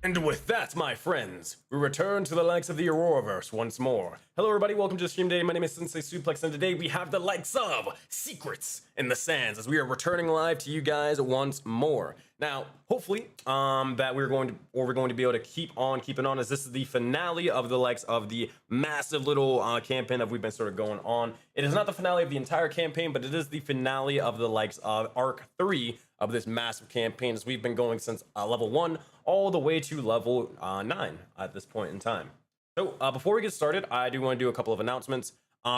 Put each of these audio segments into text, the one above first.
And with that, my friends, we return to the likes of the Auroraverse once more. Hello everybody, welcome to the stream today. My name is SenseiSuplex, and today we have the likes of Secrets in the Sands as we are returning live to you guys once more. Now, hopefully, that we're going to be able to keep on keeping on, as this is the finale of the likes of the massive little campaign that we've been sort of going on. It is not the finale of the entire campaign, but it is the finale of the likes of Arc 3 of this massive campaign, as we've been going since level 1 all the way to level 9 at this point in time. So before we get started, I do want to do a couple of announcements.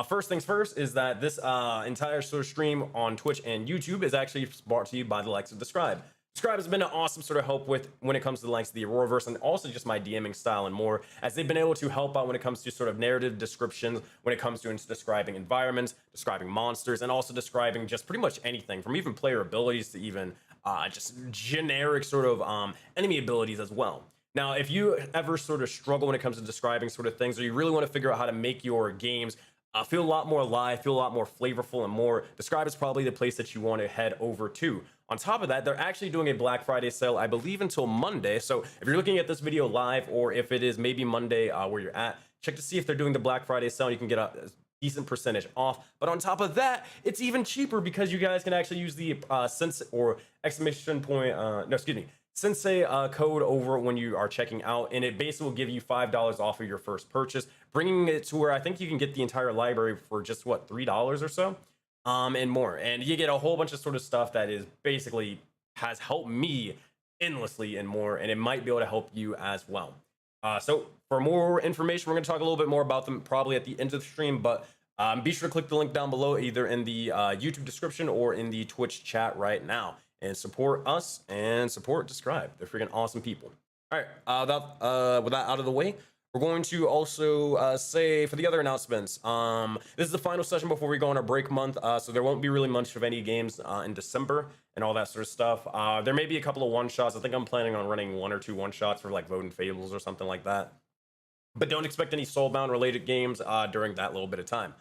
First things first is that this entire sort of stream on Twitch and YouTube is actually brought to you by the likes of Describe. Describe has been an awesome sort of help with when it comes to the likes of the Auroraverse, and also just my DMing style and more, as they've been able to help out when it comes to sort of narrative descriptions, when it comes to describing environments, describing monsters, and also describing just pretty much anything from even player abilities to even just generic sort of enemy abilities as well. Now, if you ever sort of struggle when it comes to describing sort of things, or you really want to figure out how to make your games feel a lot more alive, feel a lot more flavorful and more, Describe is probably the place that you want to head over to. On top of that, they're actually doing a Black Friday sale, I believe, until Monday. So if you're looking at this video live, or if it is maybe Monday where you're at, check to see if they're doing the Black Friday sale. You can get a decent percentage off. But on top of that, it's even cheaper because you guys can actually use the Sensei or exclamation point, Sensei code over when you are checking out, and it basically will give you $5 off of your first purchase, bringing it to where I think you can get the entire library for just what, $3 or so, and more. And you get a whole bunch of sort of stuff that is basically has helped me endlessly and more, and it might be able to help you as well. So for more information, we're going to talk a little bit more about them probably at the end of the stream, but be sure to click the link down below, either in the YouTube description or in the Twitch chat right now, and support us and support Describe. They're freaking awesome people. All right, with that out of the way, we're going to also say for the other announcements, this is the final session before we go on our break month, so there won't be really much of any games in December and all that sort of stuff. There may be a couple of one-shots. I think I'm planning on running 1 or 2 one-shots for like Vote Fables or something like that. But don't expect any Soulbound related games during that little bit of time.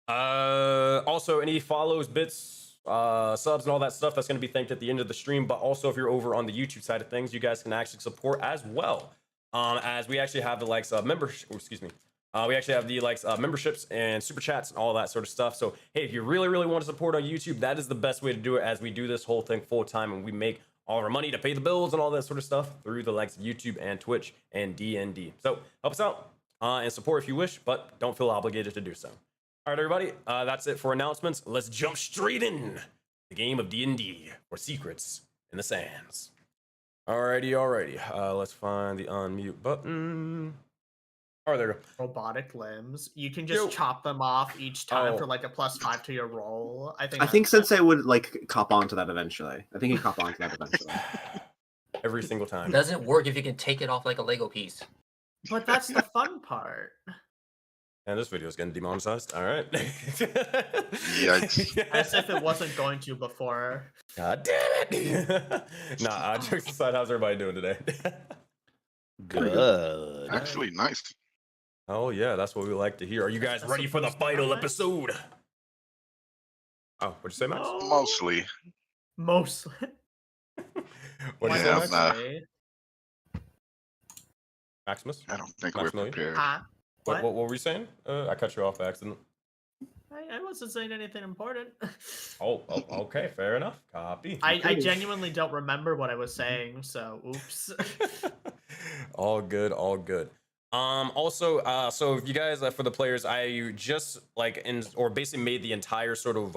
Also, any follows, bits, subs, and all that stuff, that's going to be thanked at the end of the stream. But also, if you're over on the YouTube side of things, you guys can actually support as well, as we actually have the likes of we actually have the likes of memberships and super chats and all that sort of stuff. So hey, if you really want to support on YouTube, that is the best way to do it, as we do this whole thing full time, and we make all our money to pay the bills and all that sort of stuff through the likes of YouTube and Twitch and D&D. So help us out and support if you wish, but don't feel obligated to do so. All right, everybody, that's it for announcements. Let's jump straight in the game of D&D, or Secrets in the Sands. Alrighty. Let's find the unmute button. Oh, there we go. Robotic limbs. You can just chop them off each time for like a +5 to your roll. I think Sensei would like cop on to that eventually. I think he'd cop on to that eventually. Every single time. It doesn't work if you can take it off like a Lego piece. But that's the fun part. And this video is getting demonetized. All right. Yikes. As if it wasn't going to before. God damn it. Nah, jokes aside, how's everybody doing today? Good. Actually, nice. Oh yeah, that's what we like to hear. Are you guys ready for the final episode? Oh, what'd you say, Max? Oh, Mostly. Mostly. What'd you say, Max? Maximus? I don't think Maximilian? we're prepared. What were you saying? I cut you off by accident. I wasn't saying anything important. Oh, okay, fair enough. Copy. I genuinely don't remember what I was saying, so oops. All good. Also, so if you guys, for the players, I just basically made the entire sort of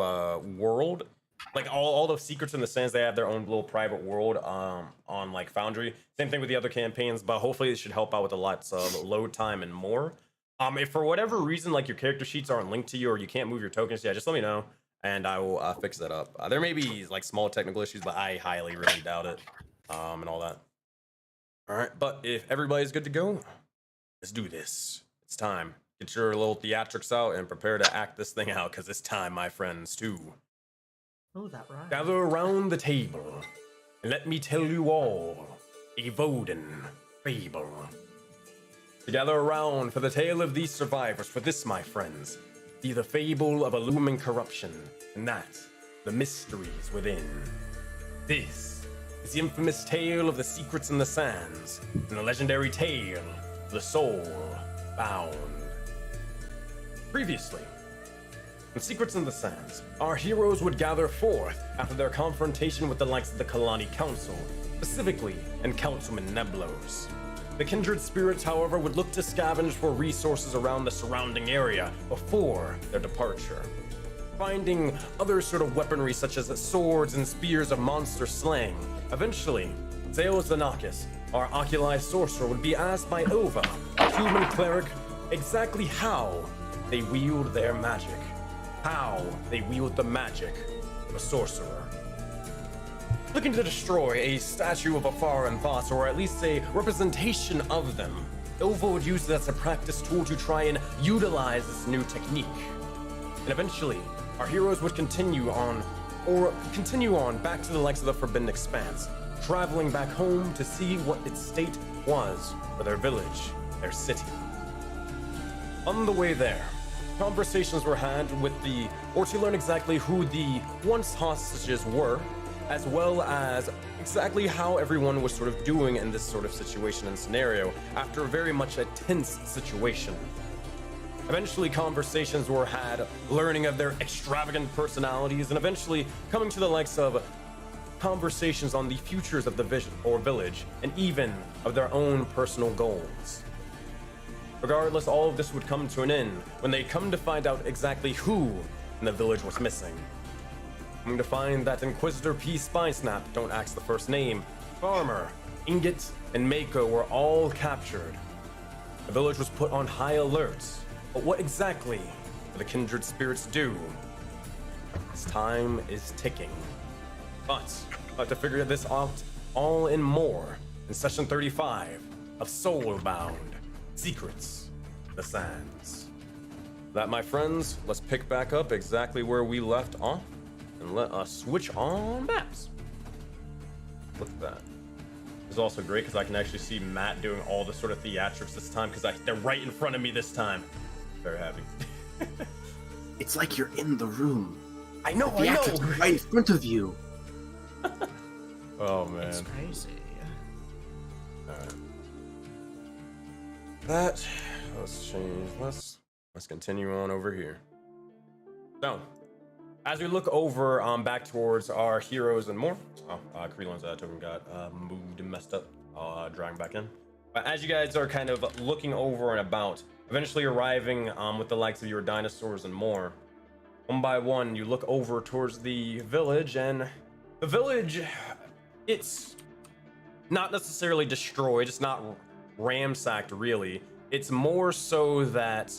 world, like all the Secrets in the Sands. They have their own little private world on like Foundry. Same thing with the other campaigns, but hopefully it should help out with a lot of load time and more. If for whatever reason like your character sheets aren't linked to you, or you can't move your tokens, yeah, just let me know and I will fix that up. There may be like small technical issues, but I highly really doubt it, and all that. All right, but if everybody's good to go, let's do this. It's time. Get your little theatrics out and prepare to act this thing out, because it's time, my friends, to gather around the table and let me tell you all a Voden fable. To gather around for the tale of these survivors, for this, my friends, be the fable of a looming corruption, and that, the mysteries within. This is the infamous tale of the secrets in the sands, and the legendary tale of the Soulbound. Previously, in Secrets in the Sands, our heroes would gather forth after their confrontation with the likes of the Kalani Council, specifically and Councilman Neblos. The kindred spirits, however, would look to scavenge for resources around the surrounding area before their departure, finding other sort of weaponry such as swords and spears of monster slaying. Eventually, Zeos Zanakis, our oculi sorcerer, would be asked by Ova, a human cleric, exactly how they wield their magic. How they wield the magic of a sorcerer. Looking to destroy a statue of a foreign thoughts, or at least a representation of them, Ova would use it as a practice tool to try and utilize this new technique. And eventually, our heroes would continue on back to the likes of the Forbidden Expanse, traveling back home to see what its state was for their village, their city. On the way there, conversations were had to learn exactly who the once hostages were, as well as exactly how everyone was sort of doing in this sort of situation and scenario after very much a tense situation. Eventually, conversations were had, learning of their extravagant personalities, and eventually coming to the likes of conversations on the futures of the village, and even of their own personal goals. Regardless, all of this would come to an end when they come to find out exactly who in the village was missing. Coming to find that Inquisitor P. Spysnap, don't ask the first name, Farmer, Ingot, and Mako were all captured. The village was put on high alert, but what exactly do the kindred spirits do? This time is ticking. But to figure this out all and more in session 35 of Soulbound. Secrets, the Sands. That, my friends, let's pick back up exactly where we left off and let us switch on maps. Look at that. It's also great because I can actually see Matt doing all the sort of theatrics this time because they're right in front of me this time. Very happy. It's like you're in the room. I know, The theatrics are right in front of you. Oh, man. It's crazy. Alright. Let's change. Let's continue on over here. So, as we look over back towards our heroes and more. Creelan's token got moved and messed up. I'll drag him back in. But as you guys are kind of looking over and about, eventually arriving with the likes of your dinosaurs and more, one by one, you look over towards the village, and the village, it's not necessarily destroyed. It's not ransacked, really. It's more so that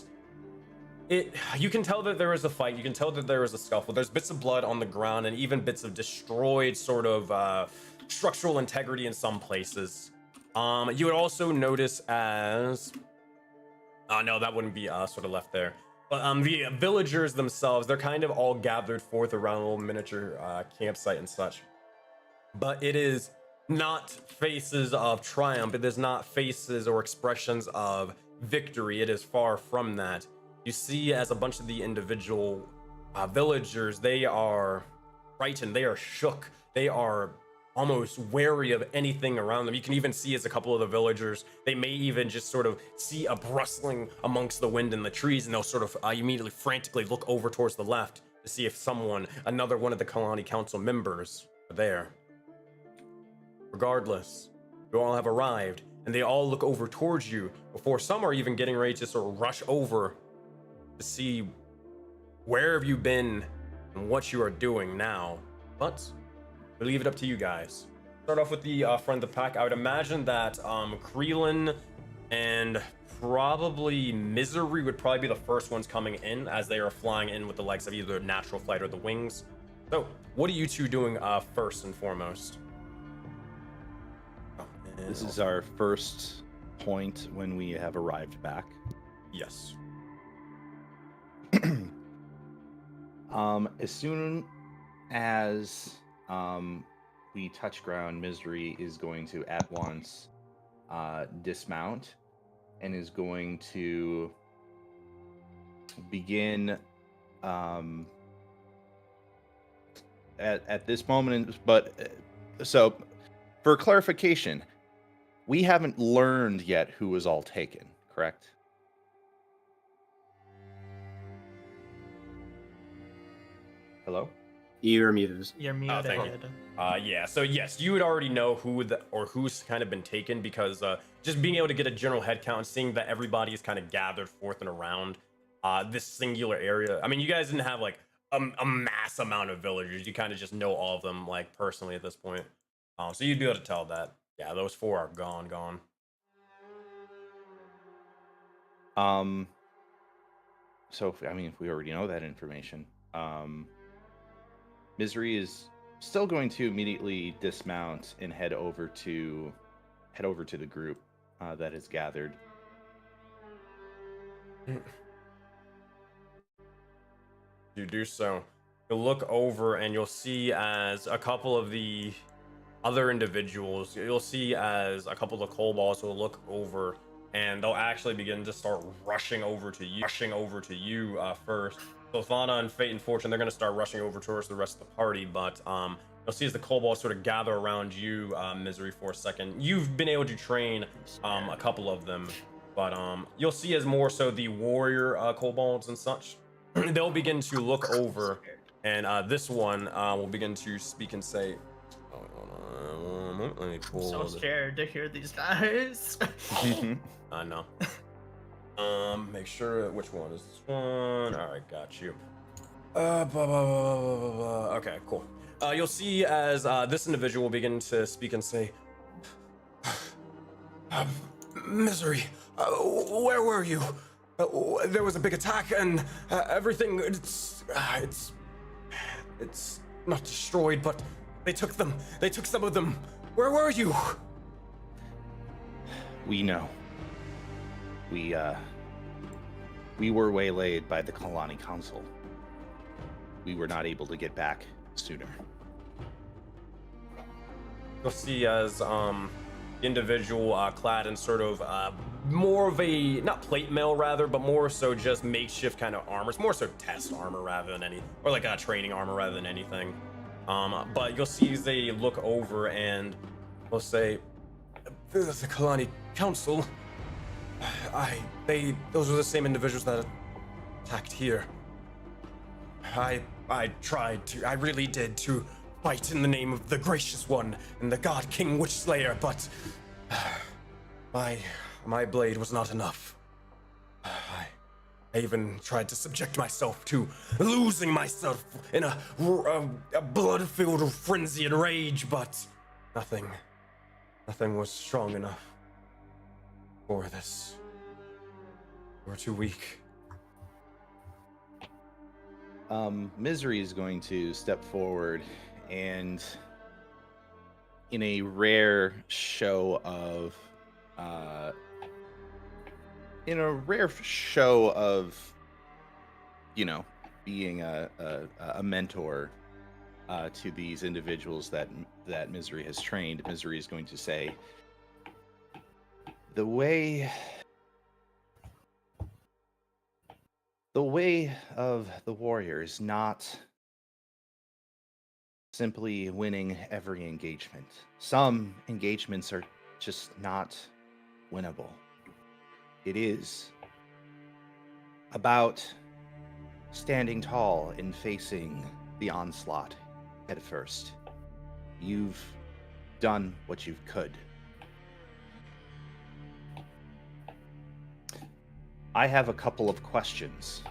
you can tell that there is a fight. You can tell that there is a scuffle. There's bits of blood on the ground and even bits of destroyed sort of structural integrity in some places. You would also notice as no, that wouldn't be sort of left there. But the villagers themselves, they're kind of all gathered forth around a little miniature campsite and such. But it is not faces of triumph. It is not faces or expressions of victory. It is far from that. You see, as a bunch of the individual villagers, they are frightened. They are shook. They are almost wary of anything around them. You can even see as a couple of the villagers, they may even just sort of see a rustling amongst the wind and the trees, and they'll sort of immediately frantically look over towards the left to see if another one of the Kalani Council members are there. Regardless, you all have arrived, and they all look over towards you before some are even getting ready to sort of rush over to see where have you been and what you are doing now. But we leave it up to you guys. Start off with the front of the pack. I would imagine that Creelan and probably Misery would probably be the first ones coming in, as they are flying in with the likes of either natural flight or the wings. So what are you two doing first and foremost? This is our first point when we have arrived back. Yes. As soon as we touch ground, Misery is going to at once dismount and is going to begin at this moment. But so For clarification, we haven't learned yet who was all taken, correct? Hello? You're muted. You're Oh, thank you. muted. Yeah, so yes, you would already know who's kind of been taken because just being able to get a general head count and seeing that everybody is kind of gathered forth and around this singular area. I mean, you guys didn't have like a mass amount of villagers. You kind of just know all of them like personally at this point. So you'd be able to tell that, yeah, those 4 are gone. So if we already know that information, Misery is still going to immediately dismount and head over to the group that has gathered. You do so. You'll look over and you'll see as a couple of the other individuals, you'll see as a couple of the kobolds will look over and they'll actually begin to start rushing over to you first. So Thana and Fate and Fortune, they're going to start rushing over towards the rest of the party, but you'll see as the kobolds sort of gather around you, Misery, for a second. You've been able to train a couple of them, but you'll see as more so the warrior kobolds and such, they'll begin to look over, and this one will begin to speak and say, oh, hold on, let me pull I'm so scared to hear these guys. I know. Make sure which one is this one. All right, got you. Okay, cool. You'll see as this individual will begin to speak and say, Misery, where were you? There was a big attack and everything. It's not destroyed, but they took them. They took some of them. Where were you? We know. We were waylaid by the Kalani Council. We were not able to get back sooner. You'll see as individual clad in sort of more of a, not plate mail rather, but more so just makeshift kind of armor. It's more so test armor rather than any, or like a training armor rather than anything. But you'll see as they look over and they'll say, "This is the Kalani Council. Those were the same individuals that attacked here. I really did to fight in the name of the Gracious One and the God King Witch Slayer, but my blade was not enough. I even tried to subject myself to losing myself in a blood-filled frenzy and rage, but nothing was strong enough for this. We're too weak." Misery is going to step forward and, in a rare show of being a mentor to these individuals that Misery has trained, Misery is going to say, the way of the warrior is not simply winning every engagement. Some engagements are just not winnable. It is about standing tall and facing the onslaught head first. You've done what you could. I have a couple of questions.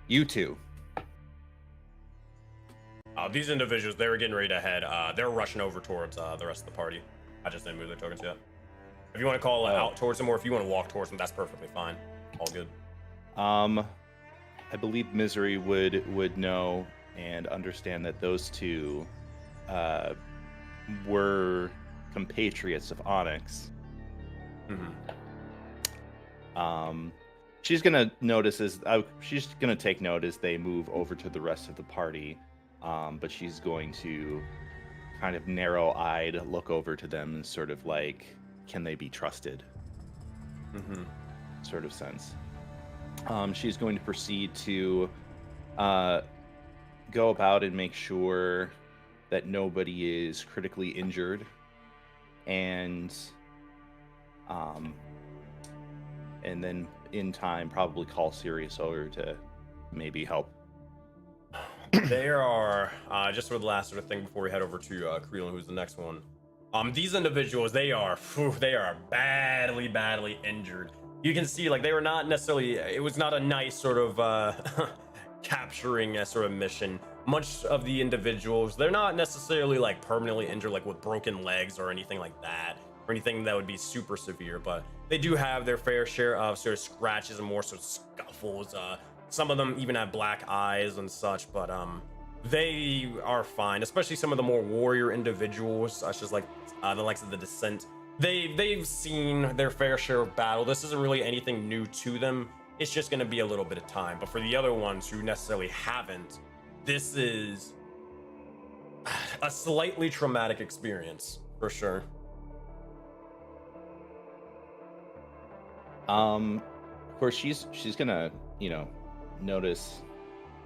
You two. These individuals, they were getting ready to head. They're rushing over towards the rest of the party. I just didn't move their tokens yet. If you want to call out towards them, or if you want to walk towards them, that's perfectly fine. All good. I believe Misery would know and understand that those two were compatriots of Onyx. She's gonna take note as they move over to the rest of the party, but she's going to kind of narrow-eyed look over to them and sort of like, can they be trusted? Sort of sense. She's going to proceed to go about and make sure that nobody is critically injured, and then in time probably call Sirius over to maybe help. There are just for the last sort of thing before we head over to Creelan, who's the next one. These individuals, they are badly injured. You can see, like, they were not necessarily, it was not a nice sort of capturing a sort of mission. Much of the individuals, they're not necessarily like permanently injured, like with broken legs or anything like that, or anything that would be super severe, but they do have their fair share of sort of scratches and more sort of scuffles. Some of them even have black eyes and such, but they are fine, especially some of the more warrior individuals, such as like the likes of the Descent. They've seen their fair share of battle. This isn't really anything new to them. It's just going to be a little bit of time. But for the other ones who necessarily haven't, this is a slightly traumatic experience for sure. Of course, she's gonna, notice.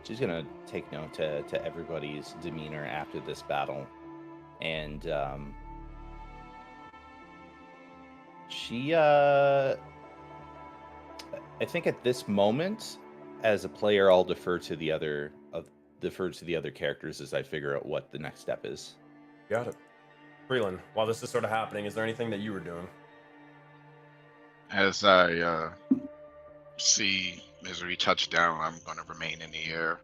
She's gonna take note to everybody's demeanor after this battle, and she I think at this moment, as a player, I'll defer to the other characters as I figure out what the next step is. Got it. Freeland, while this is sort of happening, is there anything that you were doing? As I see Misery touch down, I'm going to remain in the air.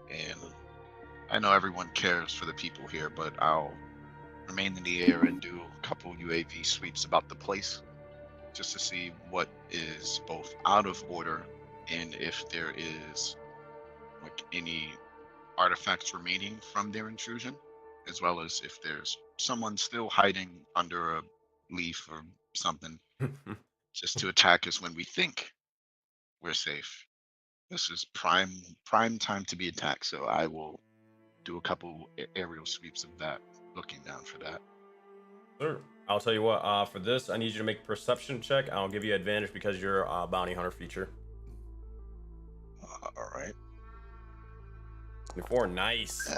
And I know everyone cares for the people here, but I'll remain in the air and do a couple UAV sweeps about the place, just to see what is both out of order and if there is like any artifacts remaining from their intrusion, as well as if there's someone still hiding under a leaf or something, just to attack us when we think we're safe. This is prime time to be attacked, so I will do a couple aerial sweeps of that, looking down for that. Sure. I'll tell you what, for this, I need you to make a perception check. I'll give you advantage because you're a bounty hunter feature. All right. 24, nice.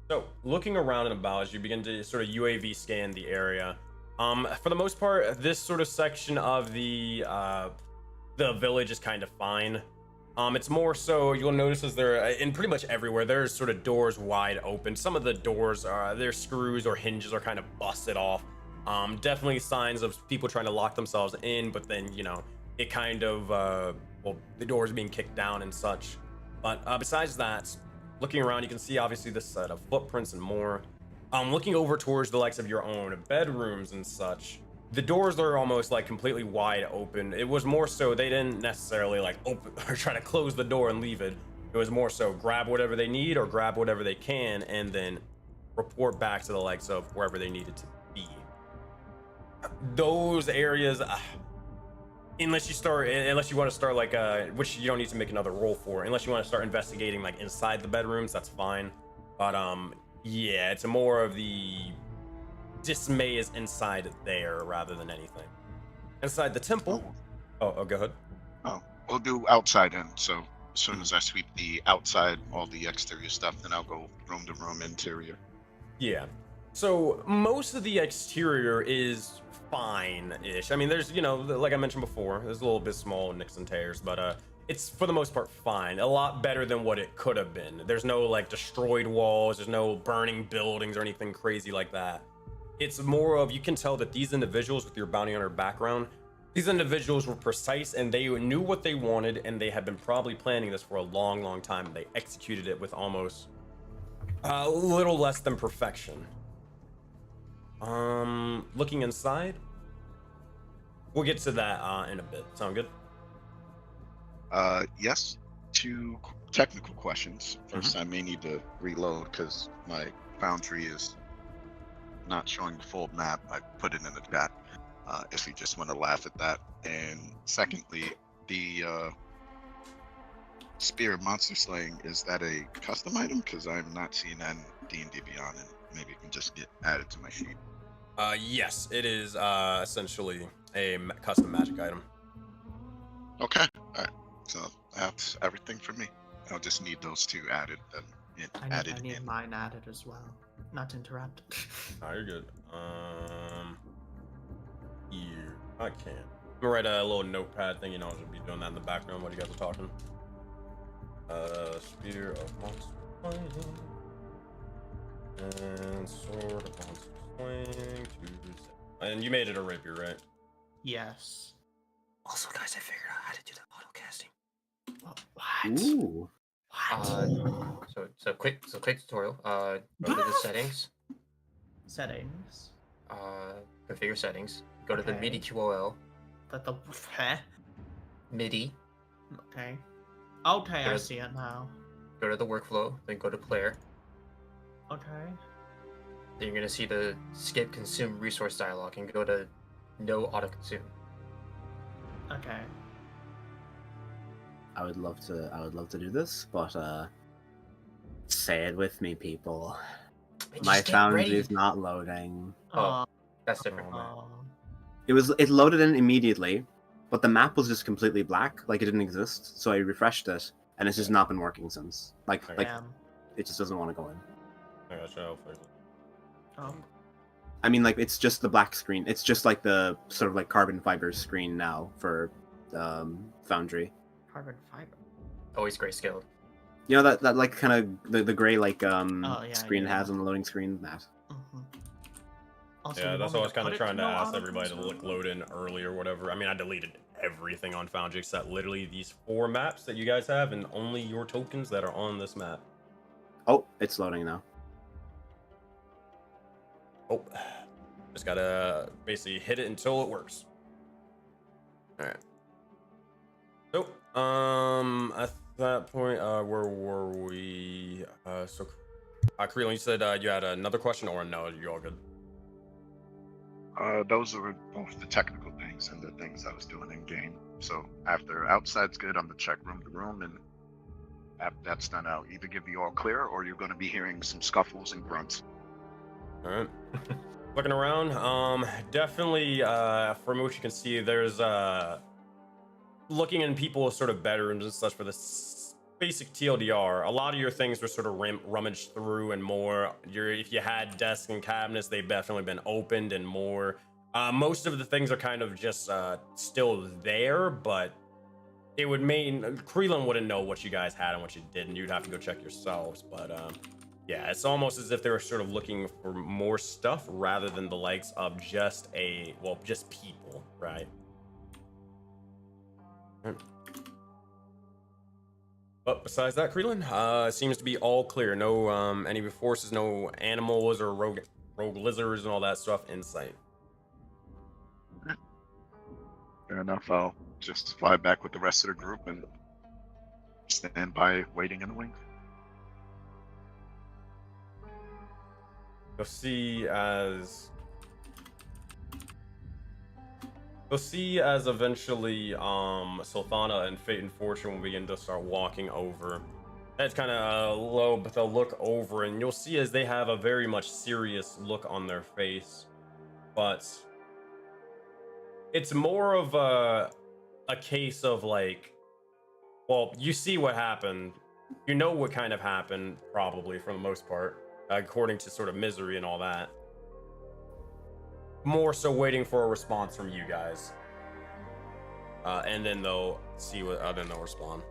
So, looking around and about as you begin to sort of UAV scan the area, for the most part, this sort of section of the village is kind of fine. It's more so you'll notice as they're in pretty much everywhere, there's sort of doors wide open. Some of the doors are their screws or hinges are kind of busted off. Definitely signs of people trying to lock themselves in, but then it kind of the doors being kicked down and such. But besides that, looking around, you can see obviously this set of footprints and more. Looking over towards the likes of your own bedrooms and such, the doors are almost like completely wide open. It was more so they didn't necessarily like open or try to close the door and leave it. It was more so grab whatever they need or grab whatever they can and then report back to the likes of wherever they needed to be. Those areas, unless you want to start like which you don't need to make another roll for, unless you want to start investigating like inside the bedrooms, that's fine. But yeah, it's more of the dismay is inside there rather than anything. Inside the temple. Oh, go ahead. Oh, we'll do outside then. So as soon as I sweep the outside, all the exterior stuff, then I'll go room to room interior. Yeah. So most of the exterior is fine-ish. I mean, there's, like I mentioned before, there's a little bit small nicks and tears, but it's for the most part fine. A lot better than what it could have been. There's no like destroyed walls, there's no burning buildings or anything crazy like that. It's more of, you can tell that these individuals with your bounty hunter background, these individuals were precise and they knew what they wanted and they had been probably planning this for a long time. They executed it with almost a little less than perfection. Looking inside, we'll get to that in a bit. Sound good? Yes. 2 technical questions. First, I may need to reload because my Foundry is not showing the full map. I put it in the chat if you just want to laugh at that. And secondly, the Spear of Monster Slaying, is that a custom item? Because I'm not seeing that in D&D Beyond, and maybe it can just get added to my sheet. Yes, it is essentially a custom magic item. Okay. All right. So that's everything for me. I'll just need those 2 added, then and I added need in. mine added as well. Not to interrupt. Oh, you're good. Here. I can't. I'm gonna write a little notepad thing, I'll just be doing that in the background while you guys are talking. Spear of monster swing. And sword of monster swing. And you made it a rapier, right? Yes. Also, guys, I figured out how to do the auto casting. What? Ooh. What? So quick tutorial. Go to the settings. Settings. Configure settings. Go to the Okay. MIDI QOL. The huh? MIDI. Okay. Okay, I There's- see it now. Go to the workflow. Then go to player. Okay. Then you're gonna see the skip consume resource dialog and go to no auto consume. Okay. I would love to do this, but say it with me, people. Just My get foundry ready. is not loading. Oh, that's different. It loaded in immediately, but the map was just completely black, like it didn't exist. So I refreshed it, and it's just not been working since. Like Damn. it just doesn't want to go in. I gotcha, I'll fix it. I mean, like it's just the black screen. It's just like the sort of like carbon fiber screen now for Foundry. Carbon fiber. Always grayscale. You know that like kind of the gray like yeah, screen it yeah. has on the loading screen. That. Mm-hmm. Also, Yeah, you that's want what I was me kind of put it trying to no ask auto everybody to consume? load in early or whatever. I mean, I deleted everything on Foundry except literally these 4 maps that you guys have and only your tokens that are on this map. Oh, it's loading now. Oh, just gotta basically hit it until it works. All right. So, at that point, where were we? Creelan, you said you had another question, or no? You all good? Those were both the technical things and the things I was doing in game. So after outside's good, I'm gonna check room to room, and after that's done, I'll either give the all clear or you're gonna be hearing some scuffles and grunts. All right. Looking around, definitely, from what you can see, there's looking in people's sort of bedrooms and such for this basic TLDR. A lot of your things were sort of rummaged through, and more. If you had desks and cabinets, they've definitely been opened and more. Most of the things are kind of just still there, but it would mean Creelan wouldn't know what you guys had and what you didn't. You'd have to go check yourselves, but yeah, it's almost as if they were sort of looking for more stuff rather than the likes of just just people, right? But besides that, Creelan, seems to be all clear. No enemy forces, no animals or rogue lizards and all that stuff in sight. Fair enough. I'll just fly back with the rest of the group and stand by waiting in the wings. You'll see as eventually Sulthana and Fate and Fortune will begin to start walking over. That's kind of low, but they'll look over, and you'll see as they have a very much serious look on their face. But it's more of a case of like, well, you see what happened. You know what kind of happened, probably, for the most part, according to sort of misery and all that. More so waiting for a response from you guys. And then they'll see what, then they'll respond.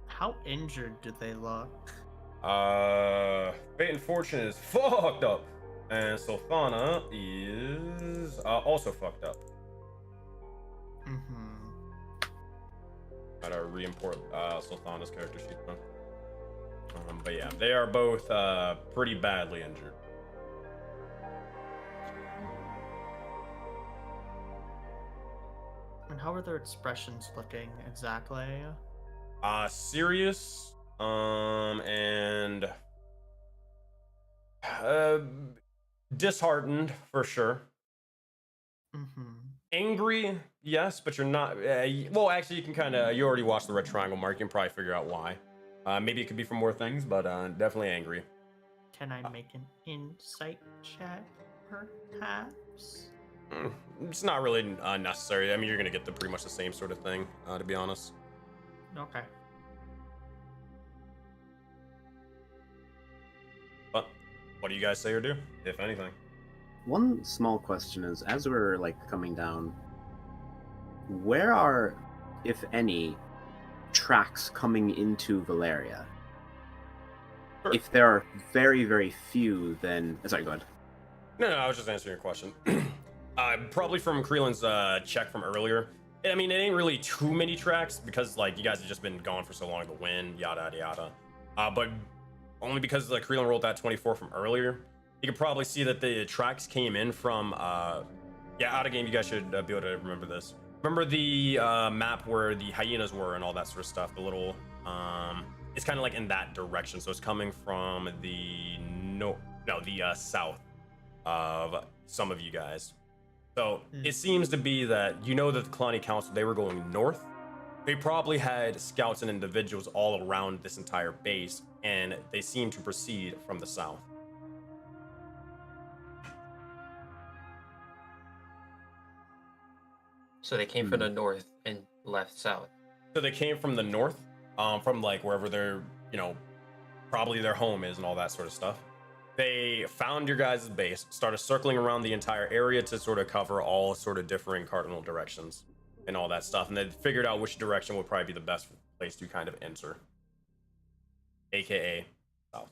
How injured do they look? Fate and Fortune is fucked up. And Sulthana is also fucked up. Mm-hmm. Gotta re-import Sulthana's character sheet. But yeah, they are both pretty badly injured. And how are their expressions looking exactly? Serious, and disheartened for sure. Mm-hmm. Angry, yes, but you're not. Well, actually, you can kind of. You already watched the red triangle mark. You can probably figure out why. Maybe it could be for more things, but definitely angry. Can I make an insight check, perhaps? It's not really necessary. I mean, you're gonna get pretty much the same sort of thing, to be honest. Okay. what do you guys say or do, if anything? One small question is, as we're like coming down, where are, if any, tracks coming into Valeria? Sure. If there are very, very few, then sorry, go ahead. No, I was just answering your question. Probably from Creelan's check from earlier. I mean, it ain't really too many tracks because like you guys have just been gone for so long, the wind, yada yada. But only because like Creelan rolled that 24 from earlier, you could probably see that the tracks came in from out of game. You guys should be able to remember this. Remember the map where the hyenas were and all that sort of stuff. The little it's kind of like in that direction, so it's coming from the south of some of you guys. So it seems to be that you know that the Kalani Council, they were going north. They probably had scouts and individuals all around this entire base, and they seem to proceed from the south. So they came from the north and left south. So they came from the north, from like wherever their, probably their home is and all that sort of stuff. They found your guys' base, started circling around the entire area to sort of cover all sort of differing cardinal directions and all that stuff. And they figured out which direction would probably be the best place to kind of enter, aka south.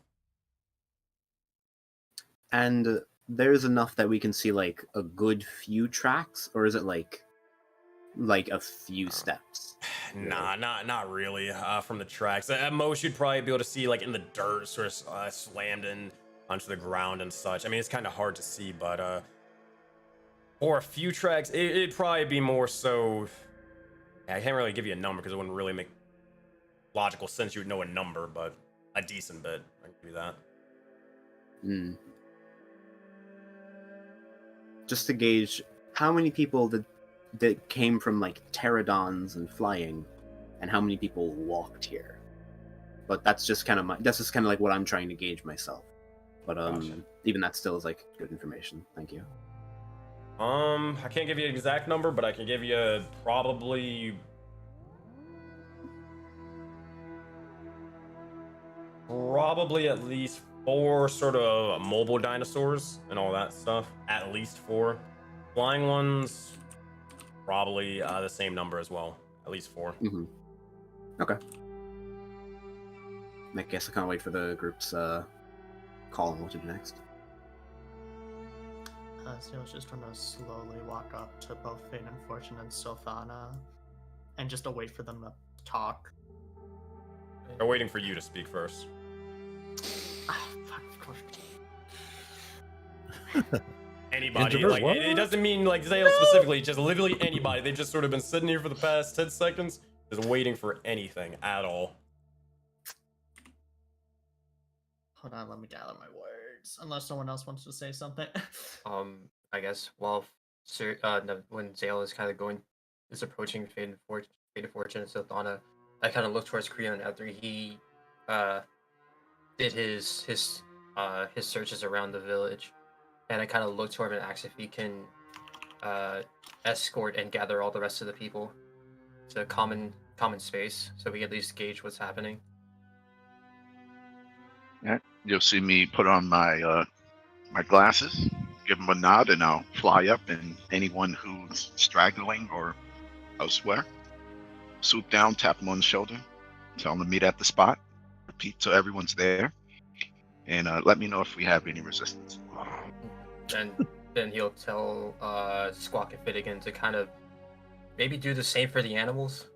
And there's enough that we can see like a good few tracks, or is it like a few steps? Nah, not really. From the tracks, at most you'd probably be able to see like in the dirt, sort of slammed in onto the ground and such. I mean, it's kind of hard to see, but for a few tracks, it'd probably be more so. I can't really give you a number because it wouldn't really make logical sense. You would know a number, but a decent bit. I can give you that. Just to gauge how many people that came from like pterodons and flying, and how many people walked here. But that's just kind of like what I'm trying to gauge myself. But Gotcha. Even that still is like good information. Thank you. I can't give you an exact number, but I can give you probably at least 4 sort of mobile dinosaurs and all that stuff. At least 4. Flying ones, probably the same number as well. At least 4. Okay. I guess I can't wait for the group's call on what to do next. So I was just gonna slowly walk up to both Fate and Fortune and Sophana and just wait for them to talk. They're waiting for you to speak first. Fuck, of course. Anybody, Introvert, like what? it doesn't mean like Zale specifically, just literally anybody. They've just sort of been sitting here for the past 10 seconds, just waiting for anything at all. Hold on, let me gather my words. Unless someone else wants to say something. I guess when Zale is kind of approaching Fate and Fortune and Sophana, I kind of look towards Creon after he did his searches around the village, and I kind of look toward him and ask if he can escort and gather all the rest of the people to a common space, so we can at least gauge what's happening. Yeah, you'll see me put on my my glasses, give them a nod, and I'll fly up, and anyone who's straggling or elsewhere, swoop down, tap them on the shoulder, tell them to meet at the spot, repeat so everyone's there, and let me know if we have any resistance. And then he'll tell Squawk and Finnegan to kind of maybe do the same for the animals.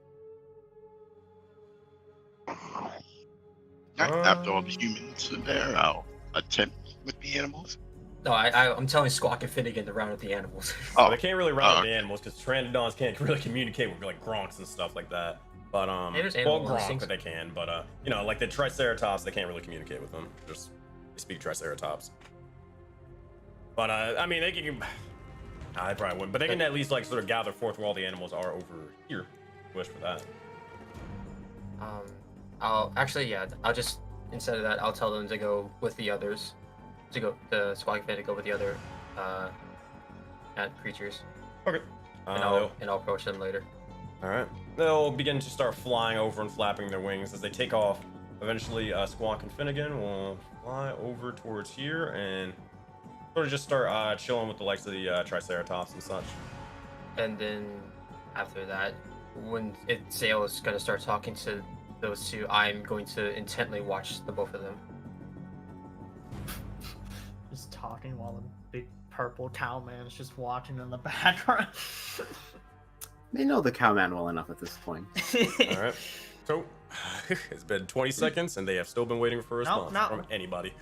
After all the humans are there, I'll attempt with the animals. No, I'm telling Squawk and Finnegan to round up the animals. They can't really round up the animals because Pteranodons can't really communicate with like Gronks and stuff like that. But there's well, animal Gronk instincts. they can, but like the Triceratops, they can't really communicate with them. Just they speak Triceratops. But I mean, they can. Nah, they probably wouldn't. But they can at least like sort of gather forth where all the animals are over here. Wish for that. I'll just, instead of that, I'll tell them to go with the others, the Squawk and Finnegan to go with the other creatures. Okay. And I'll approach them later. All right. They'll begin to start flying over and flapping their wings as they take off eventually Squawk and Finnegan will fly over towards here and sort of just start chilling with the likes of the Triceratops and such. And then after that, when Zale is going to start talking to those two, I'm going to intently watch the both of them. Just talking while the big purple cow man is just watching in the background. They know the cowman well enough at this point. All right. So it's been 20 seconds, and they have still been waiting for a response no. from anybody.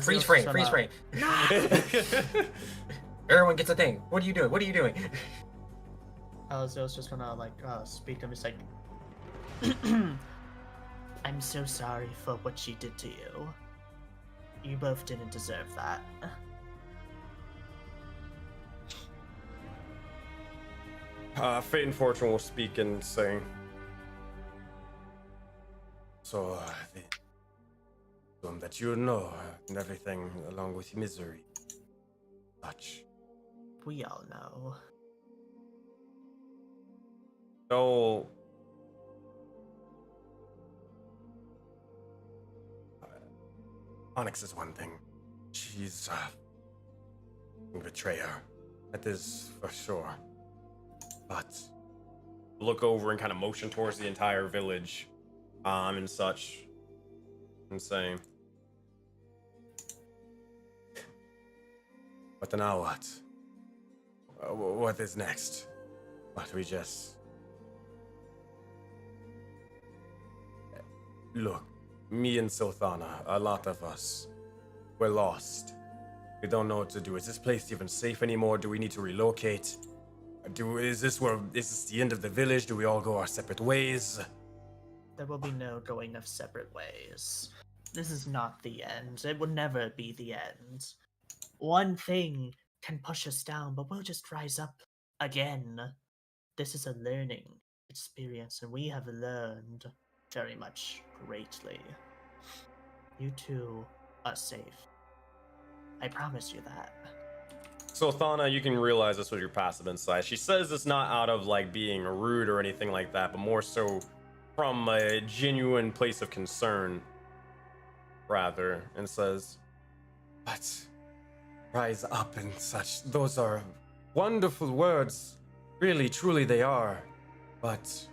Freeze frame, freeze frame. Everyone gets a thing. What are you doing? What are you doing? Zale's just gonna like speak to him. He's like, I'm so sorry for what she did to you. You both didn't deserve that. Fate and Fortune will speak and say, so, that you know and everything along with misery. Such. We all know. So, Onyx is one thing. She's a betrayer. That is for sure. But look over and kind of motion towards the entire village, and such, and say, but now what? What is next? What we just look, me and Sothana, a lot of us, we're lost. We don't know what to do. Is this place even safe anymore? Do we need to relocate? Is this the end of the village? Do we all go our separate ways? There will be no going of separate ways. This is not the end. It will never be the end. One thing can push us down, but we'll just rise up again. This is a learning experience, and we have learned very much greatly. You two are safe. I promise you that. So Thana, you can realize this with your passive insight. She says it's not out of like being rude or anything like that, but more so from a genuine place of concern, rather, and says, but rise up and such. Those are wonderful words. Really, truly they are. But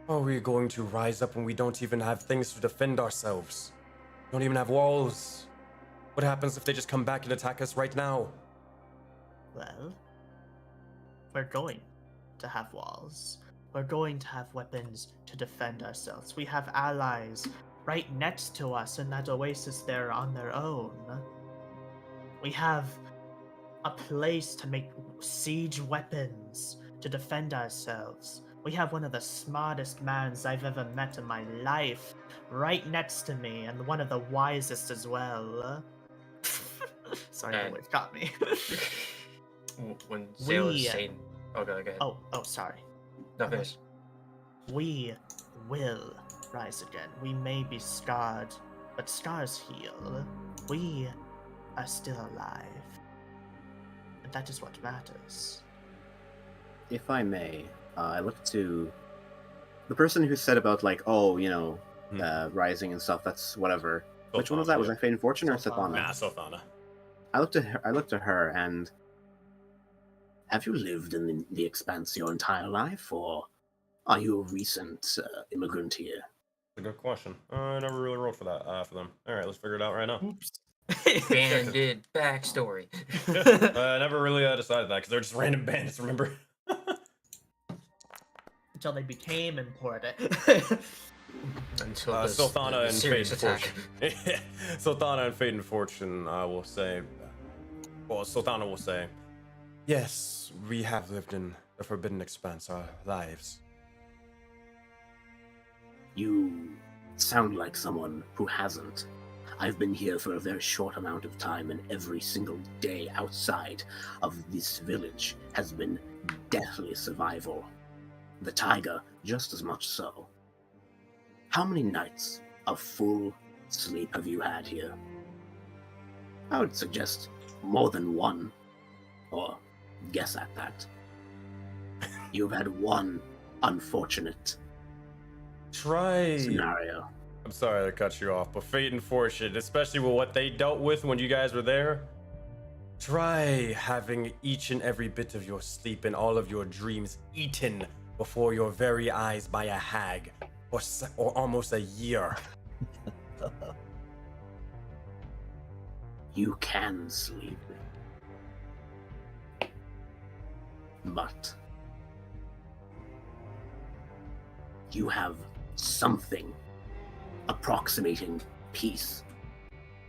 how are we going to rise up when we don't even have things to defend ourselves? We don't even have walls. What happens if they just come back and attack us right now? Well, we're going to have walls. We're going to have weapons to defend ourselves. We have allies right next to us in that oasis there on their own. We have a place to make siege weapons to defend ourselves. We have one of the smartest mans I've ever met in my life right next to me, and one of the wisest as well. Sorry, the wave got me. When Zale is saying... Oh, go ahead. Oh, sorry. No, finish. We will rise again. We may be scarred, but scars heal. We are still alive. And that is what matters. If I may, I look to the person who said about like, rising and stuff. That's whatever. Which one was that? Was that Fate and Fortune or Sothana? Nah, Sothana. I looked to her, and have you lived in the Expanse your entire life, or are you a recent immigrant here? That's a good question. I never really wrote for that for them. All right, let's figure it out right now. Oops. Bandit backstory. I never really decided that because they're just random bandits. Remember? Until they became important. Until Sothana and Fate and attack. Fortune. Sothana and Fate and Fortune, I will say. Well, Sothana will say, yes, we have lived in the Forbidden Expanse our lives. You sound like someone who hasn't. I've been here for a very short amount of time, and every single day outside of this village has been deathly survival. The Tiger, just as much so. How many nights of full sleep have you had here? I would suggest more than one, or guess at that. You've had one unfortunate Try. scenario. I'm sorry to cut you off, but fate and fortune, especially with what they dealt with when you guys were there, try having each and every bit of your sleep and all of your dreams eaten before your very eyes by a hag or almost a year. You can sleep. But you have something approximating peace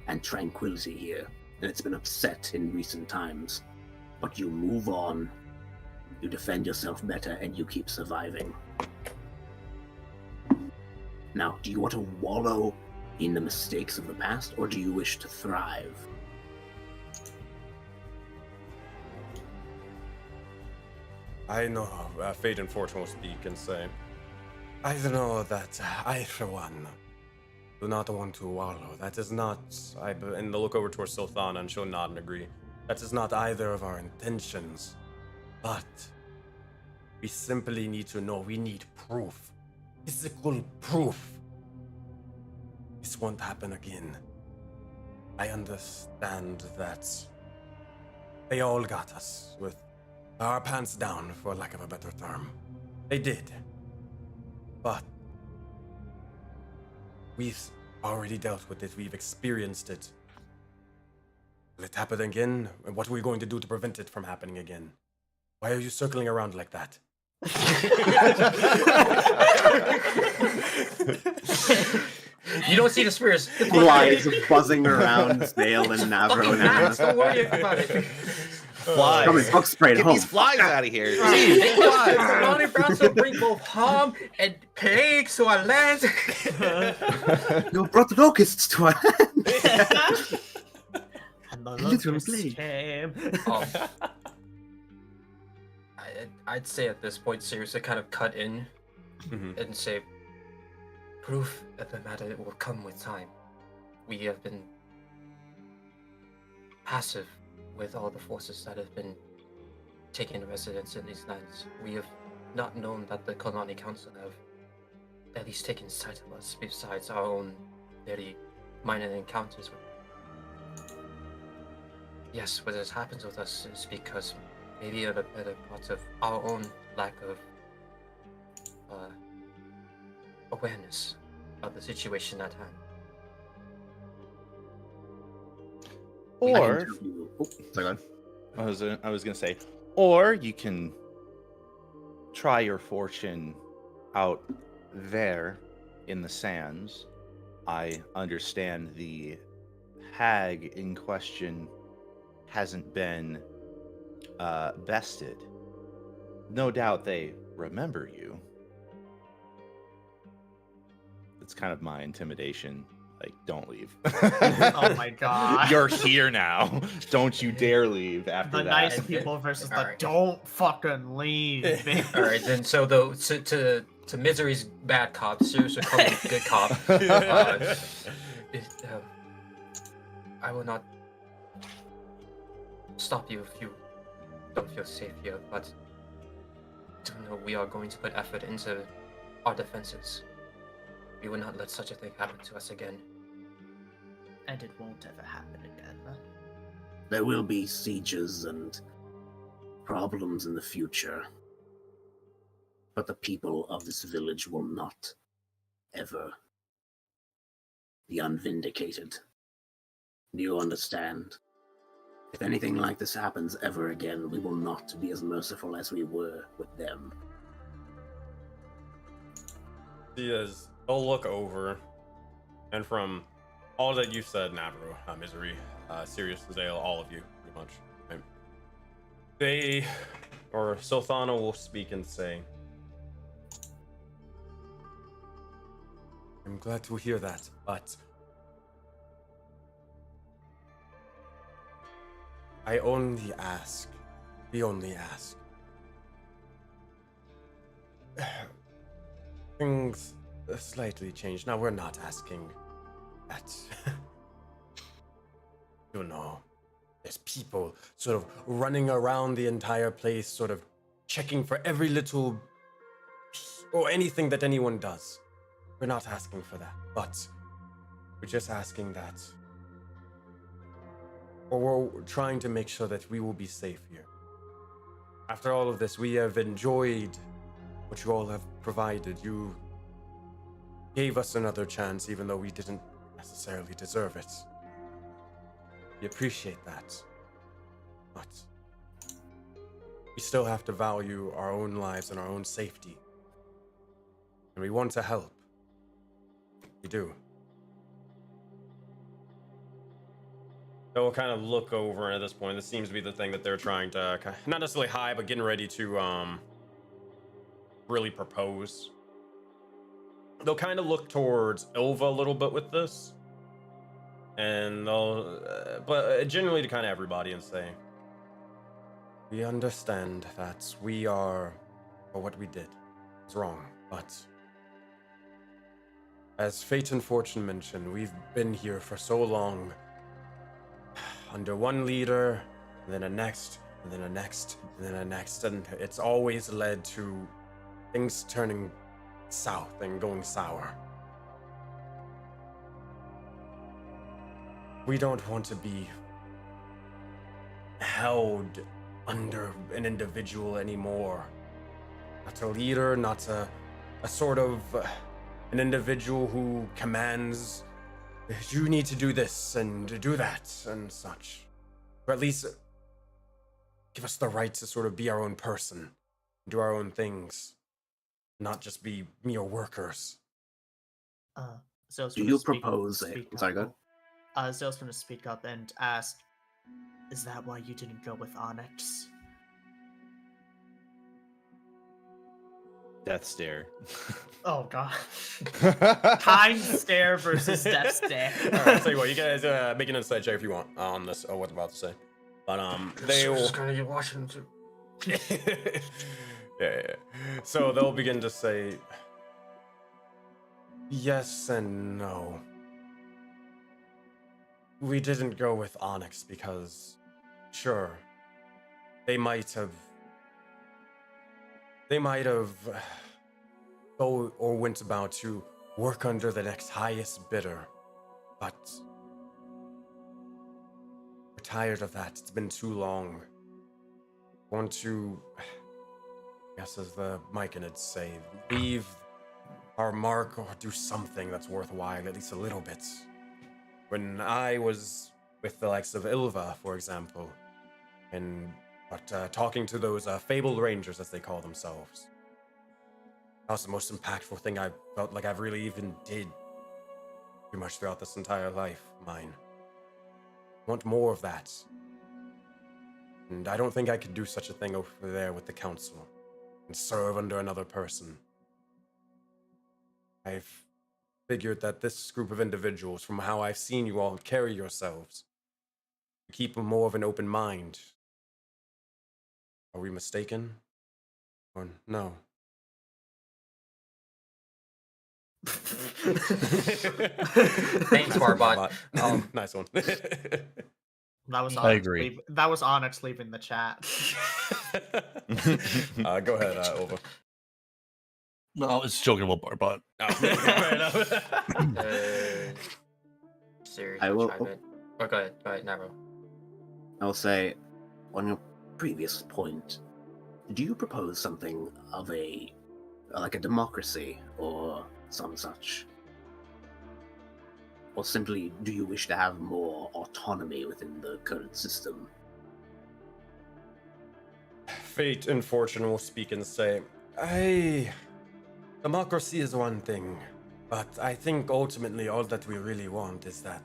and tranquility here, and it's been upset in recent times. But you move on, you defend yourself better, and you keep surviving. Now, do you want to wallow in the mistakes of the past, or do you wish to thrive? I know fate and fortune will speak and say, I know that I, for one, do not want to wallow. That is not, and they'll look over towards Sulthana and she'll nod and agree. That is not either of our intentions. But we simply need to know, we need proof. Physical proof. This won't happen again. I understand that they all got us with our pants down, for lack of a better term. They did. But we've already dealt with it. We've experienced it. Will it happen again? And what are we going to do to prevent it from happening again? Why are you circling around like that? You don't see the spears. Flies buzzing around Dale and Navro now. Don't worry about it. Flies. Come on, bug spray at Get home. these flies out of here. Jeez, Flies. Ronnie Brown will bring both harm and plague to our land. You brought the locusts to our And the Literal locusts plague. came. I'd say at this point, seriously, kind of cut in and say, proof of the matter will come with time. We have been passive with all the forces that have been taking residence in these lands. We have not known that the Colony Council have at least taken sight of us, besides our own very minor encounters with them. Yes, what has happened with us is because maybe a better part of our own lack of awareness of the situation at hand. Or Sorry, go on. I was gonna say, or you can try your fortune out there in the sands. I understand the hag in question hasn't been bested. No doubt they remember you. It's kind of my intimidation. Like, don't leave. Oh my god. You're here now. Don't you dare leave after The that. nice people versus the Alright. don't fucking leave. bitch. All right, then. So to Misery's bad cop, Sirius will come with good cop. I will not stop you if you don't feel safe here, but do know we are going to put effort into our defenses. We will not let such a thing happen to us again. And it won't ever happen again. There will be sieges and problems in the future. But the people of this village will not ever be unvindicated. Do you understand? If anything like this happens ever again, we will not be as merciful as we were with them. They'll look over, and from all that you've said, Navarro, Misery, Sirius, Zale, all of you, pretty much, right? They, or Sulthana will speak and say, I'm glad to hear that, but we only ask, things slightly changed. Now, we're not asking that. You know, there's people sort of running around the entire place, sort of checking for every little or anything that anyone does. we're not asking for that, but we're just asking that, or we're trying to make sure that we will be safe here. After all of this, we have enjoyed what you all have provided. You gave us another chance, even though we didn't necessarily deserve it. We appreciate that, but we still have to value our own lives and our own safety. And we want to help. We do. They'll kind of look over, and at this point, this seems to be the thing that they're trying to, not necessarily hide, but getting ready to really propose. They'll kind of look towards Ilva a little bit with this. And they'll, but generally to kind of everybody and say, we understand that we are, or what we did is wrong, but as Fate and Fortune mentioned, we've been here for so long, under one leader, and then a next, and then a next, and then a next, and it's always led to things turning south and going sour. We don't want to be held under an individual anymore. Not a leader, not a sort of an individual who commands, you need to do this and do that and such. Or at least give us the right to sort of be our own person, do our own things, not just be mere workers. Zill's Do gonna you speak- propose speak it? Sorry, go up. Zill's gonna speak up and ask, is that why you didn't go with Onyx? Death stare. Oh god. Kind stare versus death stare. All right, tell you what, you guys make an insight check if you want on this, or what I'm about to say. But they will. Just gonna get watching too. Yeah. So they'll begin to say yes and no. We didn't go with Onyx because, sure, they might have go or went about to work under the next highest bidder, but we're tired of that. It's been too long. Want to, I guess as the Myconids say, leave our mark or do something that's worthwhile, at least a little bit. When I was with the likes of Ilva, for example, but talking to those fabled rangers, as they call themselves, that was the most impactful thing I felt like I've really even did pretty much throughout this entire life of mine. I want more of that. And I don't think I could do such a thing over there with the council and serve under another person. I've figured that this group of individuals, from how I've seen you all carry yourselves, keep more of an open mind. Are we mistaken? Or no? Thanks, Marbot. Nice one. That was I Onyx agree. that was Onyx leaving the chat. Go ahead, Ova. No, I was joking about Barbot. Oh, fair enough. Serious. I will- Chime in. Oh, go ahead, Naro. I'll say, on your previous point, do you propose something of like a democracy or some such? Or simply, do you wish to have more autonomy within the current system? Fate and fortune will speak and say, democracy is one thing, but I think ultimately all that we really want is that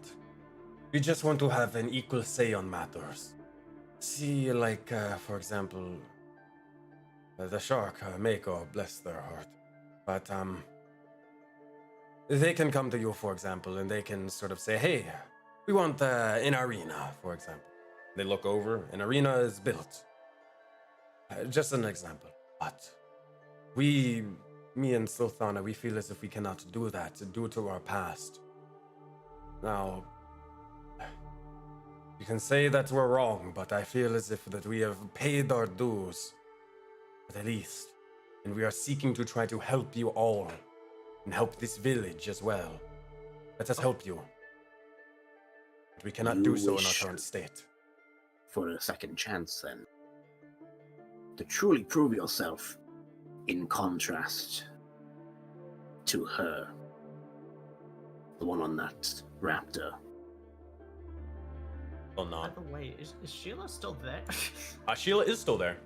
we just want to have an equal say on matters. See, like, for example, the shark, Mako, bless their heart. But, they can come to you, for example, and they can sort of say, hey, we want an arena, for example. They look over, an arena is built. Just an example. But me and Sulthana, we feel as if we cannot do that due to our past. Now, you can say that we're wrong, but I feel as if that we have paid our dues, at the least. And we are seeking to try to help you all and help this village as well. Let us help you. But we cannot do You so in our wish- current state. For a second chance, then. To truly prove yourself in contrast to her. The one on that raptor. Well, By not. the way, is Sheila still there? Sheila is still there.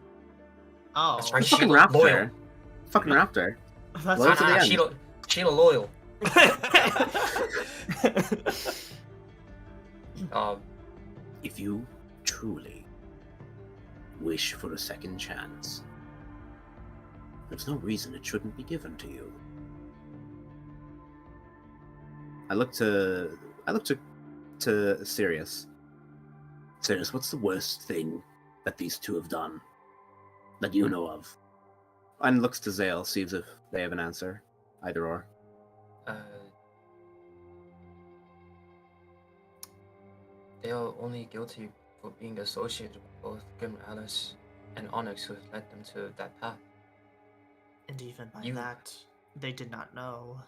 Oh, That's right. Fucking Sheila raptor. loyal. Fucking raptor. That's Loyal to the end. Sheila loyal. If you truly wish for a second chance, there's no reason it shouldn't be given to you. I look to Sirius. Sirius, what's the worst thing that these two have done that you know of? And looks to Zale, sees if they have an answer. Either or. They are only guilty for being associated with both Grim Alice and Onyx, who led them to that path. And even by You- that, they did not know.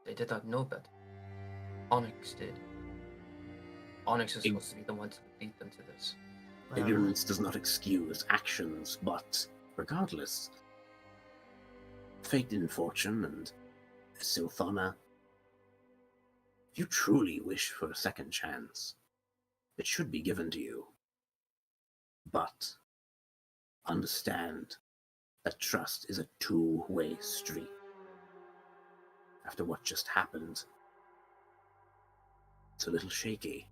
They did not know better. Onyx did. Onyx is supposed to be the one to lead them to this. Well, Ignorance does not excuse actions, but regardless, fate and fortune and Silthana, if you truly wish for a second chance, it should be given to you. But understand that trust is a two-way street. After what just happened, it's a little shaky.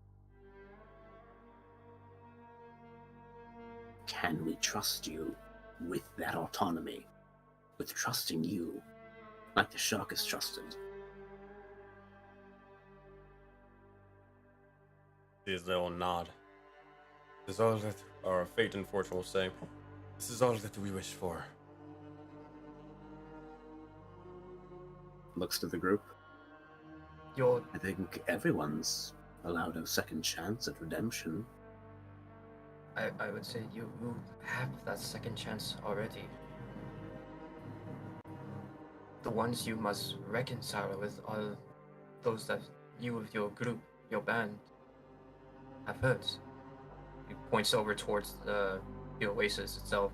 Can we trust you with that autonomy? With trusting you like the shark is trusted? They'll nod. This is all that our fate and fortune will say. This is all that we wish for. Looks to the group. I think everyone's allowed a second chance at redemption. I would say you have that second chance already. The ones you must reconcile with are those that you with your group, your band, have hurt. He points over towards the oasis itself.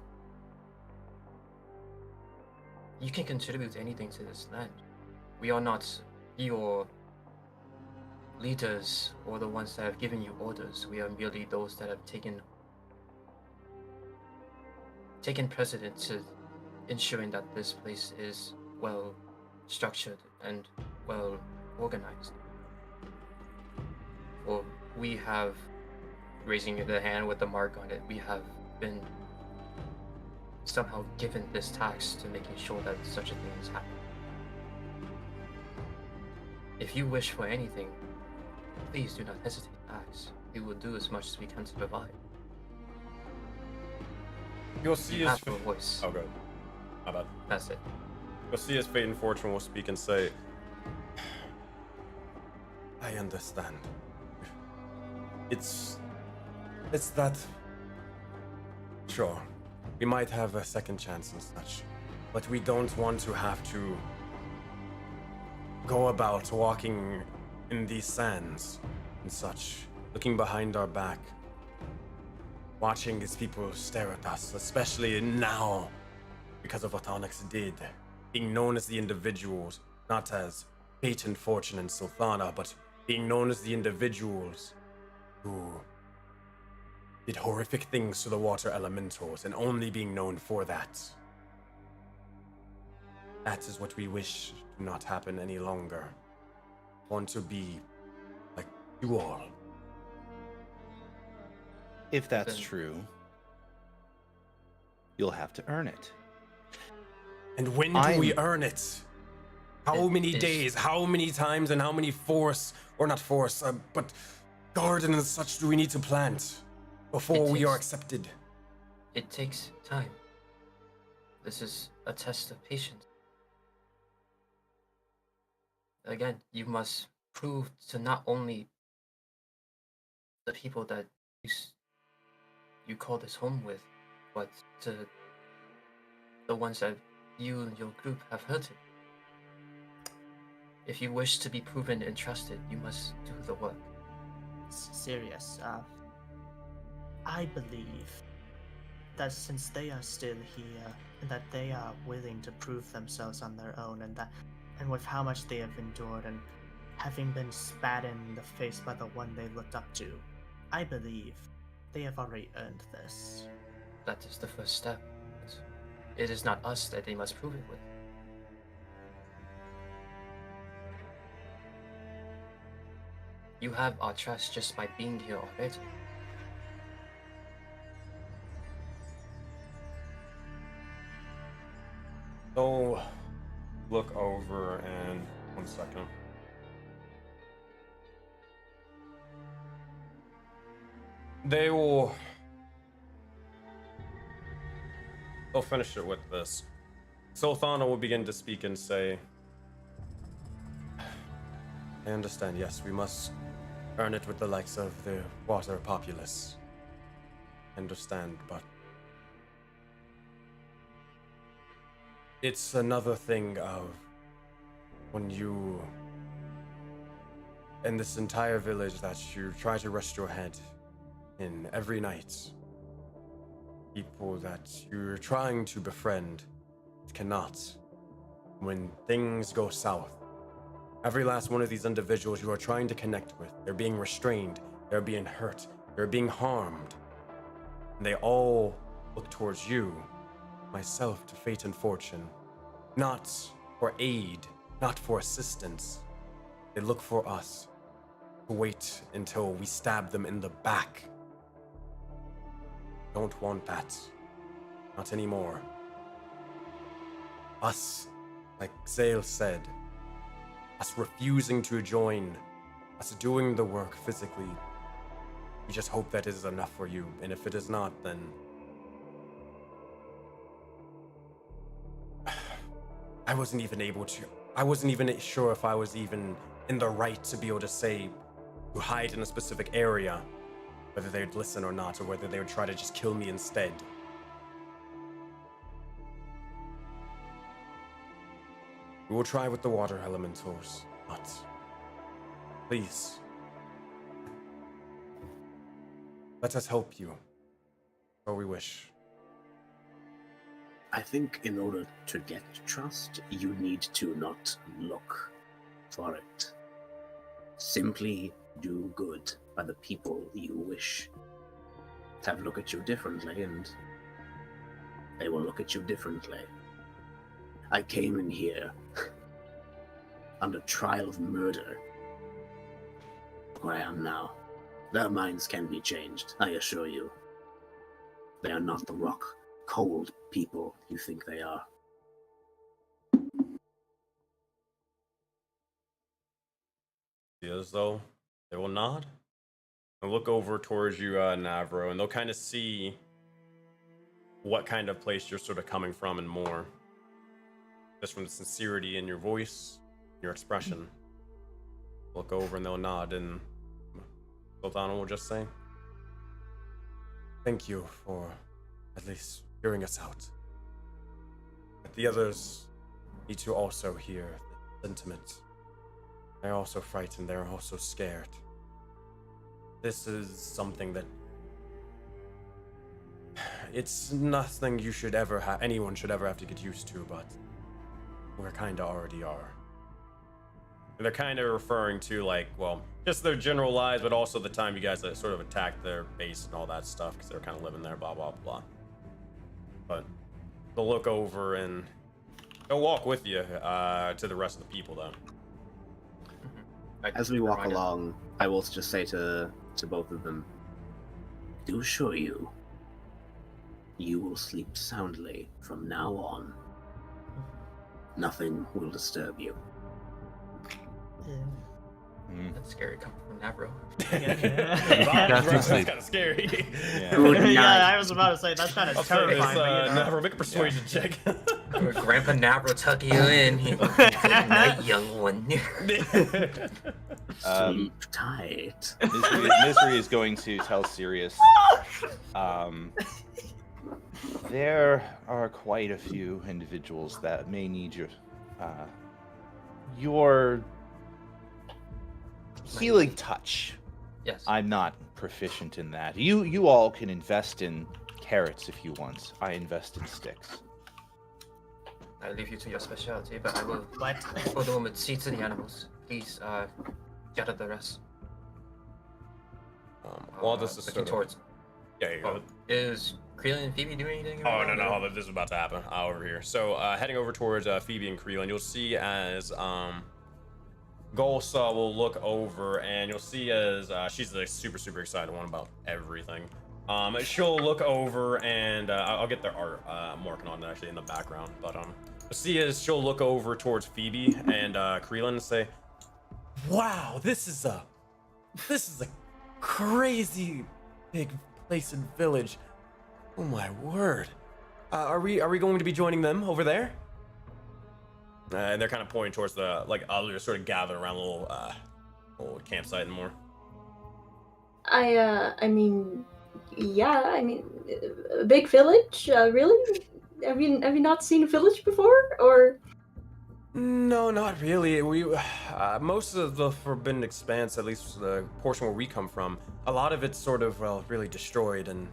You can contribute anything to this land. We are not your leaders or the ones that have given you orders. We are merely those that have taken precedent to ensuring that this place is well structured and well organized. Well, we have, raising the hand with the mark on it, we have been somehow given this task to making sure that such a thing is happening. If you wish for anything, please do not hesitate to ask. We will do as much as we can to provide. You'll see You his have a voice. Oh, good. How about? That's it. You'll see his fate and fortune will speak and say, I understand. It's that. Sure, we might have a second chance and such, but we don't want to have to go about walking in these sands and such, looking behind our back, watching these people stare at us, especially now because of what Onyx did, being known as the individuals, not as fate and fortune and Sulthana, but being known as the individuals who did horrific things to the water elementals and only being known for that. That is what we wish to not happen any longer. Want to be like you all. If that's Then- true, you'll have to earn it. And when do we I'm- earn it? How It many is- days, how many times, and how many but garden and such do we need to plant before It we are takes- accepted? It takes time. This is a test of patience. Again, you must prove to not only the people that you call this home with, but to the ones that you and your group have hurted. If you wish to be proven and trusted, you must do the work. Serious. I believe that since they are still here, and that they are willing to prove themselves on their own, and with how much they have endured, and having been spat in the face by the one they looked up to, I believe they have already earned this. That is the first step. It is not us that they must prove it with. You have our trust just by being here already. So, look over and 1 second. They'll finish it with this. Sulthana will begin to speak and say, I understand, yes, we must earn it with the likes of the water populace. I understand, but it's another thing of when you, in this entire village that you try to rest your head in every night, people that you're trying to befriend cannot. When things go south, every last one of these individuals you are trying to connect with, they're being restrained, they're being hurt, they're being harmed. And they all look towards you, myself, to fate and fortune, not for aid, not for assistance. They look for us to wait until we stab them in the back. Don't want that. Not anymore. Us, like Zale said, us refusing to join, us doing the work physically, we just hope that is enough for you. And if it is not, then I wasn't even sure if I was even in the right to be able to say to hide in a specific area, whether they would listen or not, or whether they would try to just kill me instead. We will try with the water elementals, but please, let us help you, or we wish. I think in order to get trust, you need to not look for it. Simply do good by the people you wish to have look at you differently, and they will look at you differently. I came in here under trial of murder. Where I am now, their minds can be changed, I assure you. They are not the rock, cold people you think they are. As though they will nod and look over towards you, Navro, and they'll kind of see what kind of place you're sort of coming from and more. Just from the sincerity in your voice, your expression. Look over and they'll nod, and Sultana will just say, thank you for at least hearing us out. But the others need to also hear the sentiment. They're also frightened, they're also scared. This is something that it's nothing you should ever have, anyone should ever have to get used to, but we kinda already are. And they're kind of referring to, like, well, just their general lives, but also the time you guys sort of attacked their base and all that stuff, because they're kind of living there, blah, blah, blah. But they'll look over and they'll walk with you to the rest of the people, though. As we walk along, I will just say to both of them, do assure you, you will sleep soundly from now on. Nothing will disturb you. That's scary coming from Navro. That's kind of scary. Yeah, I was about to say, that's kind of terrifying. Navro, make a persuasion check. Grandpa Navro tuck you in. Good night, young one. Sleep tight. Misery is going to tell Sirius. There are quite a few individuals that may need your Healing touch. Yes. I'm not proficient in that. You all can invest in carrots if you want. I invest in sticks. I leave you to your specialty, but I will What? go the moment see to the animals. Please, gather the rest. While this is looking sort of... towards. Yeah, you go. Is Creelan and Phoebe doing anything? Oh, right no, now? no, this is about to happen. Over here. So, heading over towards Phoebe and Creelan, you'll see as Golsa will look over, and you'll see as she's the super excited one about everything. She'll look over, and I'll get their art. I'm working on it actually in the background, but you'll see as she'll look over towards Phoebe and Creelan and say, "Wow, this is a crazy big place and village. Oh my word. Are we going to be joining them over there?" And they're kind of pointing towards the others sort of gather around a little campsite and more. I mean, yeah. I mean, a big village. Really? Have you not seen a village before, or? No, not really. We most of the Forbidden Expanse, at least the portion where we come from, a lot of it's sort of really destroyed and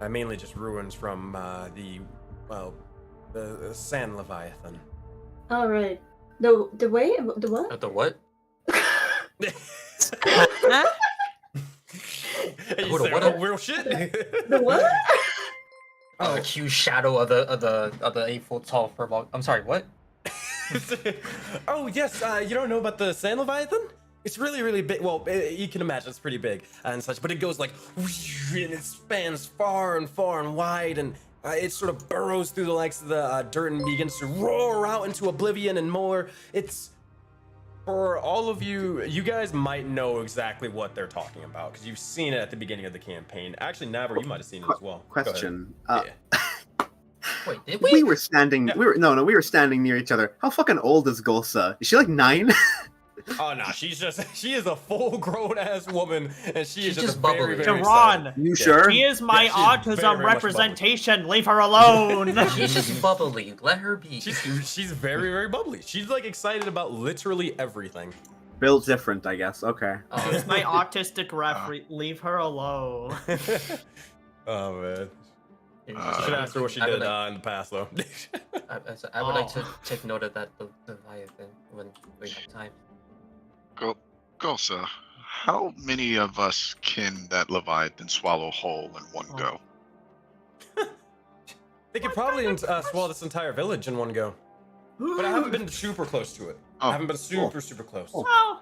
mainly just ruins from the Sand Leviathan. All right. The what? The what? Hey, Hold on, Sarah, what oh, real shit. The what? The huge shadow of the 8 foot tall furball. I'm sorry, what? Oh yes, you don't know about the Sand Leviathan? It's really big. Well, you can imagine it's pretty big and such, but it goes like, and it spans far and wide, and it sort of burrows through the likes of the dirt and begins to roar out into oblivion and more. It's, for all of you, you guys might know exactly what they're talking about because you've seen it at the beginning of the campaign. Actually, Navor, you might have seen it as well. Go ahead. Question. Yeah. Wait, did we? We were standing. We were standing near each other. How fucking old is Golsa? Is she like 9? Oh no, she is a full-grown ass woman, and she is She's just very bubbly. excited. Jaron, You sure? she is my Yeah, she's very, autism very much representation. Leave her alone. She's just bubbly. Let her be. She's very bubbly. She's like excited about literally everything. Bill's different, I guess. Okay. She's my autistic referee. Leave her alone. Oh man. You Uh, should ask her what she I did would like- in the past though. I would like to take note of that the Leviathan when we have time. Golsa, how many of us can that Leviathan swallow whole in one go? They could probably swallow this entire village in one go. But I haven't been super close to it. Oh, I haven't been super close. Oh.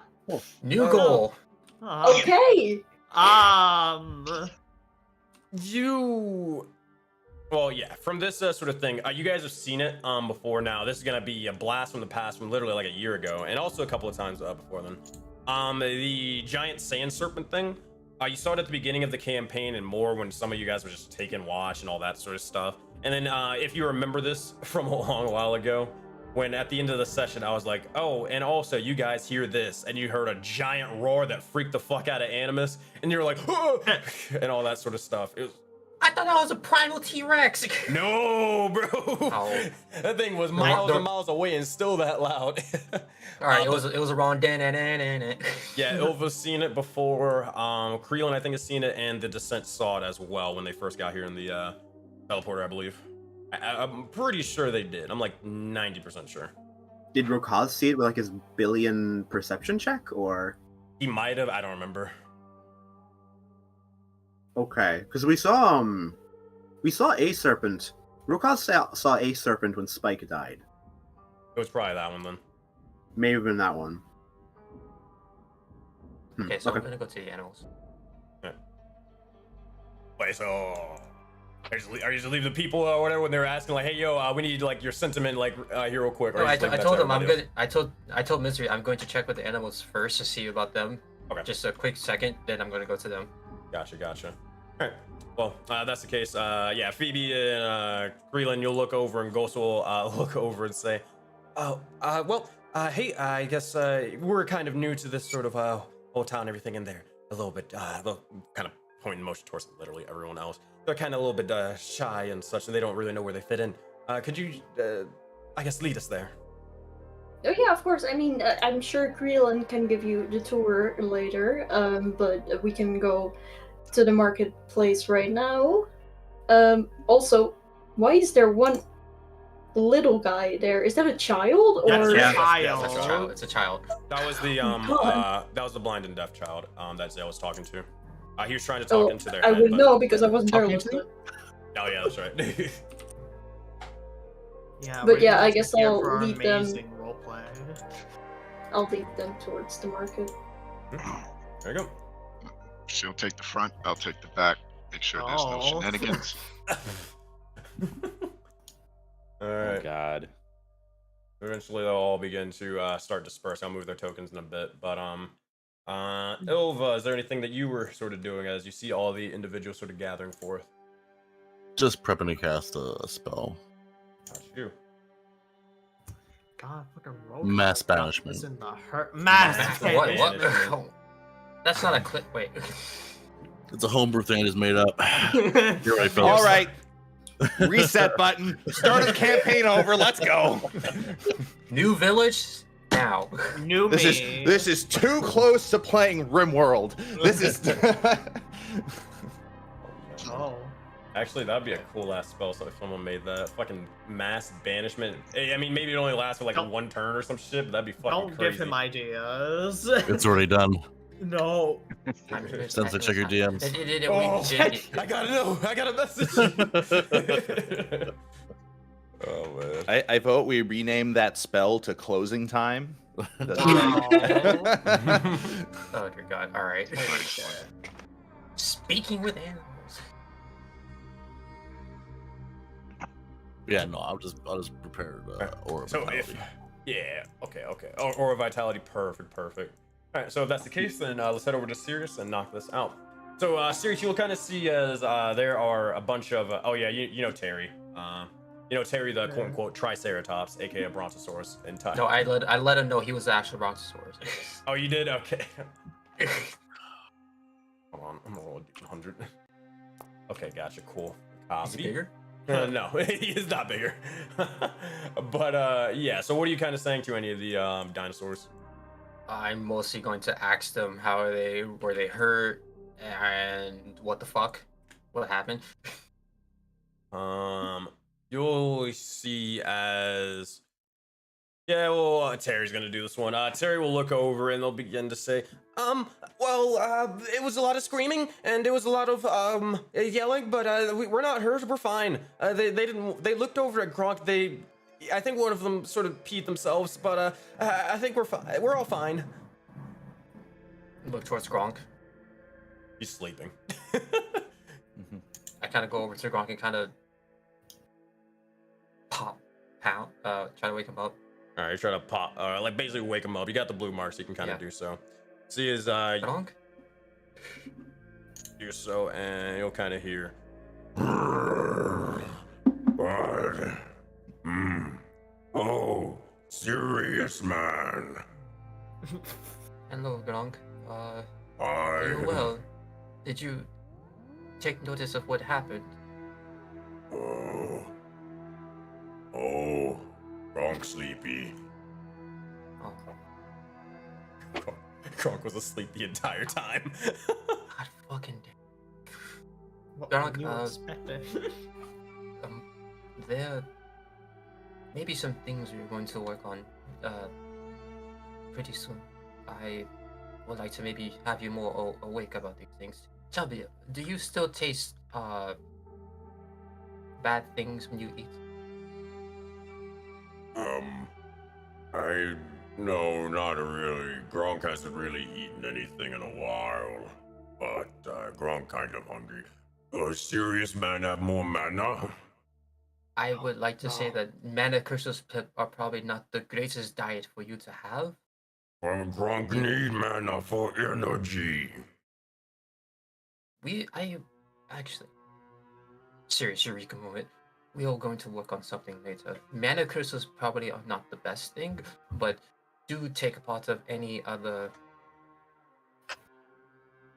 New Oh. goal. Okay. Well, yeah, from this sort of thing, you guys have seen it before now. This is going to be a blast from the past from literally like a year ago, and also a couple of times before then. The giant sand serpent thing, you saw it at the beginning of the campaign and more when some of you guys were just taking watch and all that sort of stuff. And then if you remember this from a long while ago, when at the end of the session, I was like, oh, and also you guys hear this, and you heard a giant roar that freaked the fuck out of Animus, and you were like, oh! and all that sort of stuff. It was, I thought that was a primal T-Rex. no, bro. Oh. That thing was miles the- and miles away and still that loud. All right, it was around dan. Yeah, Ilva's seen it before. Creelan, I think, has seen it, and the Descent saw it as well when they first got here in the teleporter, I believe. I'm pretty sure they did. I'm like 90% sure. Did Rokaz see it with like his billion perception check, or? He might have. I don't remember. Okay, because we saw a serpent. Rokaz saw a serpent when Spike died. It was probably that one then. May have been that one. Okay, so I'm gonna go to the animals. Wait, so I just leave the people or whatever when they were asking like, hey yo, we need like your sentiment like here real quick. Or No, I just leave that told to them I'm everybody good. I told Misery I'm going to check with the animals first to see about them. Okay. Just a quick second, then I'm gonna go to them. else. Gotcha. All right. Well, that's the case. Yeah, Phoebe and Creelan, you'll look over, and Ghost will look over and say, oh, well, hey, I guess we're kind of new to this sort of whole town, everything in there. A little bit, they'll kind of point in motion towards literally everyone else. They're kind of a little bit shy and such, and they don't really know where they fit in. Could you, I guess, lead us there? Oh yeah, of course. I mean, I'm sure Creelan can give you the tour later, but we can go to the marketplace right now. Also, why is there one little guy there? Is that a child That's or? a Yeah, child. that's It's a child. It's a child. That was the God. that was the blind and deaf child that Zale was talking to. He was trying to Oh, talk into their I head, would but... know because I wasn't there Talking last to? time. Oh yeah, that's right. Yeah, But we're yeah, I just guess here I'll for our lead them. amazing roleplay. I'll lead them towards the market. There you go. She'll take the front, I'll take the back. Make sure there's no Oh. shenanigans. All Oh right. God. Eventually, they'll all begin to start dispersing. I'll move their tokens in a bit, but Ilva, is there anything that you were sort of doing as you see all the individuals sort of gathering forth? Just prepping to cast a spell. How'd you? God, fucking roll. Mass banishment. In the hurt. Mass What? banishment. What? That's not a clip. Wait. It's a homebrew thing I just made up. You're right, Phillips. All right. Reset button. Start the campaign over. Let's go. New village now. New me. This is too close to playing RimWorld. This is. Oh. Actually, that'd be a cool ass spell. So if someone made that fucking mass banishment, I mean, maybe it only lasts for like Don't- one turn or some shit, but that'd be fucking Don't crazy. give him ideas. It's already done. No. Sensei, check your DMs. Oh, I gotta know. I got a message. Oh man. I vote we rename that spell to closing time. That's Wow. Oh dear God! All right. Speaking with animals. Yeah, no, I'll just prepare Aura So Vitality. yeah, okay. Aura Vitality, perfect. All right, so if that's the case, then let's head over to Sirius and knock this out. So Sirius, you'll kind of see as there are a bunch of oh yeah, you know Terry, Terry the quote unquote Triceratops, aka Brontosaurus, in time. No, I let him know he was the actual Brontosaurus. Oh, you did? Okay. Hold on, I'm gonna roll a d100. Okay, gotcha, cool. Is he bigger? No, he is not bigger. But yeah, so what are you kind of saying to any of the dinosaurs? I'm mostly going to ask them were they hurt and what the fuck, what happened. You'll see as well, Terry's gonna do this one. Terry will look over and they'll begin to say, it was a lot of screaming and it was a lot of yelling, but we're not hurt. We're fine. They looked over at Gronk. I think one of them sort of peed themselves, but I think we're fine. We're all fine. Look towards Gronk. He's sleeping. I kind of go over to Gronk and kind of pound, try to wake him up. All right, try to pop, like basically wake him up. You got the blue marks, you can kind of do so. See his Gronk? do so, and you'll kind of hear. Oh, serious man. Hello, Gronk. I. You well? Did you take notice of what happened? Oh, Gronk sleepy. Oh, Gronk was asleep the entire time. God fucking damn. What Gronk, were you expecting? There may be some things we're going to work on pretty soon. I would like to maybe have you more awake about these things. Tell me, do you still taste bad things when you eat? No, not really. Gronk hasn't really eaten anything in a while. But Gronk kind of hungry. Serious man have more mana? I would like to say that mana crystals are probably not the greatest diet for you to have. Well, Gronk need mana for energy. Serious Eureka moment. We are going to work on something later. Mana crystals probably are not the best thing, but do take a part of any other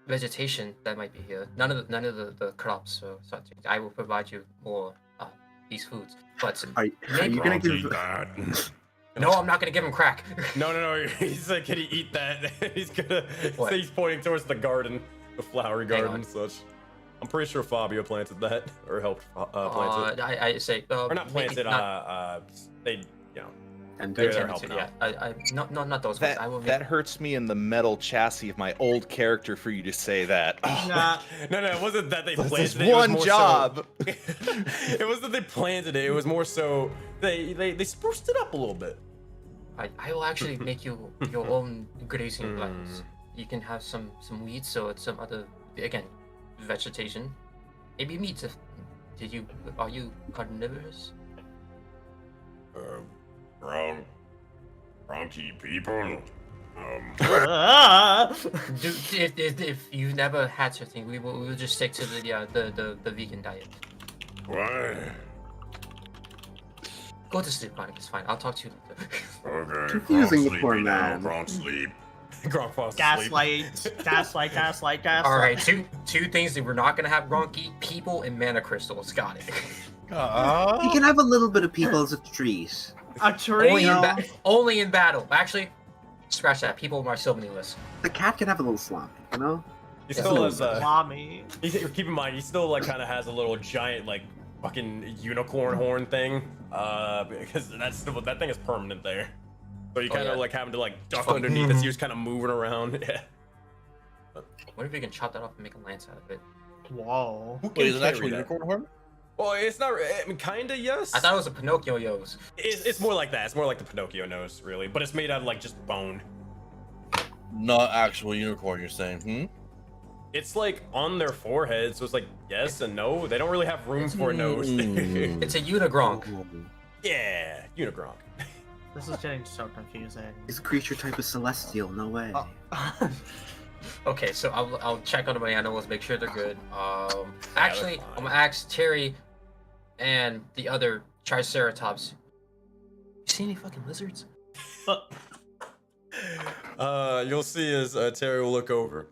vegetation that might be here. None of the crops or such. I will provide you more these foods. But Are you gonna give? No, I'm not gonna give him crack. No. He's like, can he eat that? He's gonna. What? He's pointing towards the garden, the flowery Hang garden on. and such. I'm pretty sure Fabio planted that or helped plant it, I say. or not maybe planted. not They, you know, And They're they're helping yeah. Not those ones. That I will make. that hurts me in the metal chassis of my old character for you to say that. Nah. no, it wasn't that they This planted is it. It was one more job. So, it wasn't that they planted it. It was more so they spruced it up a little bit. I will actually make you your own grazing lands. You can have some weeds or some other again vegetation. Maybe meat. Are you carnivorous? Bronchi people. If you've never had such thing, we will just stick to the vegan diet. Why? Go to sleep, Gronk. It's fine. I'll talk to you later. Okay. Confusing the poor man. Gronk sleep. Gronk falls asleep. Gaslight. All right, two things that we're not gonna have Gronk eat: people and mana crystals. Got it. You can have a little bit of people as a treat. A tree. Only in battle. Actually, scratch that. People are still on the list. The cat can have a little slime, you know? He Yeah. still has Mommy. keep in mind, he still like kind of has a little giant like fucking unicorn horn thing. Because that thing is permanent there. So you kind of like having to like duck underneath as he was kind of moving around. Yeah. What if we can chop that off and make a lance out of it? Whoa. Who Wait, can is it carry actually that? unicorn horn? Well, it's not. I mean, kinda yes. I thought it was a Pinocchio nose. It's more like that. It's more like the Pinocchio nose, really. But it's made out of like just bone. Not actual unicorn, you're saying? It's like on their forehead, so it's like yes and no. They don't really have room for a nose. It's a Unigronk. Yeah, Unigronk. This is getting so confusing. Is a creature type of celestial? No way. Okay, so I'll check on my animals, make sure they're good. Actually, I'm gonna ask Terry and the other Triceratops. You see any fucking lizards? You'll see as Terry will look over.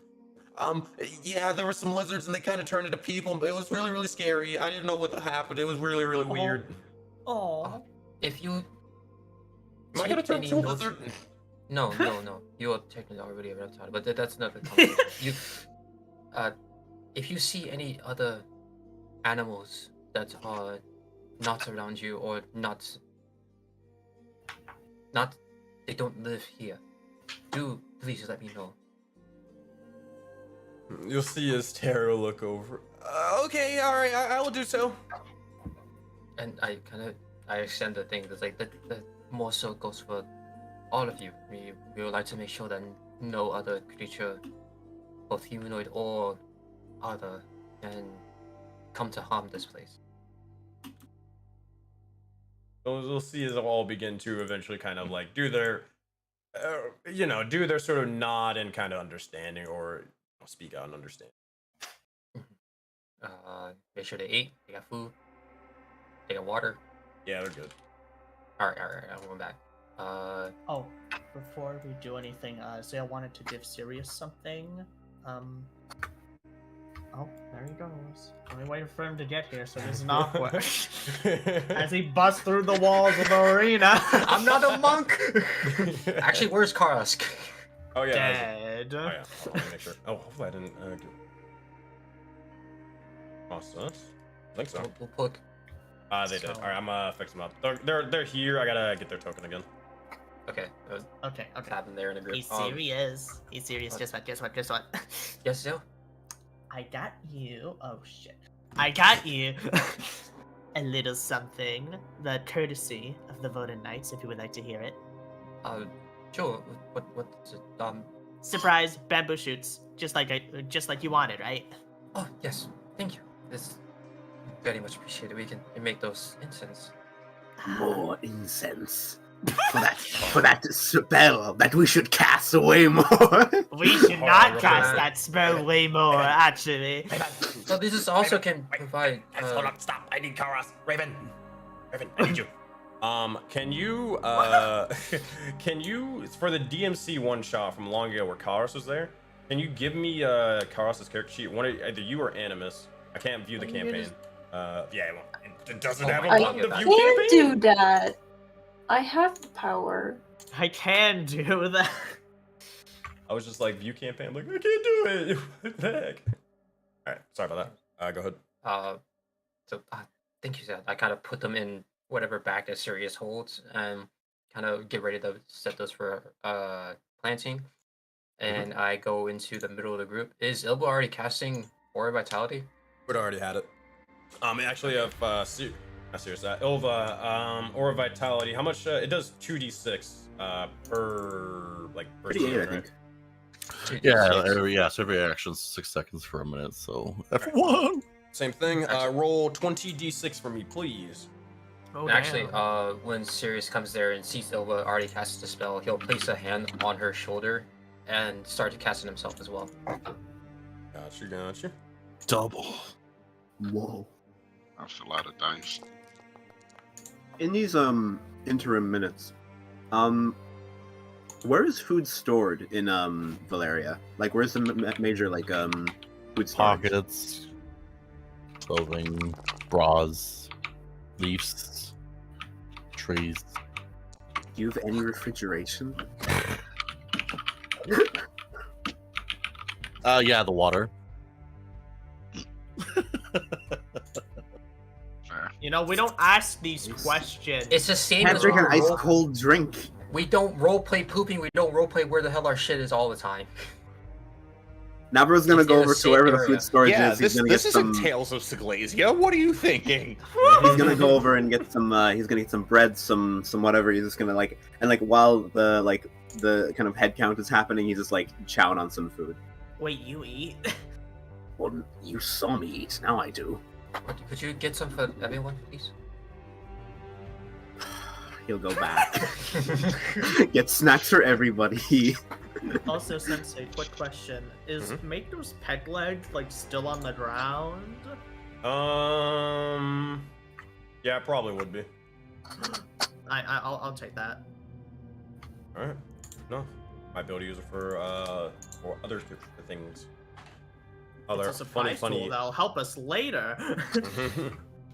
Yeah, there were some lizards and they kind of turned into people. It was really, really scary. I didn't know what happened. It was really, really weird. Oh. If you Am I gonna turn any into a notes- lizard? No. You are technically already a reptile, but that's another conversation. If you see any other animals that are not around you or not, they don't live here, do please let me know. You'll see as Terry will look over. Okay, all right, I will do so. And I extend the thing that's like that more so goes for all of you. We would like to make sure that no other creature, both humanoid or other, can come to harm this place. We'll see as they'll all begin to eventually kind of like do their, do their sort of nod and kind of understanding or speak out and understand. Make sure they ate, they got food, they got water. Yeah, they're good. All right, I'm going back. Oh, before we do anything, Zale wanted to give Sirius something. Oh, there he goes. Only waiting for him to get here, so this is awkward. As he busts through the walls of the arena. I'm not a monk. Actually, where's Karsk? Oh yeah. Dead. Oh yeah. Hold on, let me make sure. Oh, hopefully I didn't. Process. I think so. We'll put. They did. All right, I'm fix them up. They're here. I gotta get their token again. Okay. Okay. Have them there in a group. He's serious. He's serious. Guess what? Yes, Zale? I got you. Oh shit. I got you a little something. The courtesy of the Voted Knights, if you would like to hear it. Sure. What is it? Surprise bamboo shoots, just like you wanted, right? Oh yes. Thank you. This very much appreciated. We can make those incense. More incense. For that spell that we should cast away more. We should not cast Raven. that spell way more, actually. So this is also can provide. Hold on, stop. I need Karas. Raven, I need you. Can you for the DMC one shot from long ago where Karas was there? Can you give me Karas's character sheet? Either you or Animus. I can't view the campaign. Yeah, it doesn't have a I button to view can't campaign. do that. I have the power. I can do that. I was just like, view campaign. I'm like, I can't do it. What the heck? All right, sorry about that. Go ahead. So thank you, Zed. I kind of put them in whatever bag that Sirius holds and kind of get ready to set those for planting. And I go into the middle of the group. Is Ilba already casting Aura Vitality? Would already had it. Actually, of not serious. Ilva, Aura Vitality. How much? It does 2d6 per Pretty scene, good, I right? think. Yeah, so every action's 6 seconds for a minute, so F1. Same thing. Roll 20d6 for me, please. Oh, Actually, damn. when Sirius comes there and sees Ilva already casts the spell, he'll place a hand on her shoulder and start to cast it himself as well. Gotcha. Double. Whoa. That's a lot of dice. In these interim minutes, where is food stored in Valeria? Like, where's the major food storage? Pockets, clothing, bras, leaves, trees. Do you have any refrigeration? Yeah, the water. Fair. You know, we don't ask these questions. It's the same Can't as drink an we ice role- cold drink. We don't roleplay pooping. We don't roleplay where the hell our shit is all the time. Navro's gonna It's go in the over to same wherever the area. food storage Yeah, is. He's gonna this get isn't some. Tales of Siglasia. What are you thinking? He's gonna go over and get some. He's gonna get some bread, some whatever. He's just gonna while the kind of head count is happening, he's just chowing on some food. Wait, you eat? Well, you saw me eat. Now I do. Could you get some for everyone, please? He'll go back. Get snacks for everybody. Also, Sensei, quick question. Is Maker's peg leg, still on the ground? Yeah, it probably would be. I'll take that. All right. No, might be able to use it for other things. Other It's a surprise funny. tool that'll help us later.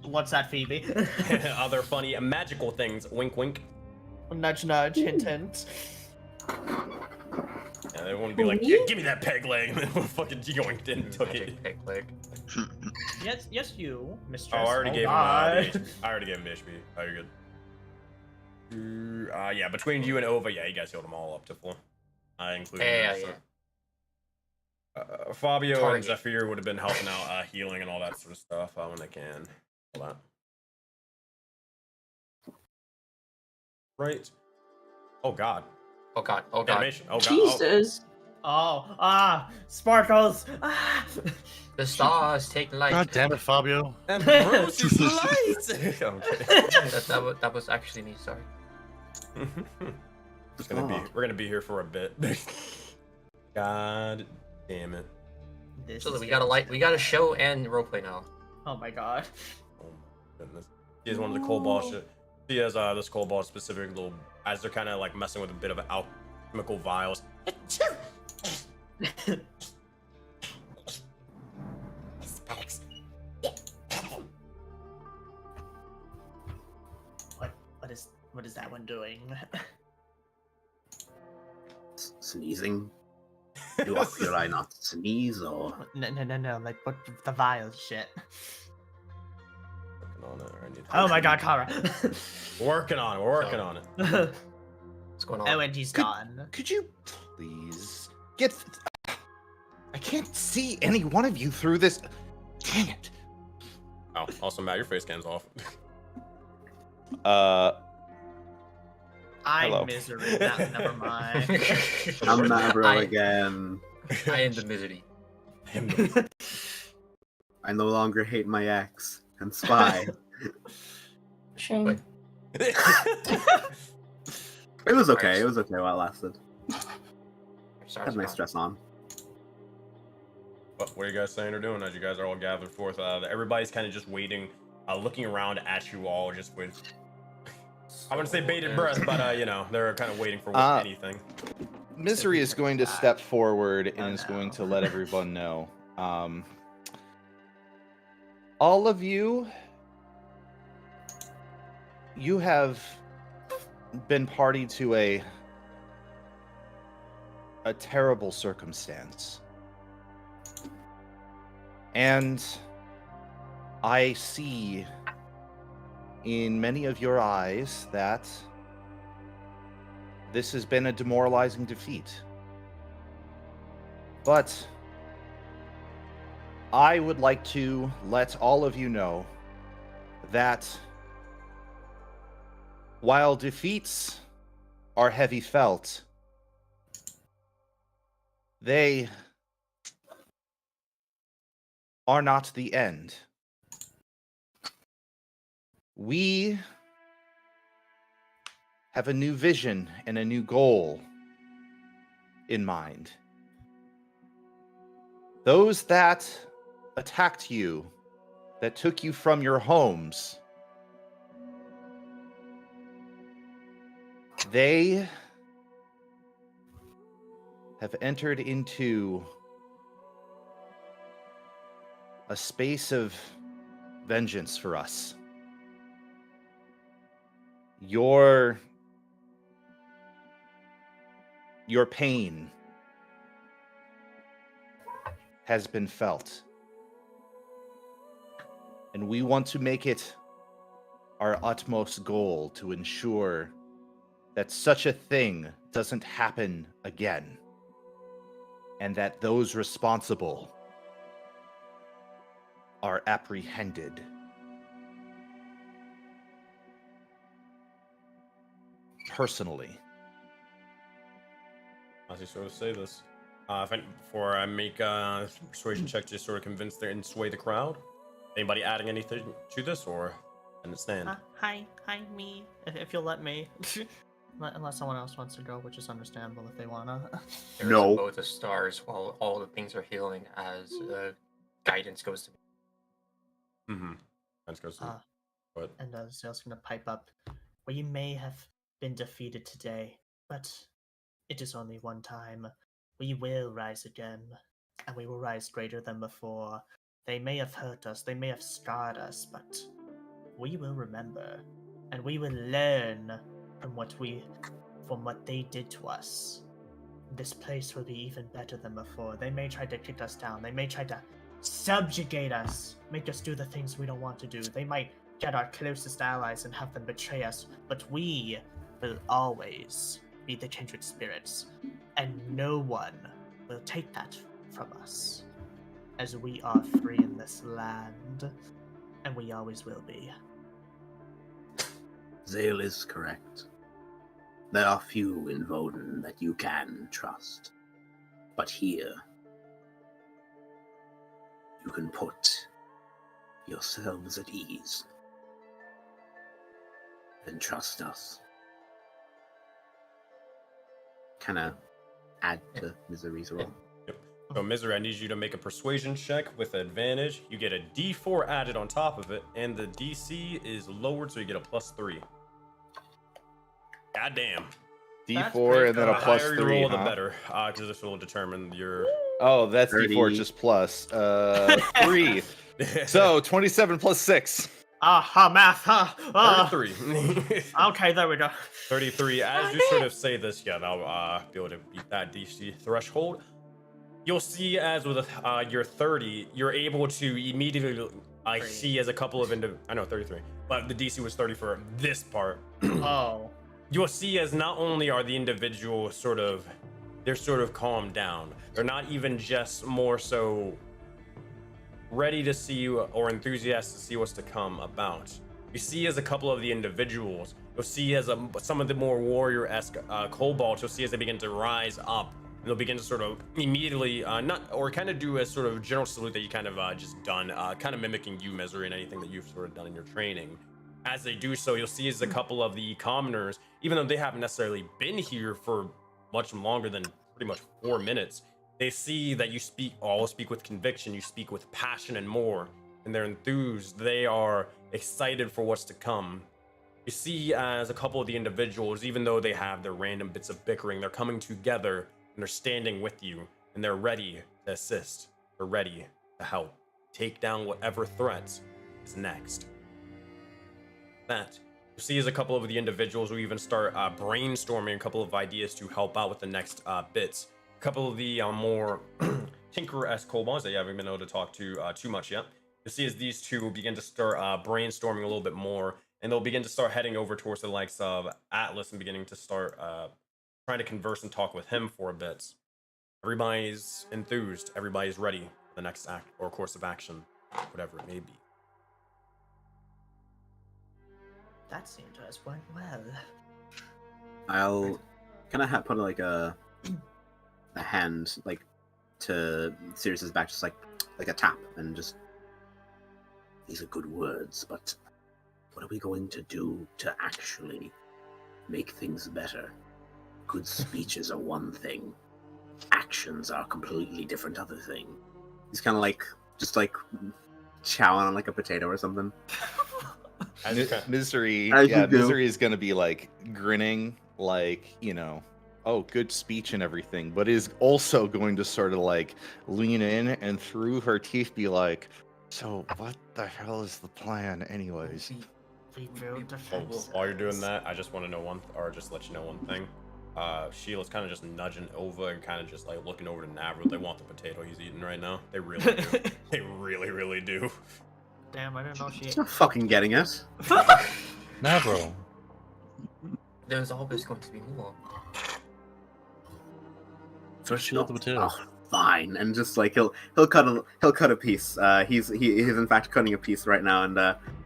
What's that, Phoebe? Other funny magical things. Wink, wink. Nudge, nudge, hint, hint. Yeah, they won't be like, yeah, give me that peg leg. And then fucking yoinked it and took it. Magic peg leg. Yes, you, Mistress. Oh, I already gave him. God. I already gave him HP. Oh, you're good. Yeah, between you and Ova, yeah, you guys healed them all up to full. Including. Yeah. Fabio and Target. Zephyr would have been helping out, healing and all that sort of stuff when they can. All that. Right. Oh God. Oh god. Animation. Oh God. Jesus. Sparkles. The stars take light. God damn it, Fabio. And Bruce's lights. Okay. that was actually me. Sorry. We're gonna be here for a bit. God damn it. So we got a show and roleplay now. Oh my God. Oh my goodness. He has one of the cold ball shit. He has this cold ball specific little, as they're kind of messing with a bit of alchemical vials. What is that one doing? Sneezing. Should I not sneeze or? No, what the vial shit. Working on it. I need to- Oh my God, Kara. Working on it. We're working on it. What's going on? Oh, and he's gone. Could you please get? I can't see any one of you through this. Dang it. Oh, also, Matt, your face cam's off. I'm Hello. misery. Never mind. I'm Mavro I- again. I am the misery. I no longer hate my ex and spy. Shame. Wait. It was okay. It was okay while it lasted. Sorry, Had my stress on. What are you guys saying or doing as you guys are all gathered forth? Everybody's kind of just waiting, looking around at you all, just with, I wouldn't say bated breath, but they're kind of waiting for anything. Misery is going to step forward and is going to let everyone know. All of you have been party to a terrible circumstance. And I see in many of your eyes that this has been a demoralizing defeat. But I would like to let all of you know that while defeats are heavy felt, they are not the end. We have a new vision and a new goal in mind. Those that attacked you, that took you from your homes, they have entered into a space of vengeance for us. Your pain has been felt. And we want to make it our utmost goal to ensure that such a thing doesn't happen again, and that those responsible are apprehended. Personally. As you sort of say this, before I make a persuasion check to sort of convince and sway the crowd, anybody adding anything to this, or understand? Hi, me. If you'll let me. Unless someone else wants to go, which is understandable if they wanna. There's No. a bow of stars while all the things are healing as guidance goes to me. Mm-hmm. Let's go see. What? And Zale's gonna pipe up. We may have been defeated today, but it is only one time. We will rise again, and we will rise greater than before. They may have hurt us, they may have scarred us, but we will remember, and we will learn from what they did to us. This place will be even better than before. They may try to kick us down. They may try to subjugate us, make us do the things we don't want to do. They might get our closest allies and have them betray us, but we will always be the kindred spirits, and no one will take that from us, as we are free in this land, and we always will be. Zale is correct. There are few in Voden that you can trust. But here, you can put yourselves at ease. And trust us. Can I add to Misery's roll? Yep. So, Misery, I need you to make a persuasion check with advantage. You get a D4 added on top of it, and the DC is lowered, so you get a +3. Goddamn. D4 and then a The higher +3, you roll, the huh? better, because this will determine your... Oh, that's 30. D4 just plus 3. So 27 plus 6. Math, huh? 33. Okay, there we go. 33. As you sort of say this, yeah, I'll be able to beat that DC threshold. You'll see as with your 30, you're able to immediately see as a couple of I know 33, but the DC was 30 for this part. Oh. You'll see as not only are the individuals they're sort of calmed down. They're not even just more so ready to see you or enthusiastic to see what's to come about. You see as a couple of the individuals, you'll see as some of the more warrior-esque kobolds, you'll see as they begin to rise up, and they'll begin to sort of immediately, kind of do a sort of general salute that you kind of just done, kind of mimicking you, Misery, and anything that you've sort of done in your training. As they do so, you'll see as a couple of the commoners, even though they haven't necessarily been here for much longer than pretty much 4 minutes, they see that you all speak with conviction, you speak with passion and more, and they're enthused. They are excited for what's to come. You see as a couple of the individuals, even though they have their random bits of bickering, they're coming together and they're standing with you, and they're ready to assist. They're ready to help take down whatever threat is next. That, see as a couple of the individuals will even start brainstorming a couple of ideas to help out with the next bits. A couple of the more tinker-esque kobolds that you haven't been able to talk to too much yet. You'll see as these two will begin to start brainstorming a little bit more, and they'll begin to start heading over towards the likes of Atlas and beginning to start trying to converse and talk with him for a bit. Everybody's enthused. Everybody's ready for the next act or course of action, whatever it may be. That seemed to us went well. I'll kind of put like a hand like to Sirius's back, just like a tap, and just, these are good words, but what are we going to do to actually make things better? Good speeches are one thing. Actions are a completely different other thing. He's kind of like, just like chowing on like a potato or something. Misery, As you do. Misery is gonna be like grinning, like, you know, oh, good speech and everything, but is also going to sort of like lean in and through her teeth be like, so what the hell is the plan anyways? We build defenses. While you're doing that, I just want to know just let you know one thing. Sheila's kind of just nudging over and kind of just like looking over to Navro. They want the potato he's eating right now. They really do. They really, really do. Damn, I didn't know she He's ate. not fucking getting it. Navro. There's always going to be more. First shield the potato. Oh, fine, and just like he'll cut a piece. He's in fact cutting a piece right now, and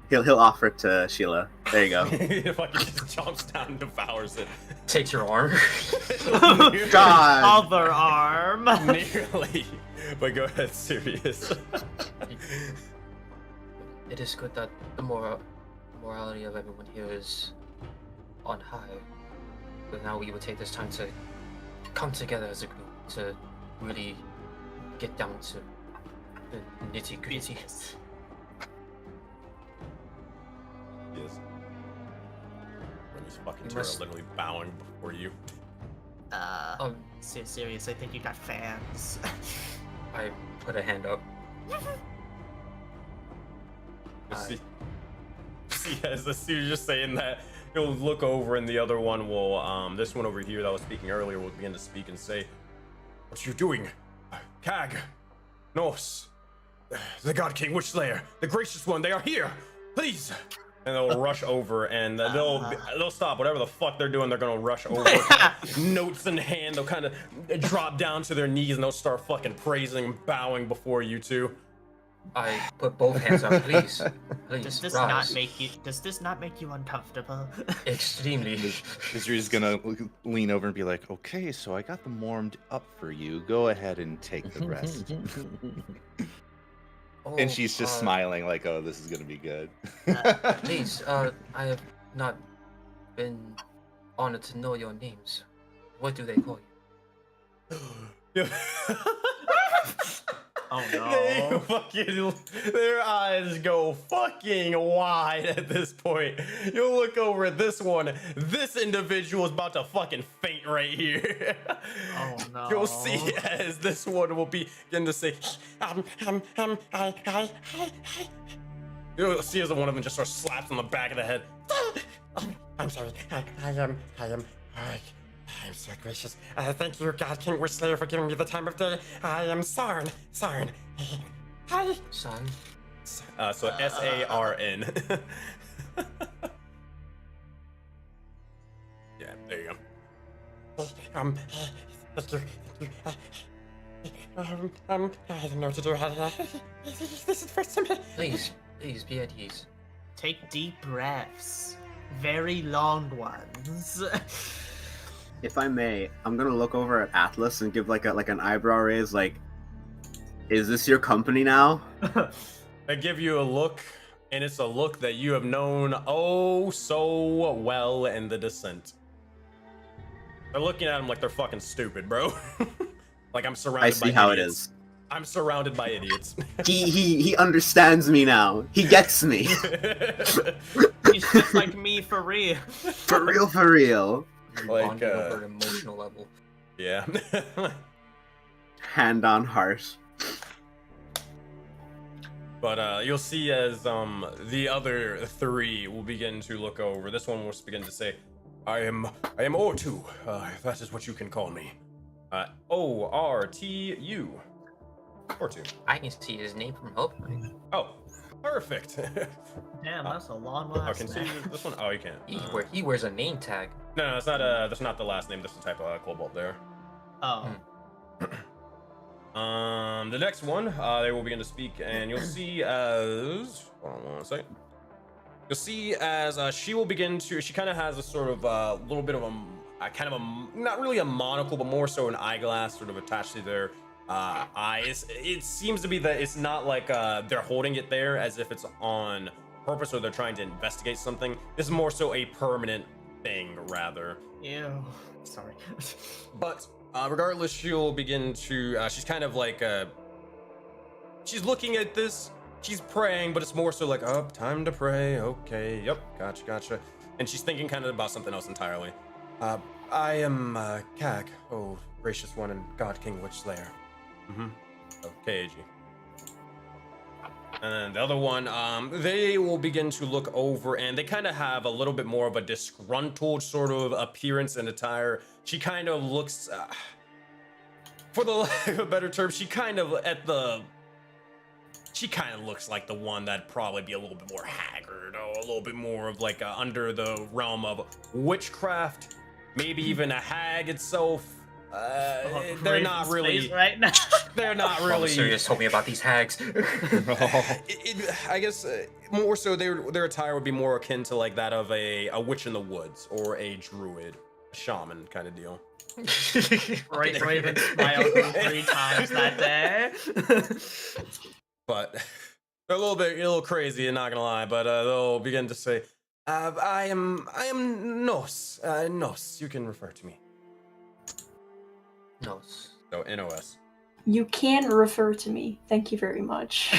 he'll offer it to Sheila. There you go. He fucking just jumps down and devours it. Takes your arm. God. Other arm. Nearly. But go ahead, Sirius. It is good that the morality of everyone here is on high. But now we will take this time to come together as a group to really get down to the nitty gritty. Business. Yes. When he's fucking You must- literally bowing before you. Serious, I think you got fans. I put a hand up. See, as you're just saying that, he'll look over and the other one will, this one over here that was speaking earlier will begin to speak and say, "What you doing? Kag, Nos, the God King Witchslayer, the Gracious One, they are here! Please!" And they'll rush over and they'll stop whatever the fuck they're doing. They're gonna rush over, notes in hand. They'll kind of drop down to their knees and they'll start fucking praising and bowing before you two. I put both hands up, please. Please, Does this rise. not make you uncomfortable? Extremely. Misery's gonna lean over and be like, okay, so I got them warmed up for you. Go ahead and take the rest. Oh, And she's just smiling like, oh, this is gonna be good. Please, I have not been honored to know your names. What do they call you? Oh They no. fucking, their eyes go fucking wide at this point. You'll look over at this one. This individual is about to fucking faint right here. Oh no. You'll see as this one will begin to say, You'll see as one of them just sort of slaps on the back of the head. I'm sorry. I'm so gracious. Thank you, God King Witchslayer, for giving me the time of day. I am Sarn. Hi. Son. So S-A-R-N. Yeah, there you go. Thank you. I don't know what to do. This is the first time. Please be at ease. Take deep breaths. Very long ones. If I may, I'm gonna look over at Atlas and give like an eyebrow raise, like, is this your company now? I give you a look, and it's a look that you have known oh so well in the Descent. They're looking at him like they're fucking stupid, bro. Like I'm surrounded I by see how it idiots. is. I'm surrounded by idiots. He understands me now. He gets me. He's just like me for real. For real, for real. Like, Bonding over an emotional level. Yeah. Hand on heart. But you'll see as the other three will begin to look over. This one will begin to say, I am Ortu. That is what you can call me. ORTU. Ortu. I can see his name from Helpline. Oh, perfect. Damn, that's a long I last can see name. this one. Oh, you can't. He wears a name tag. No, that's not the last name. That's the type of cobalt there. Oh. The next one, they will begin to speak, and you'll see as. Hold on one second. You'll see as she will begin to. She kind of has a sort of little bit of not really a monocle, but more so an eyeglass, sort of attached to their eyes. It seems to be that it's not like they're holding it there as if it's on purpose or they're trying to investigate something. This is more so a permanent thing, rather. Ew. Sorry. But regardless, she'll begin to. She's kind of like. She's looking at this. She's praying, but it's more so like, oh, time to pray. Okay, yep, gotcha. And she's thinking kind of about something else entirely. I am Kag, oh gracious one and God King Witch Slayer. Okay, AG. And then the other one, they will begin to look over, and they kind of have a little bit more of a disgruntled sort of appearance and attire. She kind of looks, for the lack of a better term, she kind of looks like the one that'd probably be a little bit more haggard, or a little bit more of like under the realm of witchcraft, maybe even a hag itself. They're not really right now. They're not really. Oh, serious. Told me about these hags. I guess more so their attire would be more akin to like that of a witch in the woods or a druid, a shaman kind of deal. Right, Raven smiled 3 times that day. But they're a little crazy, not gonna lie. But they'll begin to say, "I am Nos. Nos. You can refer to me." Nos. So NOS. You can refer to me. Thank you very much.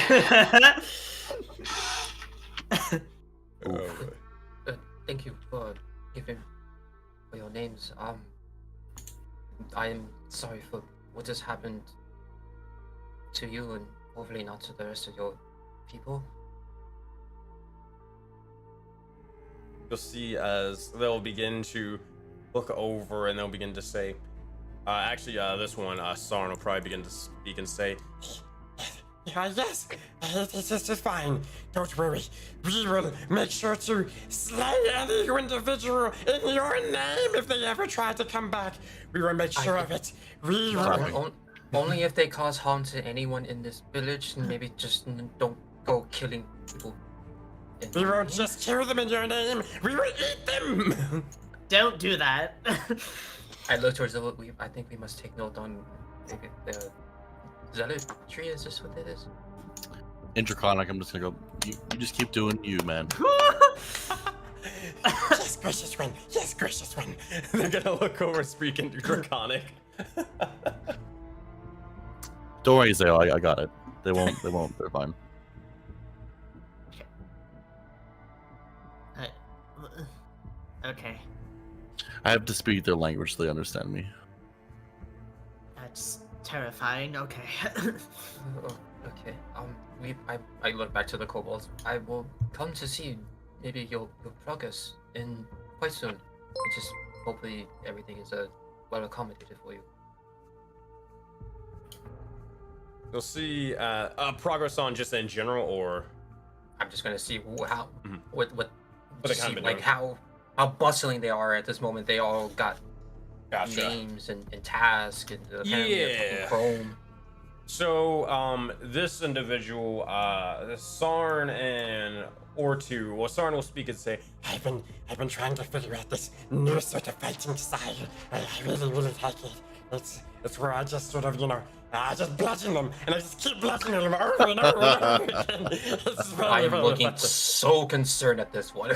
Thank you for giving for your names. I am sorry for what has happened to you, and hopefully not to the rest of your people. You'll see as they'll begin to look over and they'll begin to say, this one, Sarn will probably begin to speak and say, yes, this is fine. Don't worry. We will make sure to slay any individual in your name if they ever try to come back. We will make sure of it. We will. Only if they cause harm to anyone in this village, and maybe just don't go killing people. We won't just kill them in your name. We will eat them. Don't do that. I look towards I think we must take note on maybe the zealotry. Is this what it is? Intraconic, I'm just gonna go. You just keep doing you, man. Yes, gracious one. Yes, gracious one. They're gonna look over, speak in Draconic. Don't worry, Zale. I got it. They won't. They're fine. Okay. I have to speak their language so they understand me. That's terrifying. Okay. Oh, okay. I look back to the kobolds. I will come to see maybe your progress in quite soon. Just hopefully everything is well accommodated for you. You'll see progress on just in general, or I'm just gonna see how what they just kind see, of like how bustling they are at this moment. They all got names and tasks and yeah. Chrome. So this individual, Sarn and Ortu, well, Sarn will speak and say, I've been trying to figure out this new sort of fighting style. I really like it. It's where I just sort of, I just bludgeon them, and I just keep bludgeoning them over and over and over again. I'm looking so concerned at this one.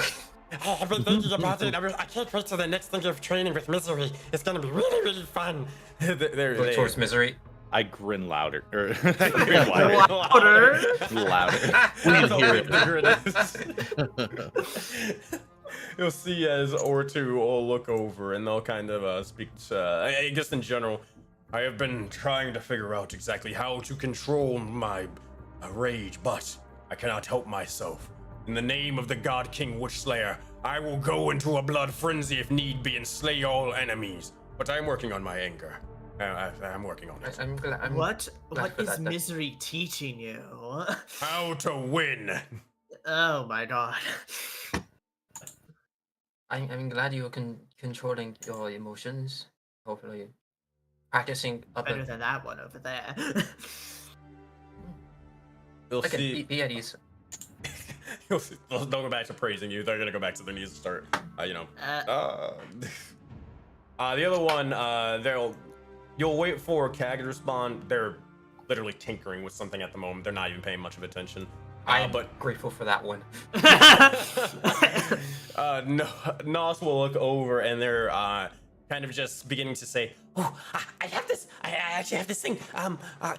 I've been thinking about it. I can't wait till the next thing of training with Misery. It's gonna be really, really fun. Look towards Misery. I grin louder. Louder. We can hear it. You'll see as Ortu will look over and they'll kind of speak to, I guess in general, I have been trying to figure out exactly how to control my rage, but I cannot help myself. In the name of the God King Witchslayer, I will go into a blood frenzy if need be and slay all enemies. But I'm working on my anger. I'm working on it. I'm glad. What glad for is that. Misery teaching you? How to win. Oh my god. I'm glad you're controlling your emotions. Hopefully, practicing up Better than that one over there. You'll Okay, see. be at ease. You'll see. They'll go back to praising you. They're gonna go back to their knees and start, the other one, you'll wait for CAG to respond. They're literally tinkering with something at the moment. They're not even paying much of attention. I'm but grateful for that one. Nos will look over and they're kind of just beginning to say, "Oh, I have this. I actually have this thing. God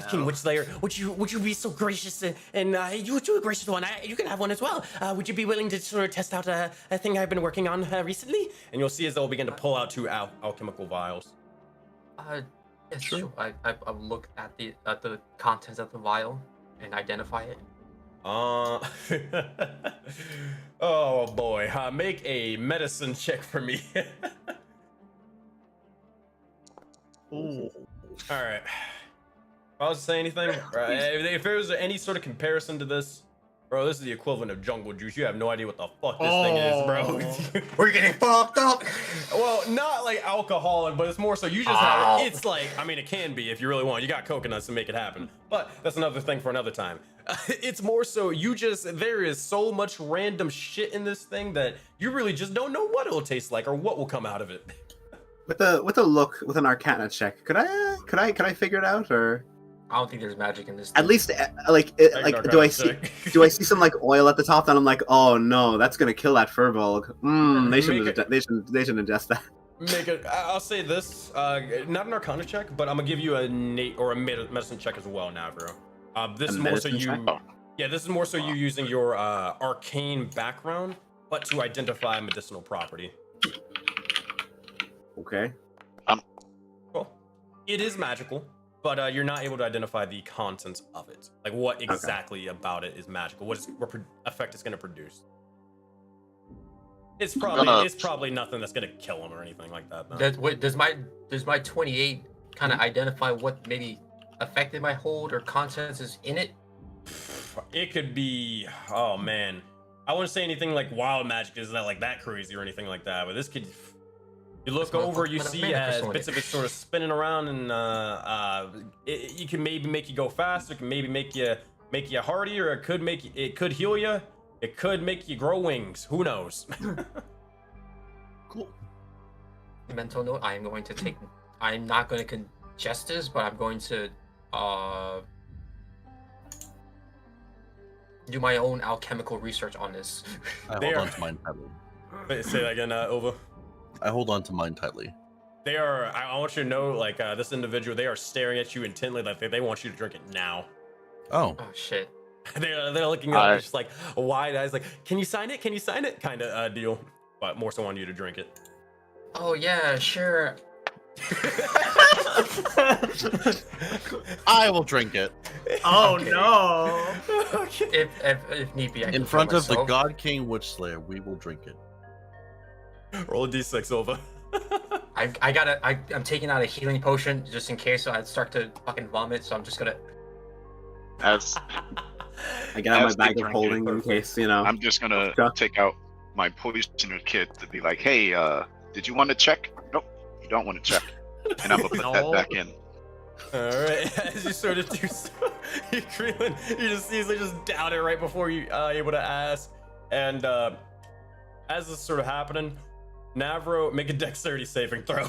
King Witchslayer, would you be so gracious and you a gracious one? You can have one as well. Would you be willing to sort of test out a thing I've been working on recently?" And you'll see as they'll begin to pull out 2 alchemical vials. Yes, sure. I'll look at the contents of the vial and identify it. Oh boy, make a medicine check for me. Ooh. All right. If I was to say anything, right, if there was any sort of comparison to this, bro, this is the equivalent of jungle juice. You have no idea what the fuck this thing is, bro. We're getting fucked up. Well, not like alcoholic, but it's more so you just have. It's like, I mean, it can be if you really want. You got coconuts to make it happen, but that's another thing for another time. It's more so there is so much random shit in this thing that you really just don't know what it'll taste like or what will come out of it. With a look, with an Arcana check, could I figure it out, or I don't think there's magic in this. at least do I see some like oil at the top? Then I'm like, oh no, that's gonna kill that Furbolg. They shouldn't ingest that. Make it. I'll say this. Not an Arcana check, but I'm gonna give you a medicine check as well, Navro. This is more so you. Yeah, this is more so you using your arcane background, but to identify medicinal property. Okay. Cool. It is magical, but you're not able to identify the contents of it. Like what exactly about it is magical. What effect it's going to produce. It's probably nothing that's going to kill him or anything like that. No. Does my 28 kind of identify what maybe affected my hold or contents is in it? It could be. Oh man, I wouldn't say anything like wild magic is not like that crazy or anything like that. But this could. You look over, you see as bits of it sort of spinning around, and you can maybe make you go faster. It can maybe make you hardy, or it could heal you. It could make you grow wings. Who knows? Cool. Mental note: I'm not going to ingest this, but I'm going to do my own alchemical research on this. I hold on to mine tightly. Say that again, Ova. I hold on to mine tightly. They are. I want you to know, like this individual, they are staring at you intently, like they want you to drink it now. Oh. Oh shit. They're looking at it just like wide eyes, like, can you sign it? Can you sign it? Kind of deal. But more so want you to drink it. Oh yeah, sure. I will drink it. Oh Okay. no. Okay. If need be, I In can front kill of the myself. God King Witchslayer, we will drink it. Roll a d6, Ova. I'm taking out a healing potion just in case I start to fucking vomit. So I'm just gonna. As I get out As my they bag of drink holding in case, you know. I'm just gonna Okay. take out my poisoner kit to be like, hey, did you want to check? Nope, you don't want to check. And I'm gonna put that No. back in. Alright, as you sort of do so, you just easily just down it right before you able to ask. And as this is sort of happening, Navro, make a dexterity saving throw.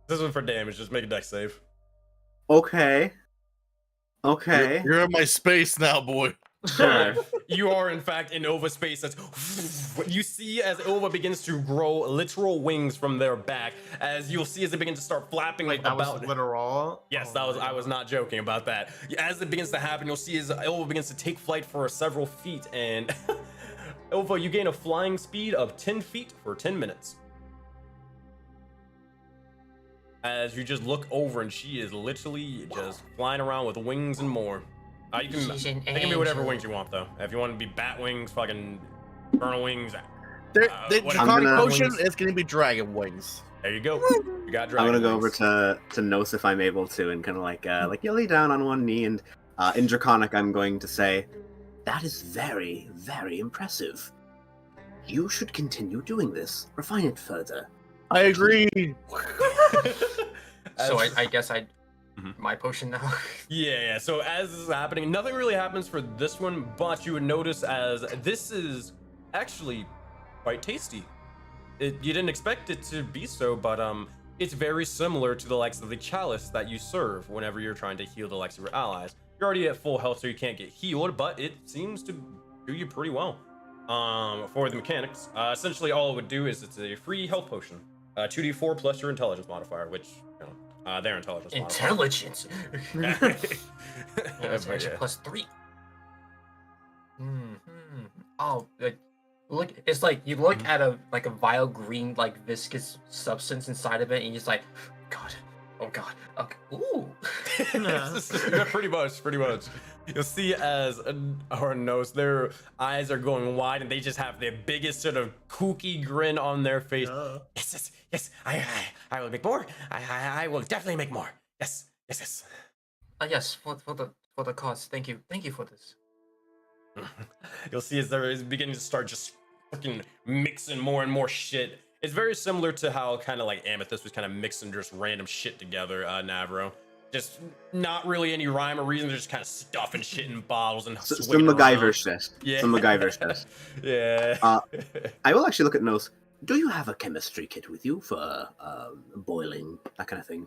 This one for damage, just make a dex save. Okay. Okay. You're in my space now, boy. Sure. You are in fact in Ova's space. That's you see as Ova begins to grow literal wings from their back, as you'll see as they begin to start flapping Wait, that about. was literal? Yes, Oh I was not joking about that. As it begins to happen, you'll see as Ova begins to take flight for several feet, and Ova, you gain a flying speed of 10 feet for 10 minutes. As you just look over, and she is literally just flying around with wings and more. You can. She's an They can be whatever angel. wings you want, though. If you want to be bat wings, fucking vernal wings. The what- Draconic I'm gonna- Potion is going to be dragon wings. There you go. You got dragon I'm gonna go over wings. to Nos if I'm able to, and kind of like you lay down on one knee, and in Draconic I'm going to say, that is very, very impressive. You should continue doing this. Refine it further. I agree. So As- I guess Mhm. my potion now. Yeah, so as this is happening, nothing really happens for this one, but you would notice as this is actually quite tasty. You didn't expect it to be so, but it's very similar to the likes of the chalice that you serve whenever you're trying to heal the likes of your allies. You're already at full health, so you can't get healed, but it seems to do you pretty well. For the mechanics, essentially all it would do is it's a free health potion, 2d4 plus your intelligence modifier, which their intelligence modifier. Intelligence. Yeah, That's but actually yeah. +3. Oh, look! It's like you look at a vile green viscous substance inside of it, and you're just like, God, oh God, okay, ooh. Yeah, pretty much. You'll see as our nose, their eyes are going wide, and they just have the biggest sort of kooky grin on their face. Yes, I will make more. I will definitely make more. Yes. Yes, for the cause. Thank you for this. You'll see as they're beginning to start just fucking mixing more and more shit. It's very similar to how kind of like Amethyst was kind of mixing just random shit together, Navro. Just not really any rhyme or reason. They're just kind of stuffing shit in bottles and Some swinging MacGyver around. shit. Yeah. Some MacGyver shit. Yeah. I will actually look at Nos. Do you have a chemistry kit with you for boiling, that kind of thing?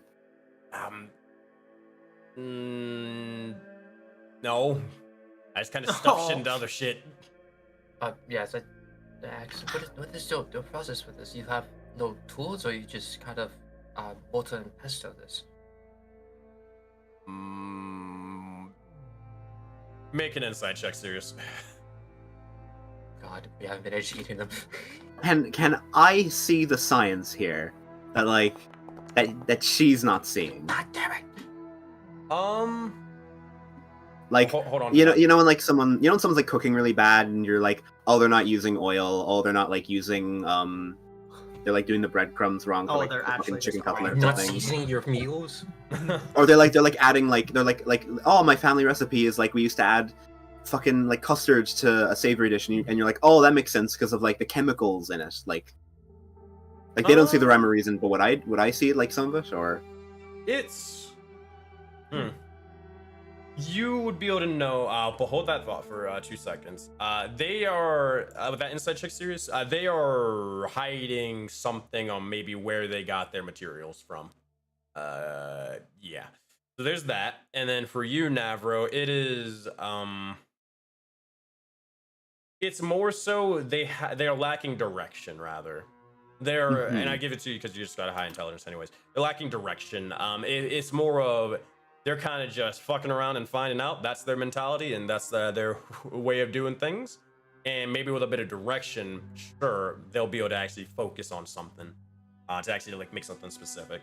No. I just kind of stuff shit into other shit. Yes. What is your process with this? You have no tools, or you just kind of mortar and pesto this? Make an insight check, serious. God, we haven't been educating them. Can I see the science here that that she's not seeing? God damn it! Like, hold on. you know when when someone's like cooking really bad, and you're like, oh, they're not using oil, oh, they're not like using they're like doing the breadcrumbs wrong for Oh, like they're the fucking actually chicken just cutlet or Not something. seasoning your meals. Or they're adding oh, my family recipe is like we used to add fucking like custard to a savory dish, and you're like, oh, that makes sense because of like the chemicals in it. Like they don't see the rhyme or reason, but would I see it like some of it, or It's you would be able to know, but hold that thought for 2 seconds. They are, with that Inside Check series, they are hiding something on maybe where they got their materials from. Yeah. So there's that. And then for you, Navro, it is, it's more so they are lacking direction, rather. They're, and I give it to you because you just got a high intelligence anyways. They're lacking direction. It's more of, they're kind of just fucking around and finding out. That's their mentality, and that's their way of doing things. And maybe with a bit of direction, sure, they'll be able to actually focus on something, to actually like make something specific.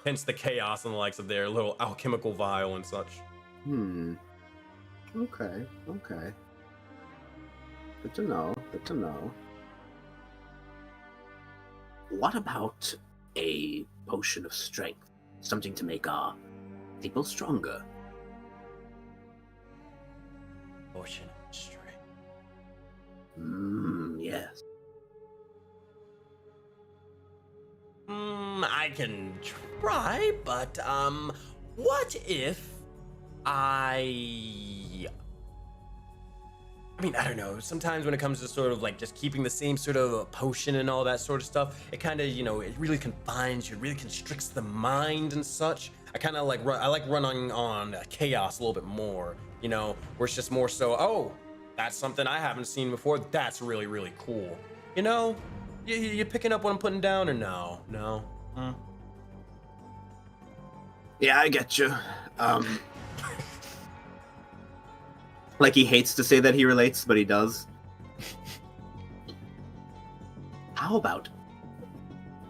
Hence the chaos and the likes of their little alchemical vial and such. Okay. Good to know. What about a potion of strength? Something to make our people stronger. Potion of strength. Yes. I can try, but what if I mean, I don't know. Sometimes when it comes to sort of like just keeping the same sort of potion and all that sort of stuff, it kind of, it really confines you, it really constricts the mind and such. I kind of like running on chaos a little bit more, where it's just more so, oh, that's something I haven't seen before. That's really, really cool. You picking up what I'm putting down or no? No? Yeah, I get you. Like he hates to say that he relates, but he does. How about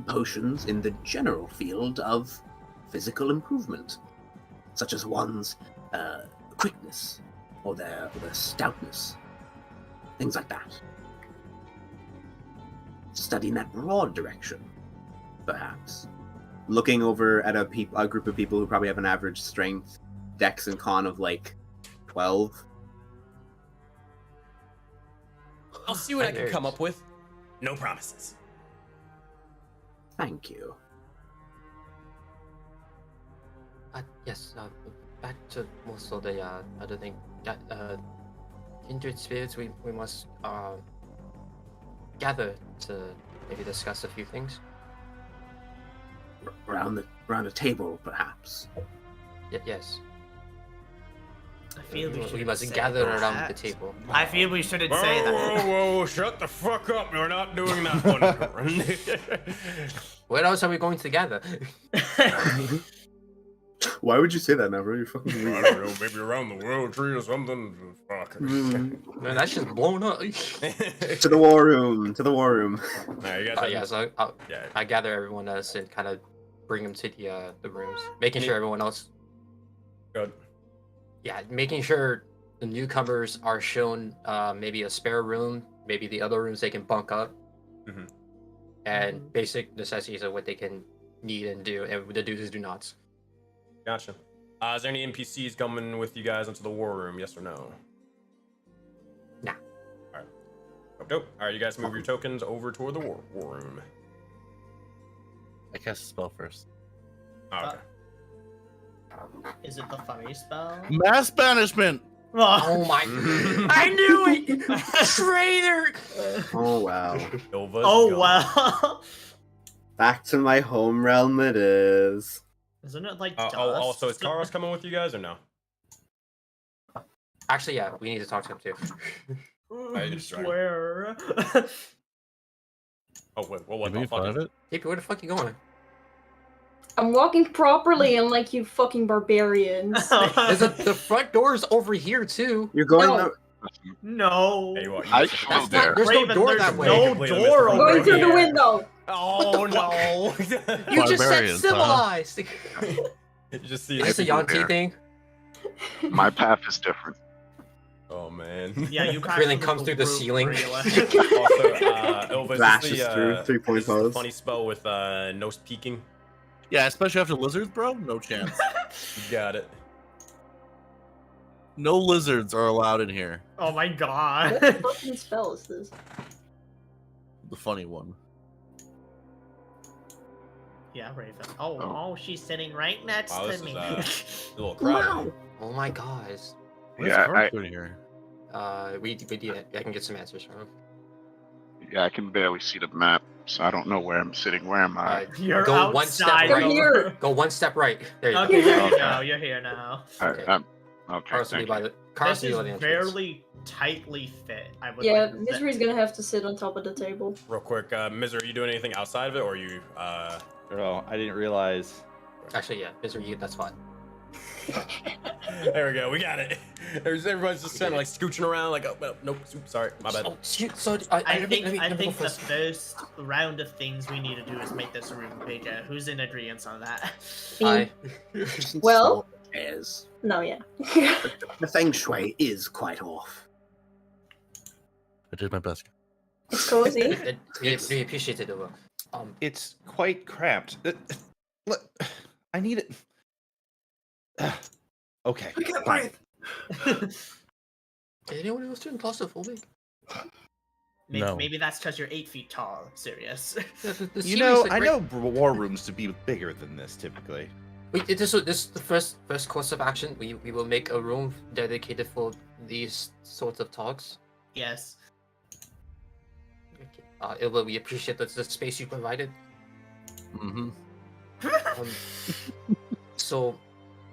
potions in the general field of physical improvement, such as ones quickness or their stoutness, things like that. Study in that broad direction, perhaps. Looking over at a group of people who probably have an average strength, dex, and con of like 12. I'll see what I can come up with. No promises. Thank you. Yes, back to most of the other thing. Kindred spirits, we must gather to maybe discuss a few things. Around the table, perhaps. Yes. I feel We must gather around the table. I feel we shouldn't say that. Whoa, shut the fuck up. We're not doing that one. Where else are we going to gather? Why would you say that now, bro? You're fucking I weird. don't know, maybe around the world tree or something. Fuck. Man, that's just blown up. To the war room. To the war room. Alright, you guys Yeah, so I gather everyone else and kind of bring them to the rooms, making sure everyone else. Good. Yeah, making sure the newcomers are shown maybe a spare room, maybe the other rooms they can bunk up, and basic necessities of what they can need and do, and the do's and do nots. Gotcha. Is there any NPCs coming with you guys into the war room? Yes or no? Nah. Alright. Dope. Alright, you guys move your tokens over toward the war room. I cast a spell first. Oh, okay. Is it the furry spell? Mass banishment! Oh my! I knew it! Traitor! Oh, wow. Ilva's Oh, gone. wow. Back to my home realm it is. Isn't it like dust? Also, is Karos coming with you guys or no? Actually, yeah, we need to talk to him too. I swear. Oh, wait, what Can we the fuck? find it? JP, where the fuck you going? I'm walking properly, unlike you fucking barbarians. The front door is over here too. You're going No. No. Hey, what, I you- feel there. There's no Raven, door there's that way. no Completely door missed the over Going through here. the window. Oh, no. You just said Barbarians, huh? civilized. You just see Is this a People Yanti there. thing? My path is different. Oh, man. Yeah, you can't Krillin see comes through the roof, ceiling. really. Also, Ilva, is Flashes this the, through, 3-point is this the pose. funny spell with no peeking? Yeah, especially after lizards, bro. No chance. You got it. No lizards are allowed in here. Oh my god. What fucking spell is this? The funny one. Yeah, Raven. Oh, she's sitting right next Wow, this to is, me. a little crowded. Oh my guys. Where's Yeah, Carp in here? We did. I can get some answers from him. Yeah, I can barely see the map, so I don't know where I'm sitting. Where am I? You're Go outside. one step You're right. here. Go one step right. There you Okay, go. there you Okay. go. You're here now. okay. Okay. Carson will be Thank by you. the Carson This will is be by the entrance. fairly tightly fit. I would Yeah, like to say. Misery's gonna have to sit on top of the table. Real quick, Miser, are you doing anything outside of it, or are you, Girl, I didn't realize. Actually, yeah, Misery, you get that spot. There we go, we got it. Everybody's just kind of like scooching around, like, oh, nope, sorry, my bad. Oh, shoot, so I let me think go the first. first round of things we need to do is make this room bigger. Who's in agreement on that? I, Well- Chairs. No, yeah. The feng shui is quite off. I did my best. It's cozy. we appreciate it, though. It's quite cramped. Look, I need it. Okay. fine. Anyone else doing claustrophobic? No. Maybe that's because you're 8 feet tall. Serious. Yeah, the You series know, is I great. know war rooms to be bigger than this typically. This is the first course of action. We will make a room dedicated for these sorts of talks. Yes. Ilva, we appreciate the space you provided. Mm-hmm. So,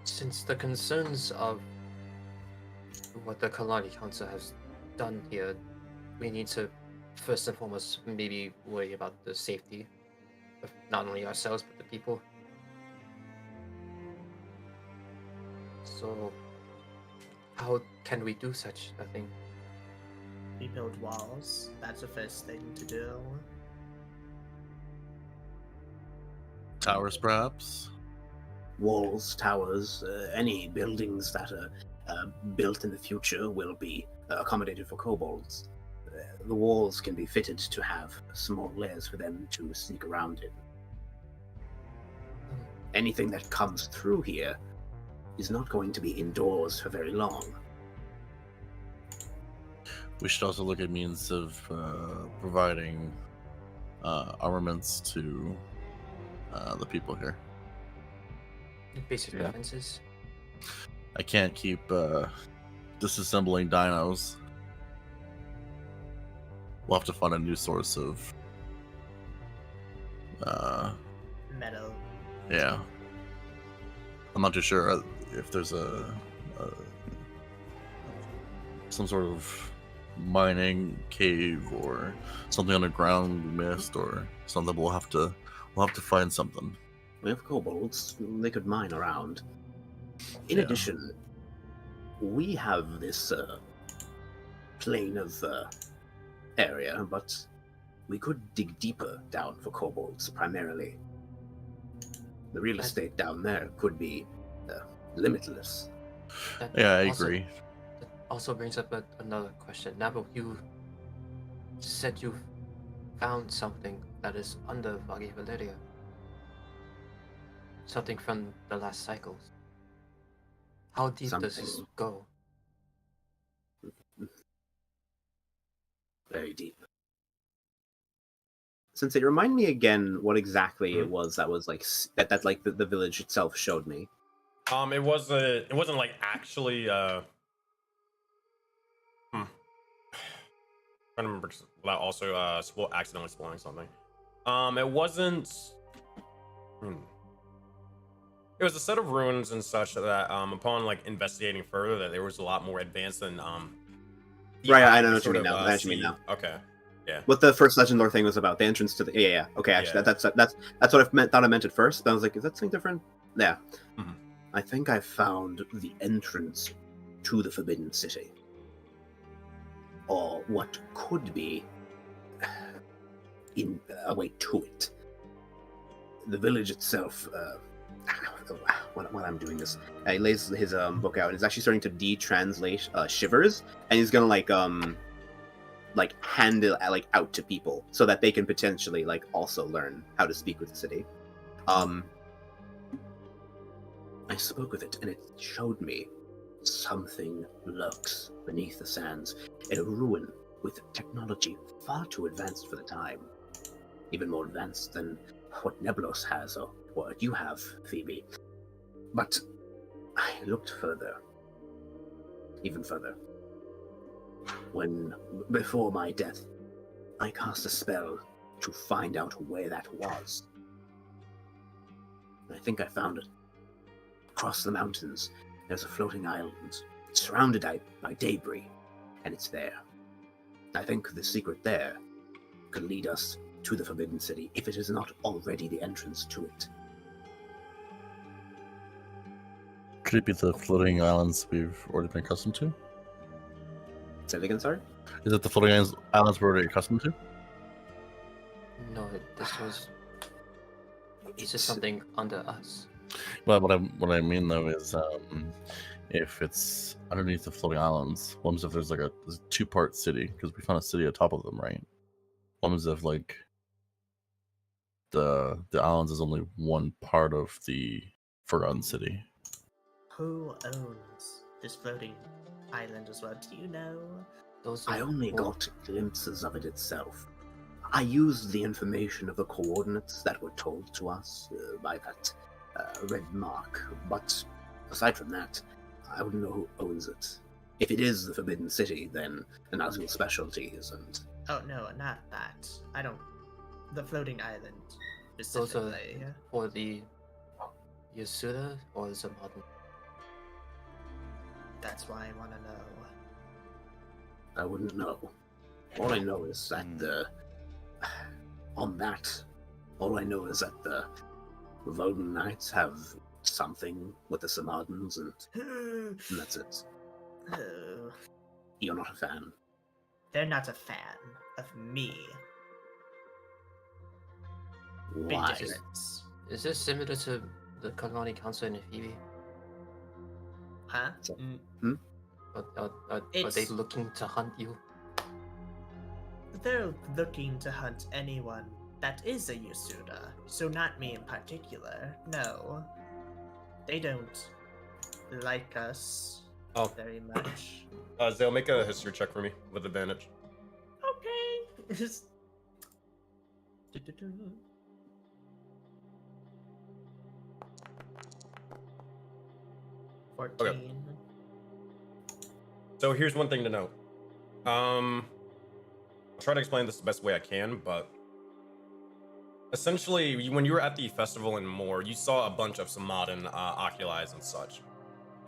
since the concerns of what the Kalani Council has done here, we need to first and foremost maybe worry about the safety of not only ourselves but the people. So, how can we do such a thing? We build walls. That's the first thing to do. Towers, perhaps. Walls, towers, any buildings that are built in the future will be accommodated for kobolds. The walls can be fitted to have small layers for them to sneak around in. Anything that comes through here is not going to be indoors for very long. We should also look at means of providing armaments to the people here. Basic Yeah. defenses. I can't keep disassembling dinos. We'll have to find a new source of Metal. yeah. I'm not too sure if there's some sort of mining cave or something underground we missed or something. We'll have to find something. We have kobolds, they could mine around. In Yeah. addition, we have this plane of area, but we could dig deeper down for kobolds primarily. The real estate down there could be limitless. That Yeah, I also- agree. That also brings up another question. Nabo, you said you found something that is under Vagi Valeria. Something from the last cycles. How deep does this Something. go? Very deep. Sensei, remind me again what exactly it was that was like that like the village itself showed me. It wasn't like actually trying to remember without also accidentally spoiling something. It wasn't it was a set of ruins and such that upon like investigating further that there was a lot more advanced than the Right, eye I know could what you sort mean of, now. I know what you mean see. now. Okay. Yeah. What the first legend lore thing was about, the entrance to the yeah. Okay, actually, Yeah. that's what thought I meant at first. But I was like, is that something different? Yeah. Mhm. I think I found the entrance to the Forbidden City, or what could be in a way to it. The village itself. While I'm doing this, he lays his book out and is actually starting to de-translate shivers, and he's gonna like hand it like out to people so that they can potentially like also learn how to speak with the city. I spoke with it and it showed me something lurks beneath the sands in a ruin with technology far too advanced for the time, even more advanced than what Neblos has or what you have, Phoebe. But I looked further, even further. When, before my death, I cast a spell to find out where that was. I think I found it. Across the mountains, there's a floating island, surrounded by debris, and it's there. I think the secret there could lead us to the Forbidden City, if it is not already the entrance to it. Could it be the floating islands we've already been accustomed to? Say it again, sorry? Is it the floating islands we're already accustomed to? No, this was. It's just something under us. Well, what I mean though is, if it's underneath the floating islands, what happens if there's a two-part city? Because we found a city atop of them, right? What happens if like the islands is only one part of the forgotten city? Who owns this floating island as well? Do you know? Those I are only all- got glimpses of it itself. I used the information of the coordinates that were told to us by that red mark, but aside from that, I wouldn't know who owns it. If it is the Forbidden City, then the Nazgul specialties and... Oh no, not that. I don't. The floating island Those are specifically. for the Yasuda or the modern. That's why I want to know. I wouldn't know. All I know is that on that, all I know is that the Voden Knights have something with the Samadans, and that's it. Oh, You're not a fan. they're not a fan of me. Big Why? difference. Is this similar to the Kalani Council in Phoebe? Huh? So- Mm, Are they It's- looking to hunt you? They're looking to hunt anyone that is a Yasuda, so not me in particular. No. They don't like us Oh. very much. Zale, make a history check for me with advantage. Okay. 14. So here's one thing to note. I'll try to explain this the best way I can, but essentially, when you were at the festival and more, you saw a bunch of some modern oculis and such.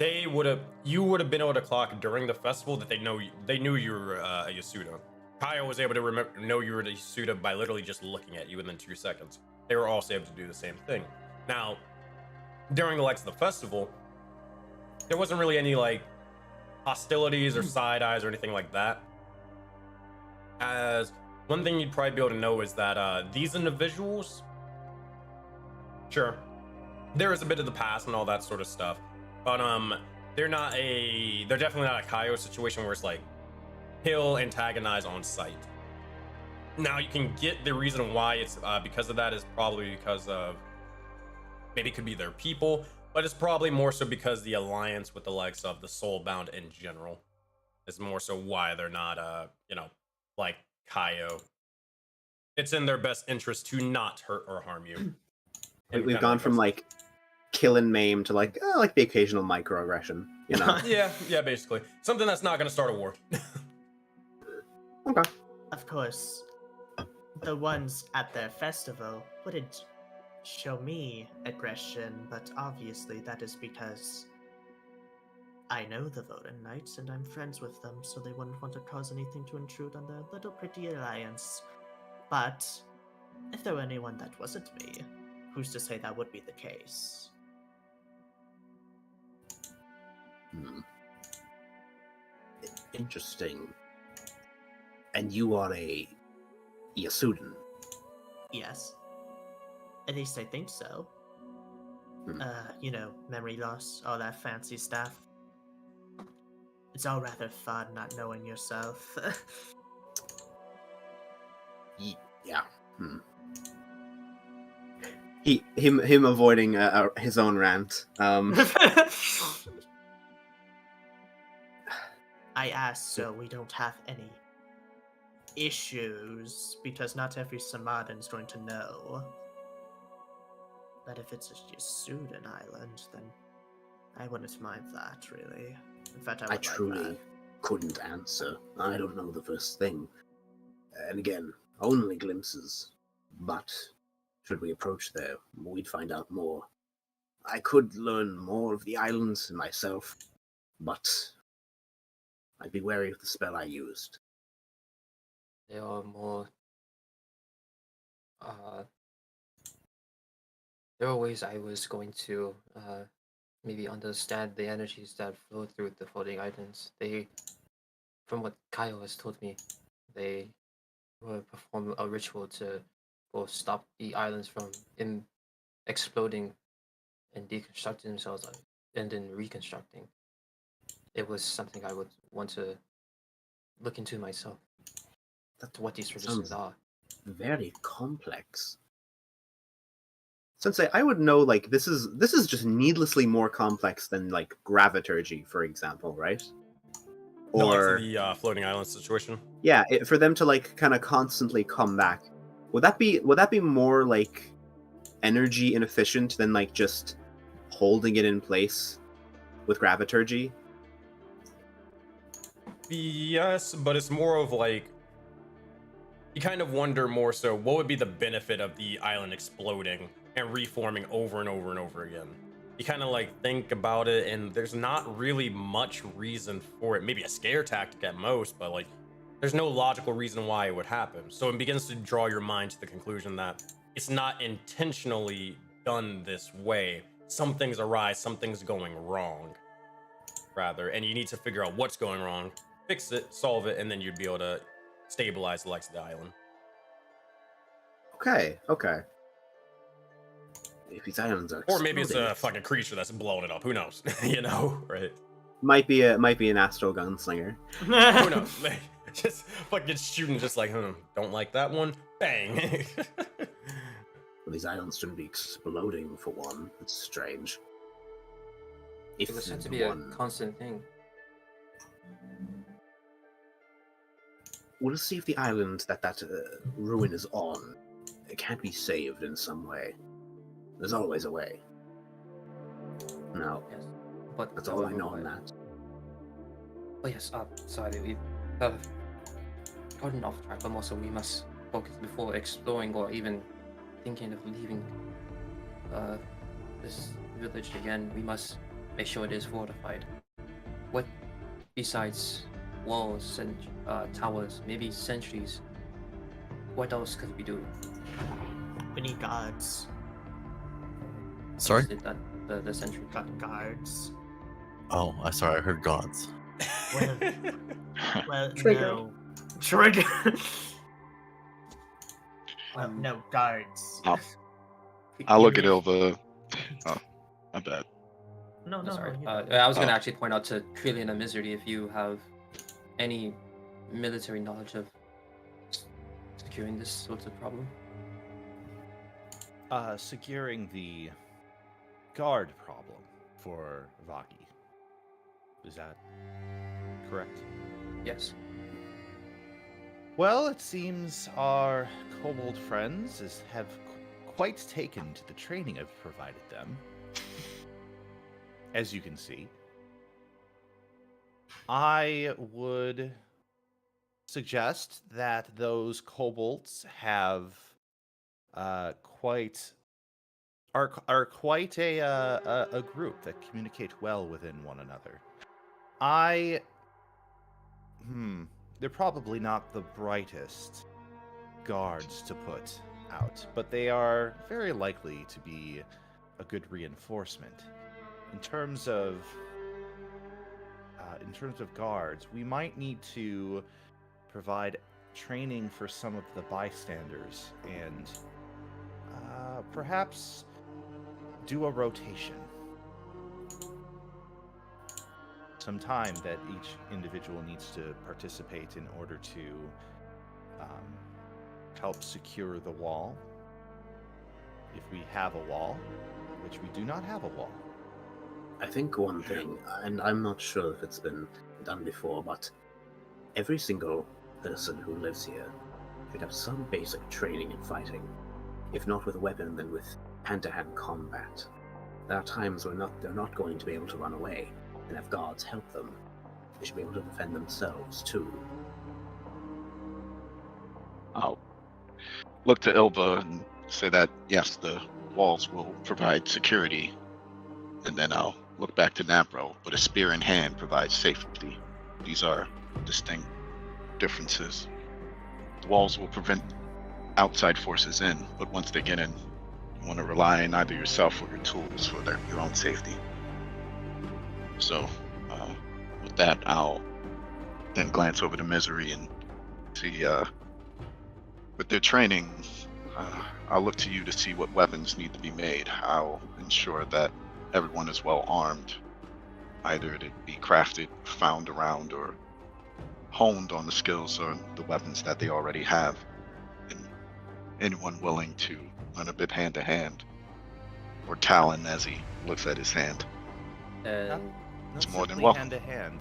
You would have been able to clock during the festival that they knew you were a Yasuda. Kyle was able to know you were a Yasuda by literally just looking at you within 2 seconds. They were also able to do the same thing. Now, during the likes of the festival, there wasn't really any like hostilities or side eyes or anything like that. As one thing you'd probably be able to know is that these individuals, sure, there is a bit of the past and all that sort of stuff, but they're definitely not a Kaio situation where it's like he'll antagonize on sight. Now you can get the reason why it's because of that is probably because of maybe it could be their people, but it's probably more so because the alliance with the likes of the Soulbound in general is more so why they're not like Kaio. It's in their best interest to not hurt or harm you. And We've kinda gone like from us. like kill and maim to like the occasional microaggression, you know. yeah, basically something that's not going to start a war. Okay. Of course, the ones at their festival wouldn't show me aggression, but obviously that is because I know the Voden Knights and I'm friends with them, so they wouldn't want to cause anything to intrude on their little pretty alliance. But if there were anyone that wasn't me, who's to say that would be the case? Interesting. And you are a Yasudan. Yes. At least I think so. Hmm. Memory loss, all that fancy stuff. It's all rather fun not knowing yourself. Yeah. Him avoiding his own rant. I asked so we don't have any issues, because not every Samadan's going to know. But if it's a Yasudan island, then I wouldn't mind that, really. In fact, I would I like truly that. couldn't answer. I don't know the first thing. And again, only glimpses. But should we approach there, we'd find out more. I could learn more of the islands myself, but I'd be wary of the spell I used. They are more. There are ways I was going to maybe understand the energies that flow through the floating islands. From what Kyle has told me, they will perform a ritual to both stop the islands from exploding and deconstructing themselves and then reconstructing. It was something I would want to look into myself. To what these traditions sounds are. very complex. Sensei, I would know like this is just needlessly more complex than like graviturgy, for example, right? The likes Or of the floating island situation. yeah, for them to like kind of constantly come back. Would that be more like energy inefficient than like just holding it in place with graviturgy? Yes, but it's more of like you kind of wonder more so what would be the benefit of the island exploding and reforming over and over and over again. You kind of like think about it and there's not really much reason for it. Maybe a scare tactic at most, but like there's no logical reason why it would happen. So it begins to draw your mind to the conclusion that it's not intentionally done this way. Something's awry, something's going wrong, rather, and you need to figure out what's going wrong, fix it, solve it, and then you'd be able to stabilize the likes of the island. Okay. If these islands are Or maybe it's exploding, a fucking creature that's blowing it up. Who knows? You know, right? Might be an astral gunslinger. Who knows? Like, just fucking shooting, just like, don't like that one? Bang! Well, these islands shouldn't be exploding for one. It's strange. If It was said to be a one, constant thing. we'll see if the island that ruin is on, it can't be saved in some way. There's always a way. No, Yes. But that's all I know on however, that. Oh yes, sorry, we've gotten off track, but also we must focus before exploring or even thinking of leaving this village again. We must make sure it is fortified. What besides walls and towers, maybe sentries, what else could we do? We need guards. Sorry? Is it that the sentry? Guards. Oh, I sorry. I heard gods. Well, Trigger. no. Trigger. Um, No, guards. I'll look at Ilva. Oh, my bad. No, no, sorry. no. I was going to actually point out to Trillian and Misery if you have any military knowledge of securing this sort of problem. Securing the guard problem for Vaki. Is that correct? Yes. Well, it seems our kobold friends have quite taken to the training I've provided them. As you can see. I would suggest that those kobolds have quite a group that communicate well within one another. They're probably not the brightest guards to put out, but they are very likely to be a good reinforcement. In terms of guards, we might need to provide training for some of the bystanders and perhaps do a rotation. Some time that each individual needs to participate in order to help secure the wall. If we have a wall, which we do not have a wall. I think one thing, and I'm not sure if it's been done before, but every single person who lives here should have some basic training in fighting. If not with a weapon, then with hand-to-hand combat. There are times when they're not going to be able to run away, and have guards help them. They should be able to defend themselves, too. I'll look to Ilva and say that, yes, the walls will provide security. And then I'll look back to Napro, but a spear in hand provides safety. These are distinct differences. The walls will prevent outside forces in, but once they get in, you want to rely on either yourself or your tools for your own safety. So, with that, I'll then glance over to Misery and see, with their training, I'll look to you to see what weapons need to be made. I'll ensure that everyone is well armed, either to be crafted, found around, or honed on the skills or the weapons that they already have. And anyone willing to learn a bit hand to hand, or Talon as he looks at his hand. It's more than simply welcome. hand to hand.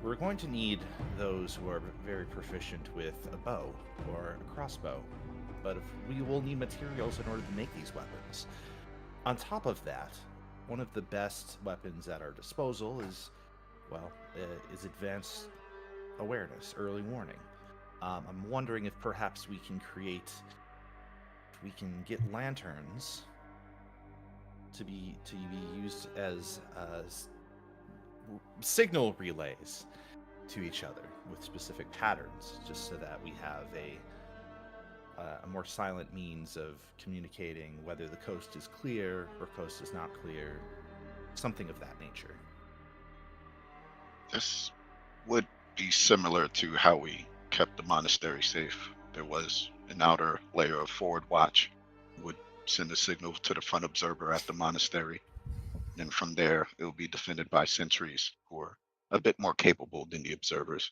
We're going to need those who are very proficient with a bow or a crossbow, but we will need materials in order to make these weapons. On top of that, one of the best weapons at our disposal is advanced awareness, early warning. I'm wondering if perhaps we can get lanterns to be used as signal relays to each other with specific patterns, just so that we have a more silent means of communicating whether the coast is clear or coast is not clear, something of that nature. This would be similar to how we kept the monastery safe. There was an outer layer of forward watch who would send a signal to the front observer at the monastery. and from there it will be defended by sentries who are a bit more capable than the observers.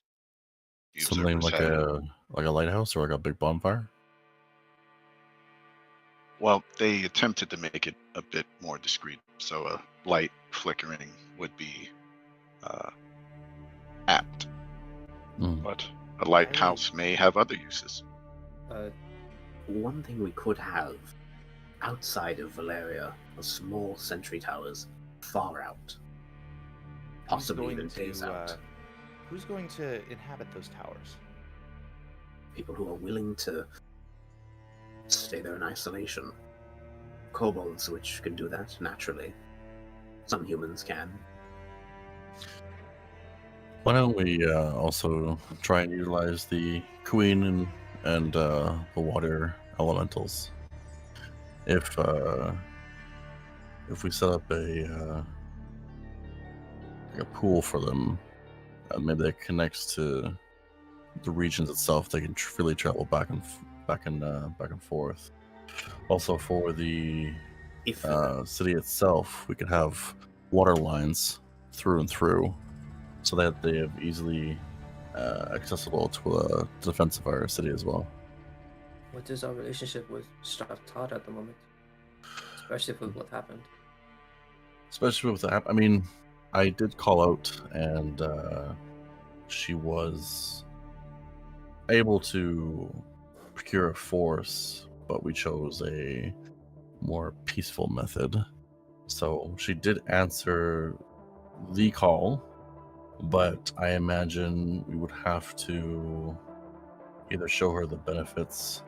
The Something observers have- like a lighthouse or like a big bonfire. Well, they attempted to make it a bit more discreet, so a light flickering would be apt. Mm. But a lighthouse may have other uses. One thing we could have outside of Valeria are small sentry towers far out. Possibly even days out. Who's going to inhabit those towers? People who are willing to stay there in isolation. Kobolds, which can do that naturally. Some humans can. Why don't we also try and utilize the queen and the water elementals? If we set up a pool for them, maybe that connects to the regions itself. They can freely travel back and forth. Also, for the If city itself, we could have water lines through and through, so that they have easily accessible to the defense of our city as well. What is our relationship with Strathar at the moment? Especially with what happened. Especially with that, I mean, I did call out, and she was able to procure a force, but we chose a more peaceful method. So she did answer the call, but I imagine we would have to either show her the benefits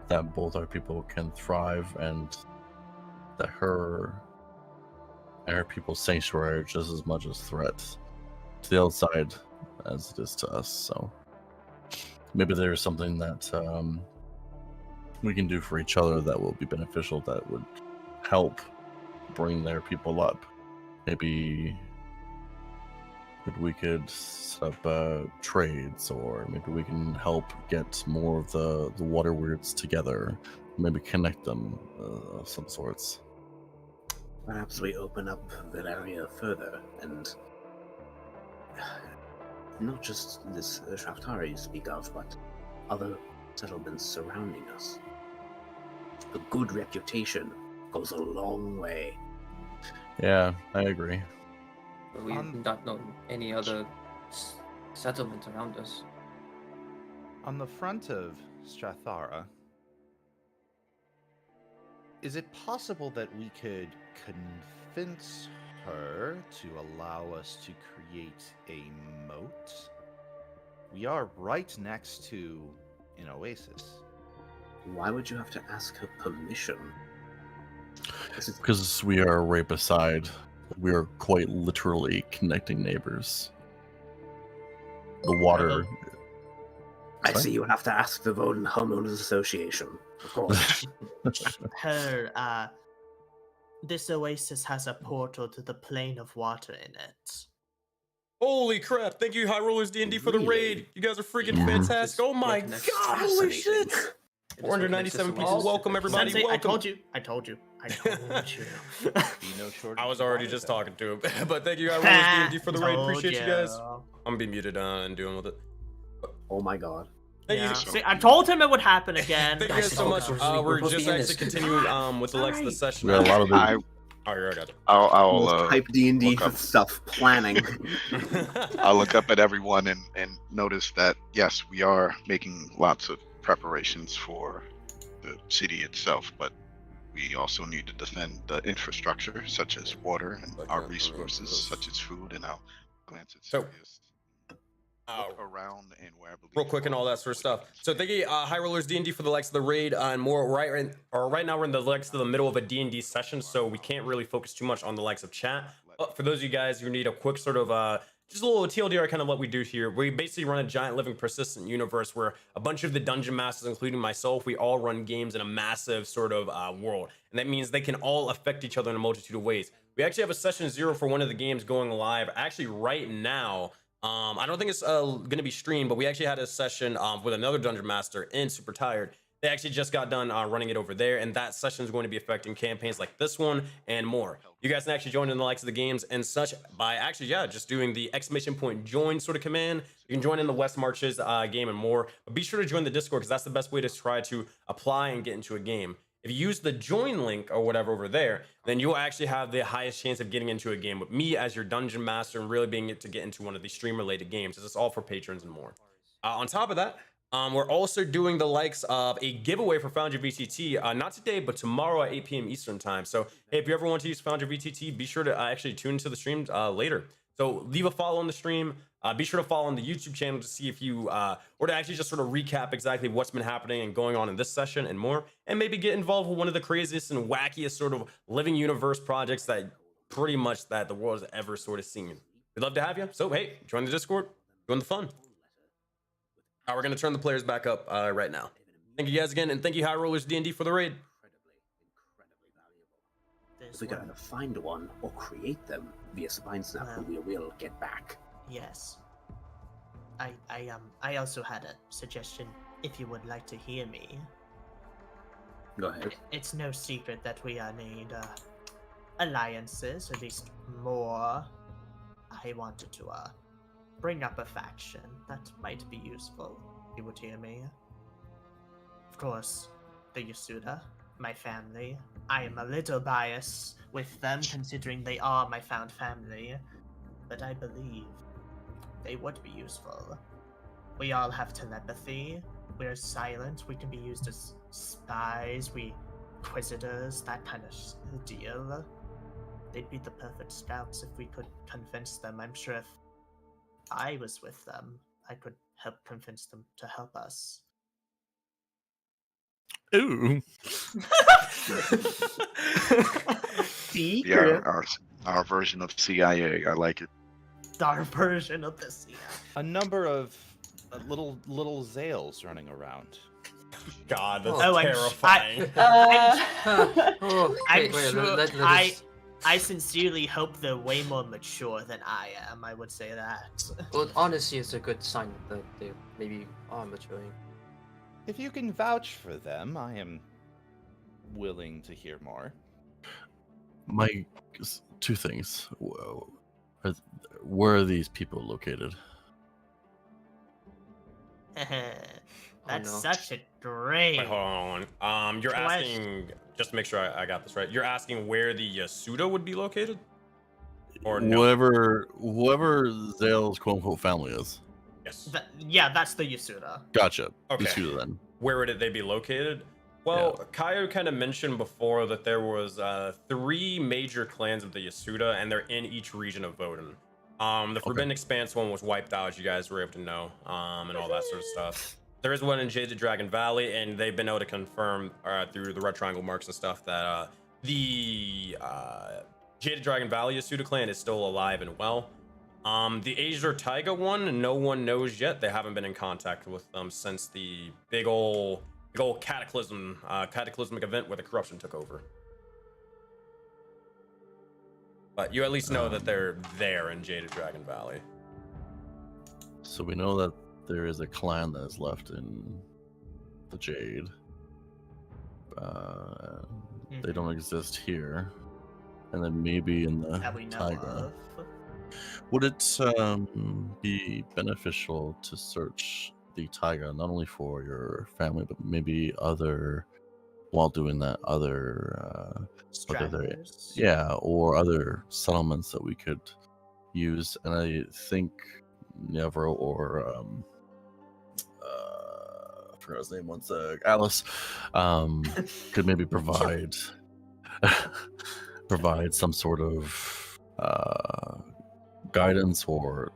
that both our people can thrive, and that her and her people's sanctuary are just as much a threat to the outside as it is to us. So maybe there's something that we can do for each other that will be beneficial, that would help bring their people up. Maybe we could set up trades, or maybe we can help get more of the water weirds together, maybe connect them of some sorts. perhaps we open up that area further, and not just this Shaftari you speak of, but other settlements surrounding us. A good reputation goes a long way. Yeah, I agree. But we've not known any other settlements around us. On the front of Strathara, is it possible that we could convince her to allow us to create a moat? We are right next to an oasis. Why would you have to ask her permission? This is Because we are right beside, we are quite literally connecting neighbors. The water. I see you have to ask the Voden Homeowners Association. Of course. Her, this oasis has a portal to the plane of water in it. Holy crap! Thank you, High Rollers D&D, for the Really? raid. You guys are freaking Yeah. fantastic. Oh my Yeah, god! Holy Fascinating. shit! 497 pieces. Welcome, everybody. Sensei, welcome. I told you. I told you. Be no shortage I was of already water, just though. talking to him. But thank you, High Rollers D&D, for the raid. Told Appreciate you guys. ya. I'm gonna be muted and doing with it. Oh my god. Thank Yeah. you. See, I told him it would happen again. Thank you guys so much. We're We're supposed to just be in actually this. continuing with the Lex of the session. We got a lot of the, I, Oh, you're right. I'll Most hype D&D look up. stuff planning. I'll look up at everyone and notice that yes, we are making lots of preparations for the city itself, but we also need to defend the infrastructure such as water and our resources such as food, and I'll glance at So- Sirius. Look around and where I believe Real quick and all that sort of stuff. So thank you, High Rollers D&D, for the likes of the raid. And more right now we're in the likes of the middle of a D&D session, so we can't really focus too much on the likes of chat. But for those of you guys who need a quick sort of just a little TLDR, kind of what we do here. We basically run a giant living persistent universe where a bunch of the dungeon masters, including myself, we all run games in a massive sort of world. And that means they can all affect each other in a multitude of ways. We actually have a session 0 for one of the games going live actually right now. I don't think it's going to be streamed, but we actually had a session with another dungeon master in Super Tired. They actually just got done running it over there, and that session is going to be affecting campaigns like this one and more. You guys can actually join in the likes of the games and such by actually, just doing the !join sort of command. You can join in the West Marches game and more, but be sure to join the Discord because that's the best way to try to apply and get into a game. If you use the join link or whatever over there, then you'll actually have the highest chance of getting into a game with me as your dungeon master and really being able to get into one of these stream-related games. This is all for patrons and more. On top of that, we're also doing the likes of a giveaway for Foundry VTT, not today, but tomorrow at 8 p.m. Eastern time. So, hey, if you ever want to use Foundry VTT, be sure to actually tune into the stream later. So leave a follow on the stream. Be sure to follow on the YouTube channel to see if you, or to actually just sort of recap exactly what's been happening and going on in this session and more, and maybe get involved with one of the craziest and wackiest sort of living universe projects that pretty much that the world has ever sort of seen. We'd love to have you. So, hey, join the Discord, join the fun. We're going to turn the players back up right now. Thank you guys again, and thank you High Rollers D&D for the raid. If we gotta find one or create them via Spine Snap, we will get back. Yes. I also had a suggestion, if you would like to hear me. Go ahead. It's no secret that we need alliances, at least more. I wanted to bring up a faction that might be useful, if you would hear me. Of course, the Yasuda, my family. I am a little biased with them, considering they are my found family, but I believe they would be useful. We all have telepathy, we're silent, we can be used as spies, inquisitors, that kind of deal. They'd be the perfect scouts if we could convince them. I'm sure if I was with them, I could help convince them to help us. Ooh. Yeah, our version of CIA. I like it. Our version of the CIA. A number of little Zales running around. God, that's Oh, terrifying. I sincerely hope they're way more mature than I am. I would say that. Well, honestly, it's a good sign that they maybe are maturing. If you can vouch for them, I am willing to hear more. My two things. Where are these people located? That's no. such a great. Wait, hold on. You're question. asking, just to make sure I got this right, you're asking where the Yasuda would be located? Or no? Whoever Zale's quote-unquote family is. Yes. Yeah, that's the Yasuda. Gotcha. Okay. Yasuda then. Where would they be located? Well, Kaio kind of mentioned before that there was 3 major clans of the Yasuda, and they're in each region of Voden. The Forbidden Expanse one was wiped out, as you guys were able to know, and all that sort of stuff. There is one in Jaded Dragon Valley, and they've been able to confirm through the red triangle marks and stuff that the Jaded Dragon Valley Yasuda clan is still alive and well. The Azure Taiga one, no one knows yet. They haven't been in contact with them since the big ol' cataclysmic event where the corruption took over. But you at least know that they're there in Jaded Dragon Valley. So we know that there is a clan that is left in the Jade. They don't exist here. And then maybe in the That we know Taiga. of. Would it be beneficial to search the Taiga not only for your family, but maybe while doing that, other Stragglers. or other settlements that we could use? And I think Nevro or I forgot his name once, Alice, could maybe provide some sort of guidance, or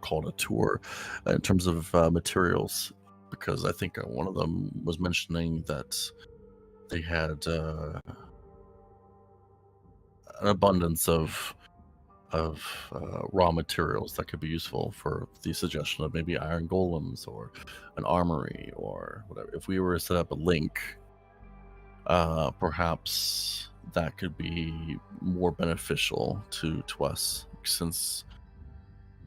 call it a tour, in terms of materials, because I think one of them was mentioning that they had an abundance of raw materials that could be useful for the suggestion of maybe iron golems or an armory or whatever. If we were to set up a link, perhaps that could be more beneficial to us, since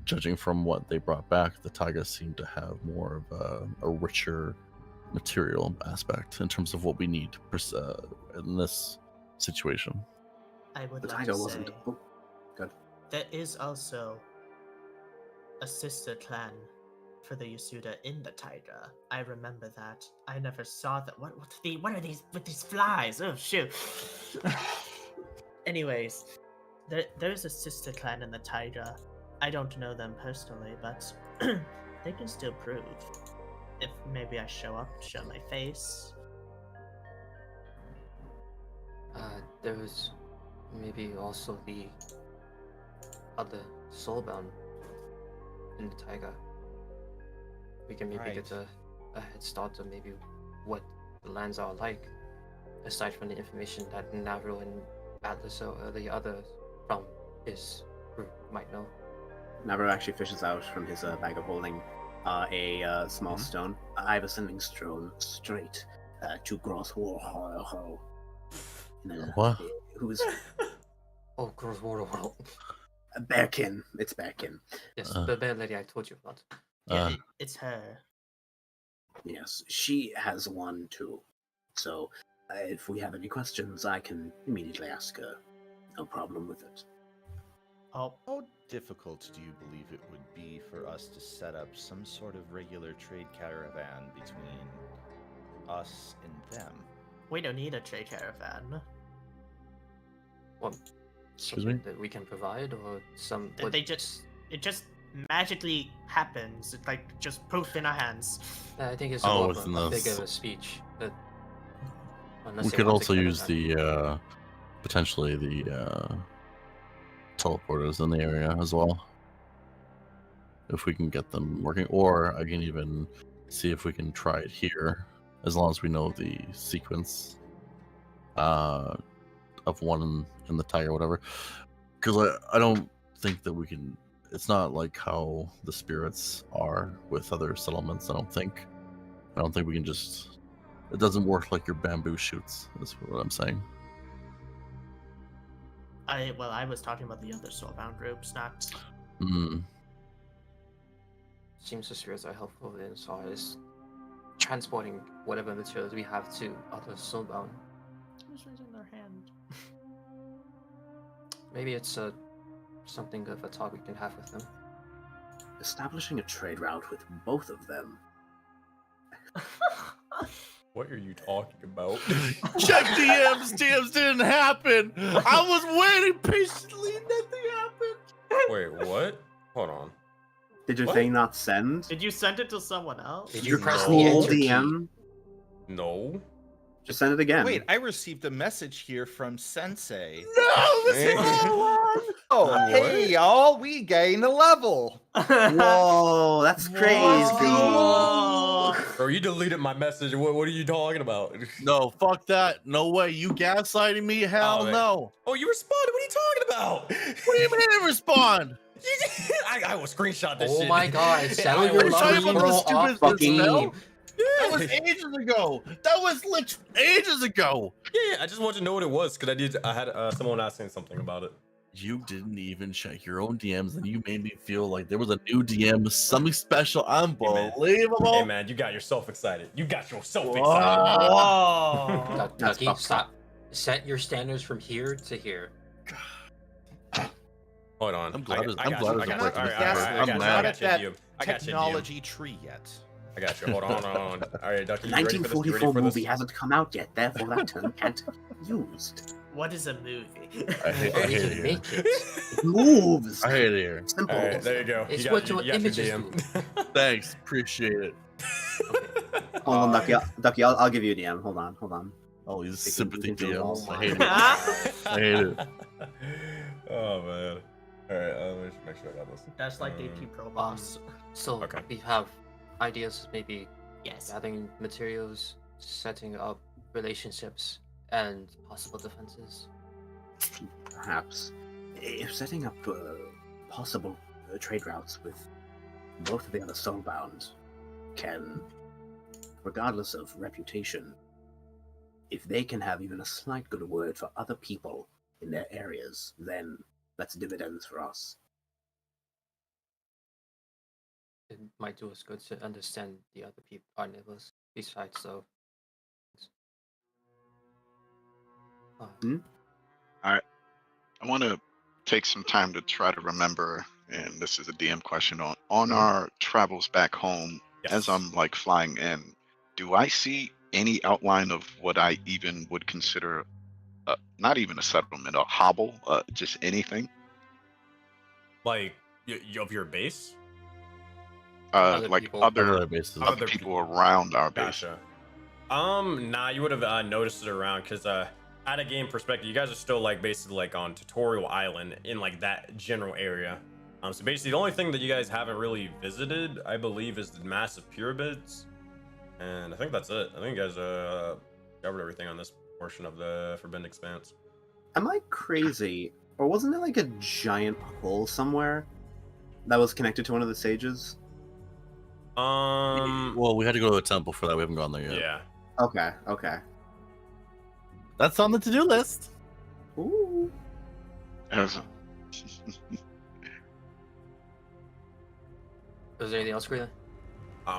judging from what they brought back, the Taiga seemed to have more of a richer material aspect in terms of what we need in this situation. I would The like tiger to wasn't. say Oh, good. there is also a sister clan for the Yasuda in the taiga. I remember that. I never saw that. What are these with these flies? Oh shoot. Anyways, there's a sister clan in the taiga. I don't know them personally, but they can still prove. If maybe I show up, show my face. There was maybe also the other Soulbound in the taiga. We can maybe get a head start on maybe what the lands are like, aside from the information that Navro and Atlas or the others from his group might know. Navarro actually fishes out from his bag of holding a small stone. I have a sending stone straight to Gross War. What? Who's Oh, Gross World. Bearkin? It's Bearkin. Yes, the bad lady I told you about. Yeah, it's her. Yes, she has one too. So if we have any questions, I can immediately ask her. No problem with it. Oh, How difficult do you believe it would be for us to set up some sort of regular trade caravan between us and them? we don't need a trade caravan. What? Excuse Something me? that we can provide, or some? It just magically happens. It's like just poof in our hands. I think it's Oh, more within of a those- big of a speech. That, unless We they could want to also get use it the potentially the teleporters in the area as well, if we can get them working. Or I can even see if we can try it here, as long as we know the sequence of one in the tire or whatever. Because I don't think that we can. It's not like how the spirits are with other settlements. I don't think we can just. It doesn't work like your bamboo shoots. Is what I'm saying. I was talking about the other soulbound groups, not. Mm. Seems the spirits are helpful in as far as transporting whatever materials we have to other soulbound. Who's raising their hand? Maybe it's something of a talk we can have with them. Establishing a trade route with both of them. What are you talking about? Check DMs. DMs didn't happen. I was waiting patiently. Nothing happened. Wait, what? Hold on. Did your What? thing not send? Did you send it to someone else? Did Your you press the cool enter key? DM? No. Just send it again. Wait, I received a message here from Sensei. No, this is Oh, What? hey y'all, we gained a level. Whoa, that's crazy. Bro, you deleted my message. What are you talking about? No, fuck that. No way. You gaslighting me? Hell Oh, man. no. Oh, you responded. What are you talking about? What do you mean I respond? I will screenshot this Oh shit. my god, settle I your will talking lovely about the girl stupid off fucking- game. That was ages ago. That was literally ages ago. Yeah, I just wanted to know what it was because I had someone asking something about it. You didn't even check your own DMs, and you made me feel like there was a new DM, something special, unbelievable. Hey man, you got yourself excited. You got yourself Whoa. excited. Whoa! That's Ducky, fucked stop. Set your standards from here to here. Hold on. I'm glad it's- I I'm got glad you. it's I got a you. break All in right, the all past. right, I I'm got you. mad. I got you, DM. I got you, Technology tree yet. I got you. Hold on. All right, Ducky. The You ready for this? You ready 1944 for movie this? hasn't come out yet, therefore that term can't be used. What is a movie? I hate We it can here. make it. It moves. I hate it here. Simple. All right, there you go. It's you what got, your you got your images DM. Thanks. Appreciate it. Hold on, Ducky. I'll give you a DM. Hold on. All these We can- sympathy we can do it all. DMs. I hate it. I hate it. Oh man. All right, let me just make sure I got this. That's like AP Pro Boss. So Okay. we have ideas, maybe Yes. gathering materials, setting up relationships, and possible defenses. Perhaps if setting up possible trade routes with both of the other soulbound can, regardless of reputation, if they can have even a slight good word for other people in their areas, then that's dividends for us. It might do us good to understand the other people, our neighbors. besides so. I want to take some time to try to remember, and this is a DM question on our travels back home. Yes. As I'm like flying in, do I see any outline of what I even would consider not even a settlement, a hobble, just anything? Like of your base? Other Like people. other bases. Other people around our base. Gotcha. Nah, you would have noticed it around because at a game perspective, you guys are still like basically like on Tutorial Island in like that general area. So basically, the only thing that you guys haven't really visited, I believe, is the massive pyramids, and I think that's it. I think you guys covered everything on this portion of the Forbidden Expanse. Am I crazy? Or wasn't there like a giant hole somewhere that was connected to one of the sages? Well, we had to go to the temple for that. We haven't gone there yet. Yeah. Okay. That's on the to-do list. Ooh. As- Is there anything else, Grayla?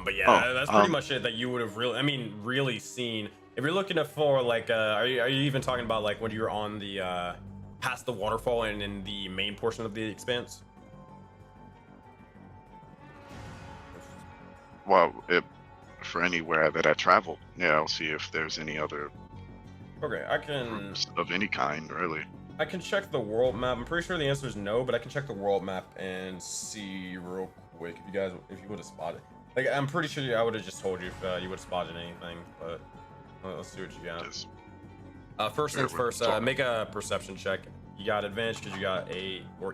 But yeah, Oh, that's pretty much it that you would have really seen. If you're looking for like, are you even talking about like when you're on the past the waterfall and in the main portion of the expanse? Well, for anywhere that I travel, yeah, I'll see if there's any other Okay, I can groups of any kind, really. I can check the world map. I'm pretty sure the answer is no, but I can check the world map and see real quick if you would have spotted. Like, I'm pretty sure I would have just told you if you would have spotted anything, but let's see what you got. Just, First things Whatever. first, make a perception check. You got advantage because you got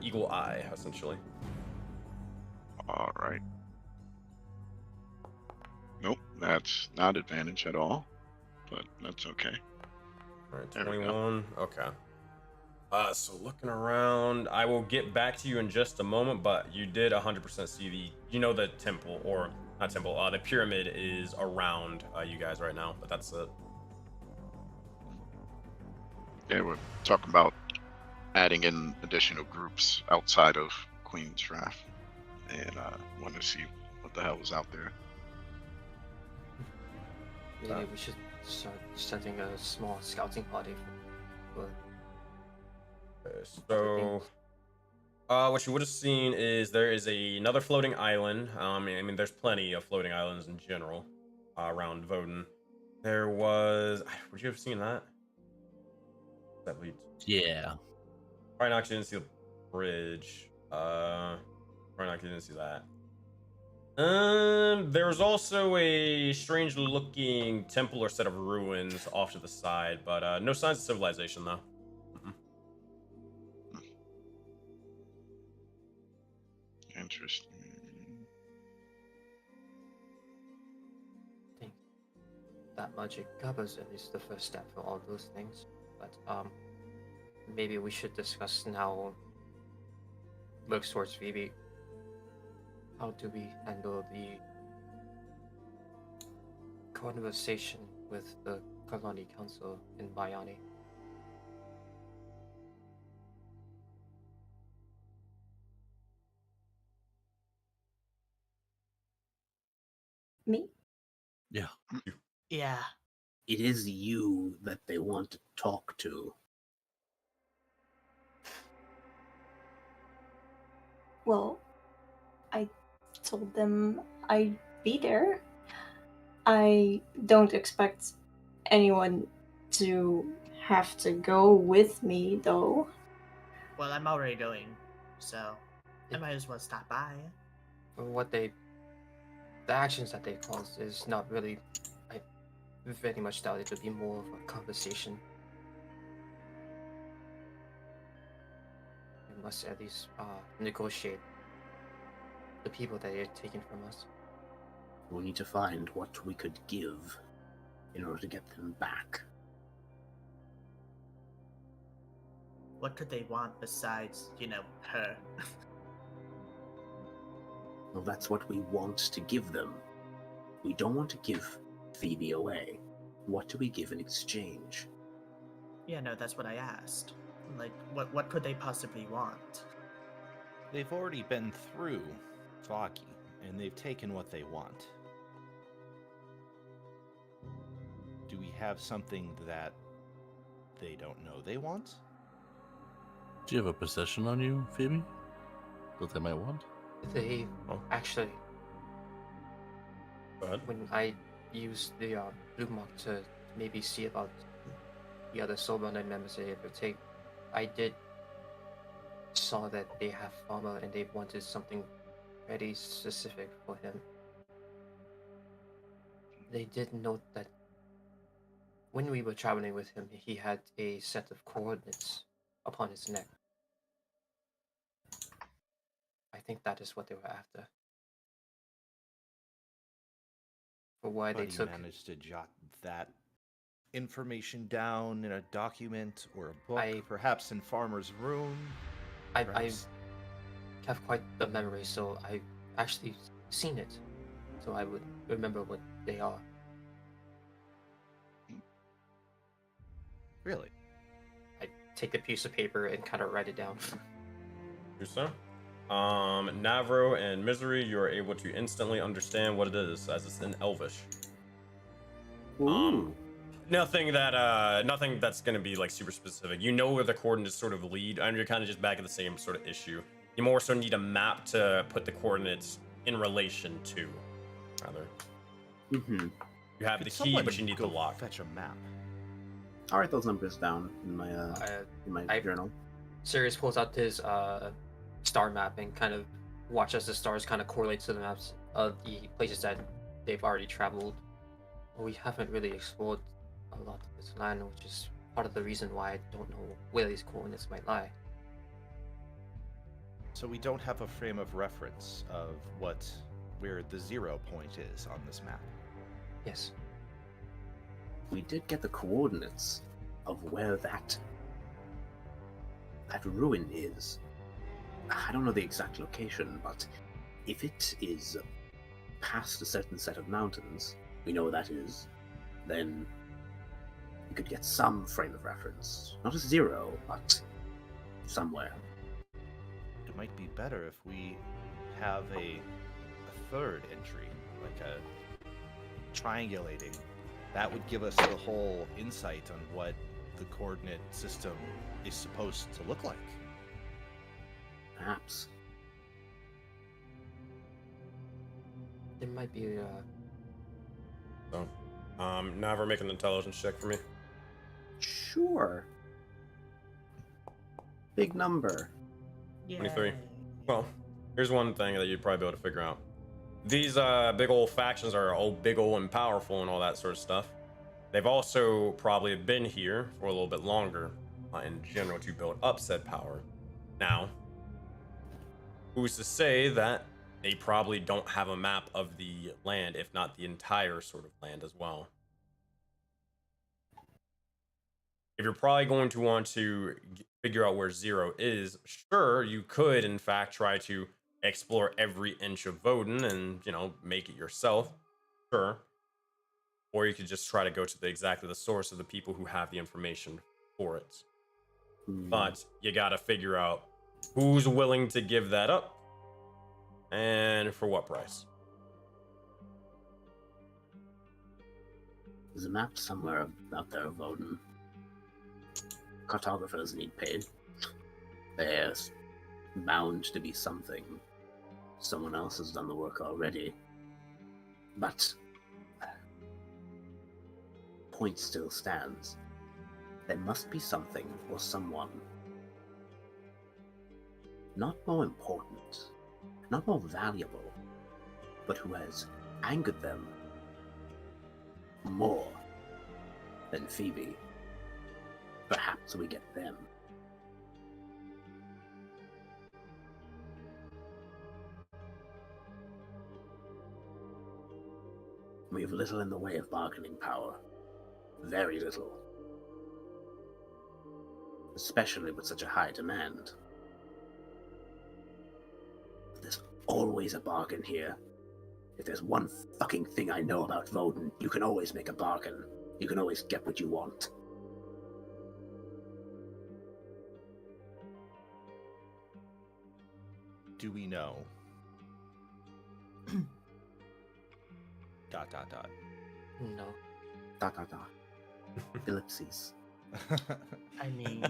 eagle eye, essentially. all right. Nope, that's not advantage at all, but that's okay. All right, There we go. 21. Okay. So looking around, I will get back to you in just a moment, but you did 100% see the temple, or not temple, the pyramid is around you guys right now, but that's it. Yeah, we're talking about adding in additional groups outside of Queen's Wrath, and want to see what the hell is out there. Maybe we should start setting a small scouting party for Okay, so what you would have seen is there is another floating island. I mean, there's plenty of floating islands in general around Voden. There was. Would you have seen that? That leads. Yeah. Probably not. You didn't see the bridge. Probably not. You didn't see that. There was also a strange-looking temple or set of ruins off to the side, but no signs of civilization though. Interesting. I think that magic covers at least the first step for all those things. But maybe we should discuss now. Looks towards Phoebe. How do we handle the conversation with the Colony Council in Bayani? Me? Yeah. Yeah. It is you that they want to talk to. Well, I told them I'd be there. I don't expect anyone to have to go with me, though. Well, I'm already going, so I might as well stop by. The actions that they caused is not really. I very much doubt it would be more of a conversation. We must at least negotiate the people that they're taking from us. We need to find what we could give in order to get them back. What could they want besides, her? Well, that's what we want to give them. We don't want to give Phoebe away. What do we give in exchange? Yeah, no, that's what I asked. Like, what could they possibly want? They've already been through Foggy, and they've taken what they want. have something that they don't know they want? Do you have a possession on you, Phoebe? That they might want? They Oh. actually, Go ahead. when I used the blue mark to maybe see about the other Soulbound members they ever take, I did saw that they have armor and they wanted something very specific for him. They did note that when we were traveling with him, he had a set of coordinates upon his neck. I think that is what they were after. For why they But you took. managed to jot that information down in a document or a book, I- perhaps in Farmer's room. I perhaps- have quite the memory, so I've actually seen it, so I would remember what they are. Really? I take a piece of paper and kind of write it down. Do so. Navro and Misery, you are able to instantly understand what it is, as it's in Elvish. Ooh. Nothing that's gonna be like super specific. You know where the coordinates sort of lead, and you're kind of just back at the same sort of issue. You more so need a map to put the coordinates in relation to, rather. Mm-hmm. You have Could the key, someone but you need go the lock. fetch a map. I'll write those numbers down in my I- journal. Sirius pulls out his star map and kind of watch as the stars kind of correlate to the maps of the places that they've already traveled. We haven't really explored a lot of this land, which is part of the reason why I don't know where these coordinates might lie. So we don't have a frame of reference of where the 0 point is on this map. Yes. We did get the coordinates of where that ruin is. I don't know the exact location, but if it is past a certain set of mountains, we know where that is, then we could get some frame of reference. Not a 0, but somewhere. It might be better if we have a third entry, like a triangulating. That would give us the whole insight on what the coordinate system is supposed to look like. Perhaps. There might be So, Navro, make an intelligence check for me. Sure. Big number. 23. Yay. Well, here's one thing that you'd probably be able to figure out. These big old factions are all big old and powerful and all that sort of stuff. They've also probably been here for a little bit longer in general to build up said power. Now, who's to say that they probably don't have a map of the land, if not the entire sort of land as well? If you're probably going to want to figure out where 0 is, sure, you could in fact try to explore every inch of Voden and, make it yourself. Sure. Or you could just try to go to exactly the source of the people who have the information for it. But you gotta figure out who's willing to give that up and for what price. There's a map somewhere out there of Odin. Cartographers need paid. There's bound to be something. Someone else has done the work already. But point still stands. There must be something or someone not more important, not more valuable, but who has angered them more than Phoebe. Perhaps we get them. We have little in the way of bargaining power. Very little. Especially with such a high demand. But there's always a bargain here. If there's one fucking thing I know about Voden, you can always make a bargain. You can always get what you want. Do we know? ... no. Dot dot dot. Ellipses. I mean,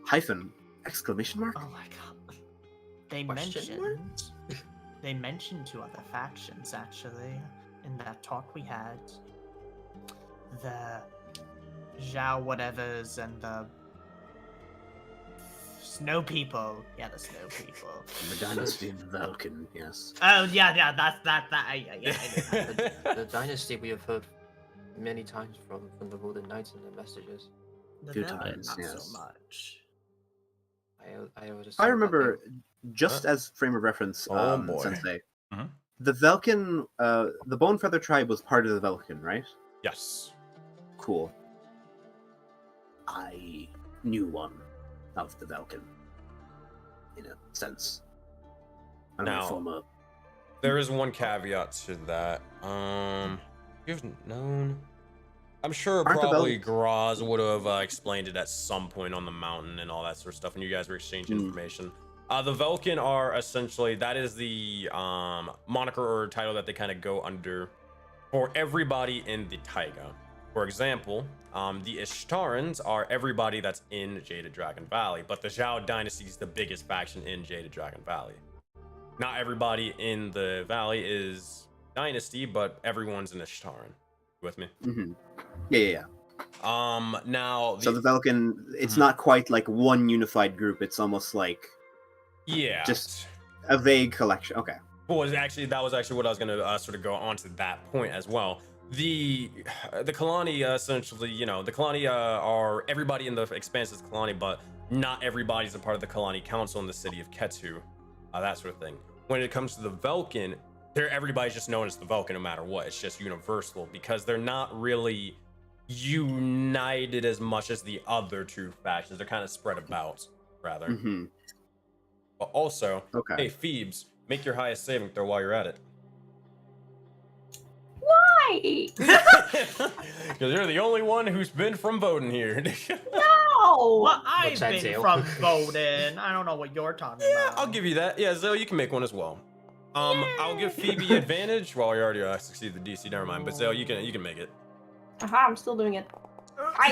Hyphen. Exclamation mark? oh my god. They Question mentioned two other factions actually in that talk we had. The Zhao whatevers and the Snow People. Yeah, the Snow People. The Dynasty of Vulcan, yes. Oh yeah, that's that. I knew that. The dynasty we have heard many times from the Golden Knights in the messages. The Two Velvet, times, not yes. so much. I would I assume that remember, just as frame of reference, Oh, boy. Sensei, Mhm. the Vulcan, the Bone Feather tribe was part of the Vulcan, right? Yes. Cool. I knew one of the Vulcan, in a sense. I'm Now- a former. There is one caveat to that. You've known. I'm sure Aren't the probably Vel- Graz would have explained it at some point on the mountain and all that sort of stuff, and you guys were exchanging information. The Vulcan are essentially, that is the moniker or title that they kind of go under for everybody in the taiga. For example, the Ishtarans are everybody that's in Jaded Dragon Valley, but the Zhao Dynasty is the biggest faction in Jaded Dragon Valley. Not everybody in the valley is Dynasty, but everyone's an Ishtaran. You with me? Mm-hmm. Yeah. Now, So the Vulcan, it's not quite like one unified group. It's almost like yeah, just a vague collection. Okay. well, that was actually what I was gonna sort of go on to that point as well. The Kalani essentially, the Kalani are everybody in the expanse is Kalani, but not everybody's a part of the Kalani Council in the city of Ketu, that sort of thing. When it comes to the Vulcan, everybody's just known as the Vulcan no matter what. It's just universal because they're not really united as much as the other two factions. They're kind of spread about, rather. Mm-hmm. But also, Okay. hey, Phoebes, make your highest saving throw while you're at it. Why? Because you're the only one who's been from Voden here. No! Well, I've Looks at been Zale. from Bowden. I don't know what you're talking Yeah, about. I'll give you that. Yeah, Zoe, you can make one as well. I'll give Phoebe advantage. Well, you already succeeded the DC. Never mind. But Zoe, you can make it. Aha, I'm still doing it.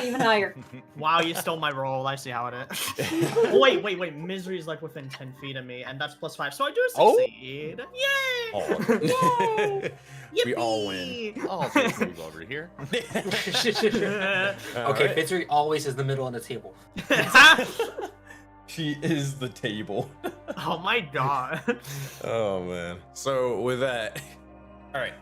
Even higher. Wow, you stole my roll. I see how it is. Oh, wait. Misery is like within 10 feet of me, and that's +5, so I do Oh. succeed. Yay! Oh. We all win. Yippee! I'll just move over here. All Okay, right. Victory always is the middle on the table. She is the table. Oh my god. Oh man. So with that, all right.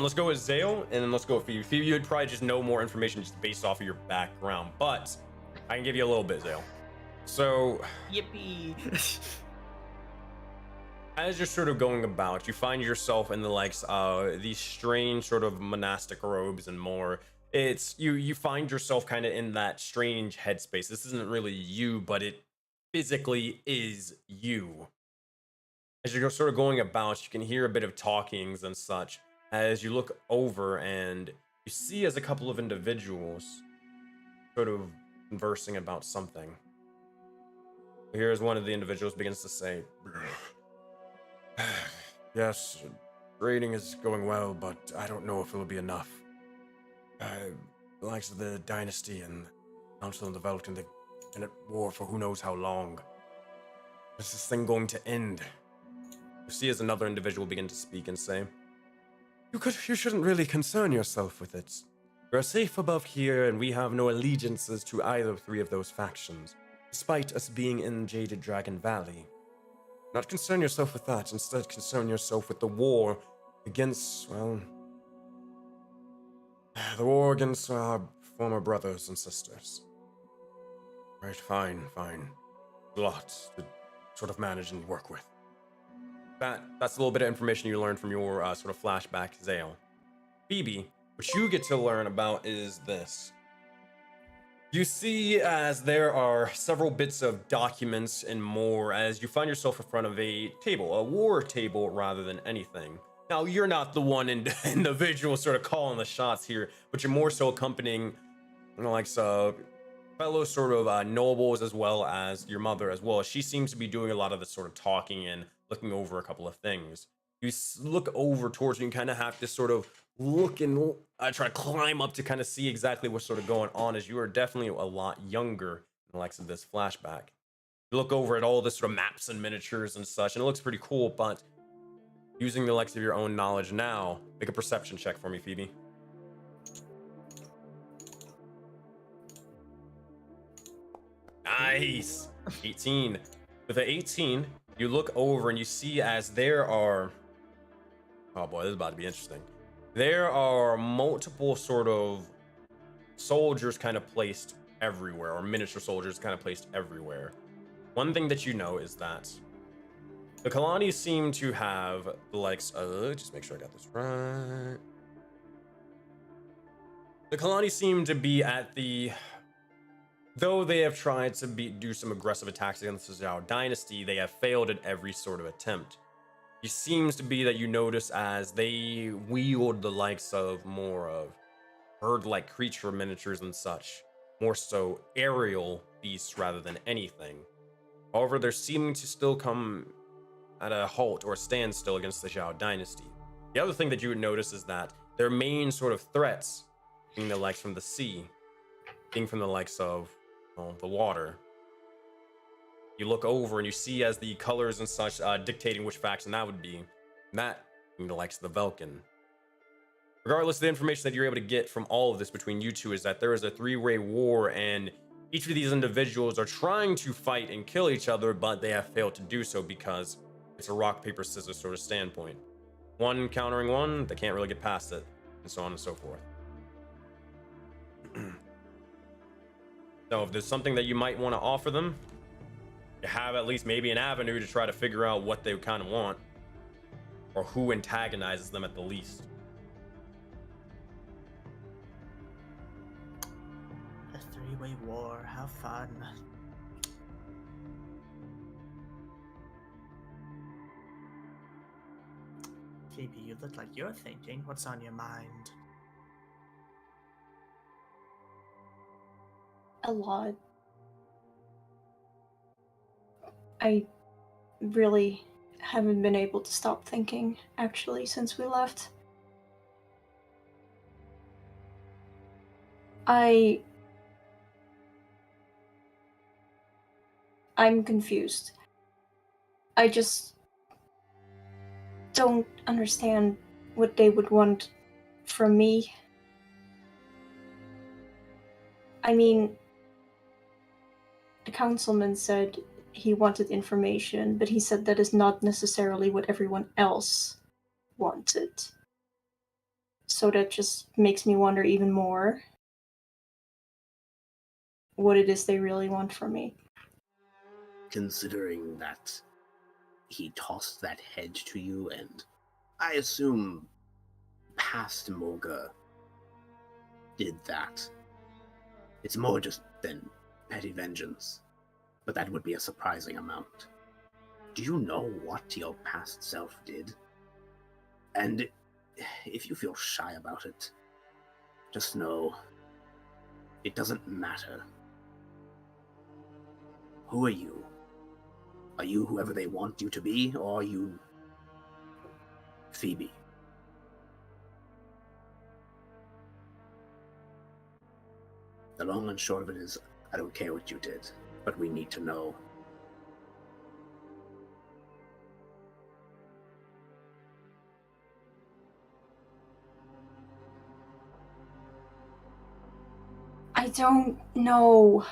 Let's go with Zale, and then let's go with Phoebe. Phoebe, you'd probably just know more information just based off of your background, but I can give you a little bit, Zale. So Yippee. as you're sort of going about, you find yourself in the likes of these strange sort of monastic robes and more. It's you find yourself kind of in that strange headspace. This isn't really you, but it physically is you. As you're sort of going about, you can hear a bit of talkings and such as you look over and you see as a couple of individuals sort of conversing about something. Here's one of the individuals begins to say, yes, raiding is going well, but I don't know if it'll be enough. The likes of the Dynasty and Council of the Vulcan, they've been at war for who knows how long. Is this thing going to end? You see as another individual begin to speak and say, You shouldn't really concern yourself with it. We're safe above here, and we have no allegiances to either three of those factions, despite us being in Jaded Dragon Valley. Not concern yourself with that. Instead, concern yourself with the war against, well, the war against our former brothers and sisters. Right, fine. A lot to sort of manage and work with. That's a little bit of information you learned from your sort of flashback, Zale. Phoebe, what you get to learn about is this. You see as there are several bits of documents and more as you find yourself in front of a table, a war table rather than anything. Now, you're not the one individual sort of calling the shots here, but you're more so accompanying, like fellow sort of nobles as well as your mother as well. She seems to be doing a lot of the sort of talking and looking over a couple of things. You look over towards you and kind of have to sort of looking, try to climb up to kind of see exactly what's sort of going on, as you are definitely a lot younger than the likes of this flashback. You look over at all the sort of maps and miniatures and such, and it looks pretty cool, but using the likes of your own knowledge now, make a perception check for me, Phoebe. Nice! 18. With an 18, you look over and you see as there are... Oh boy, this is about to be interesting. There are multiple sort of soldiers kind of placed everywhere, or miniature soldiers kind of placed everywhere. One thing that you know is that the Kalani seem to have the likes of... Just make sure I got this right. The Kalani seem to be at the... Though they have tried to do some aggressive attacks against the Zhao dynasty, they have failed at every sort of attempt. It seems to be that you notice as they wield the likes of more of bird-like creature miniatures and such, more so aerial beasts rather than anything. However, they're seeming to still come at a halt or a standstill against the Zhao dynasty. The other thing that you would notice is that their main sort of threats, being the likes from the sea, being from the likes of the water. You look over and you see as the colors and such dictating which faction that would be, and that being the likes of the Vulcan. Regardless of the information that you're able to get from all of this between you two is that there is a three-way war, and each of these individuals are trying to fight and kill each other, but they have failed to do so because it's a rock, paper, scissors sort of standpoint. One countering one, they can't really get past it, and so on and so forth. So if there's something that you might want to offer them, you have at least maybe an avenue to try to figure out what they kind of want, or who antagonizes them at the least. A three-way war, how fun. Phoebe, you look like you're thinking. What's on your mind? A lot. I really haven't been able to stop thinking, actually, since we left. I'm confused. I just don't understand what they would want from me. I mean, the councilman said he wanted information, but he said that is not necessarily what everyone else wanted. So that just makes me wonder even more what it is they really want from me. Considering that he tossed that head to you, and I assume past Moga did that. It's more just than petty vengeance, but that would be a surprising amount. Do you know what your past self did? And if you feel shy about it, just know it doesn't matter. Who are you? Are you whoever they want you to be, or are you Phoebe? The long and short of it is, I don't care what you did, but we need to know. I don't know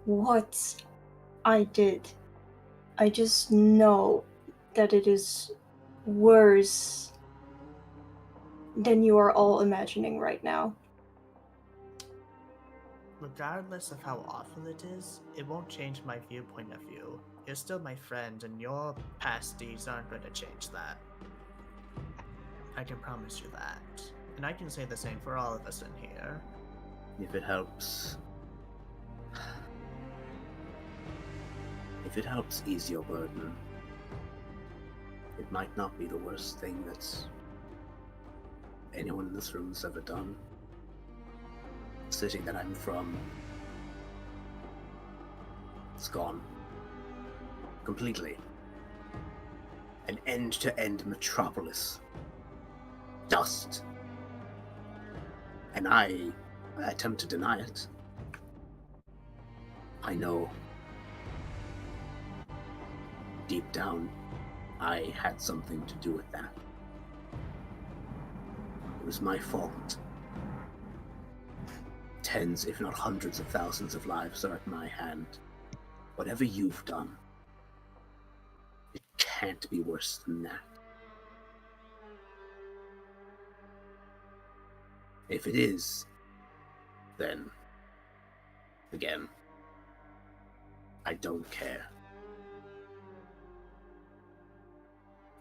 what I did. I just know that it is worse than you are all imagining right now. Regardless of how awful it is, it won't change my viewpoint of you. You're still my friend, and your past deeds aren't going to change that. I can promise you that. And I can say the same for all of us in here. If it helps... If it helps ease your burden, it might not be the worst thing that anyone in this room has ever done. The city that I'm from, it's gone. Completely. An end-to-end metropolis. dust. And I attempt to deny it. I know deep down I had something to do with that. It was my fault. Tens, if not hundreds of thousands of lives are at my hand. Whatever you've done, it can't be worse than that. If it is, then, again, I don't care.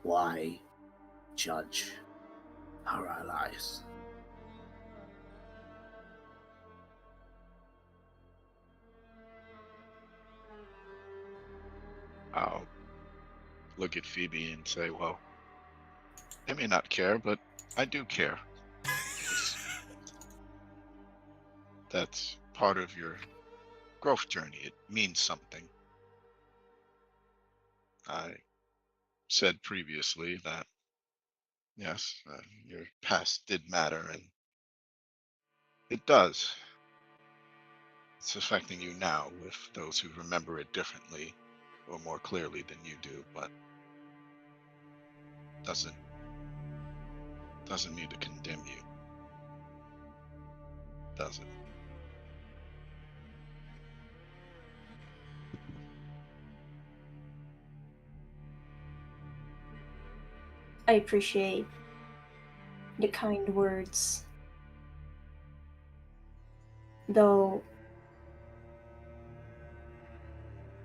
Why judge our allies? I'll look at Phoebe and say, well, I may not care, but I do care. That's part of your growth journey. It means something. I said previously that, yes, your past did matter, and it does. It's affecting you now with those who remember it differently or more clearly than you do, but doesn't mean to condemn you, does it? I appreciate the kind words. Though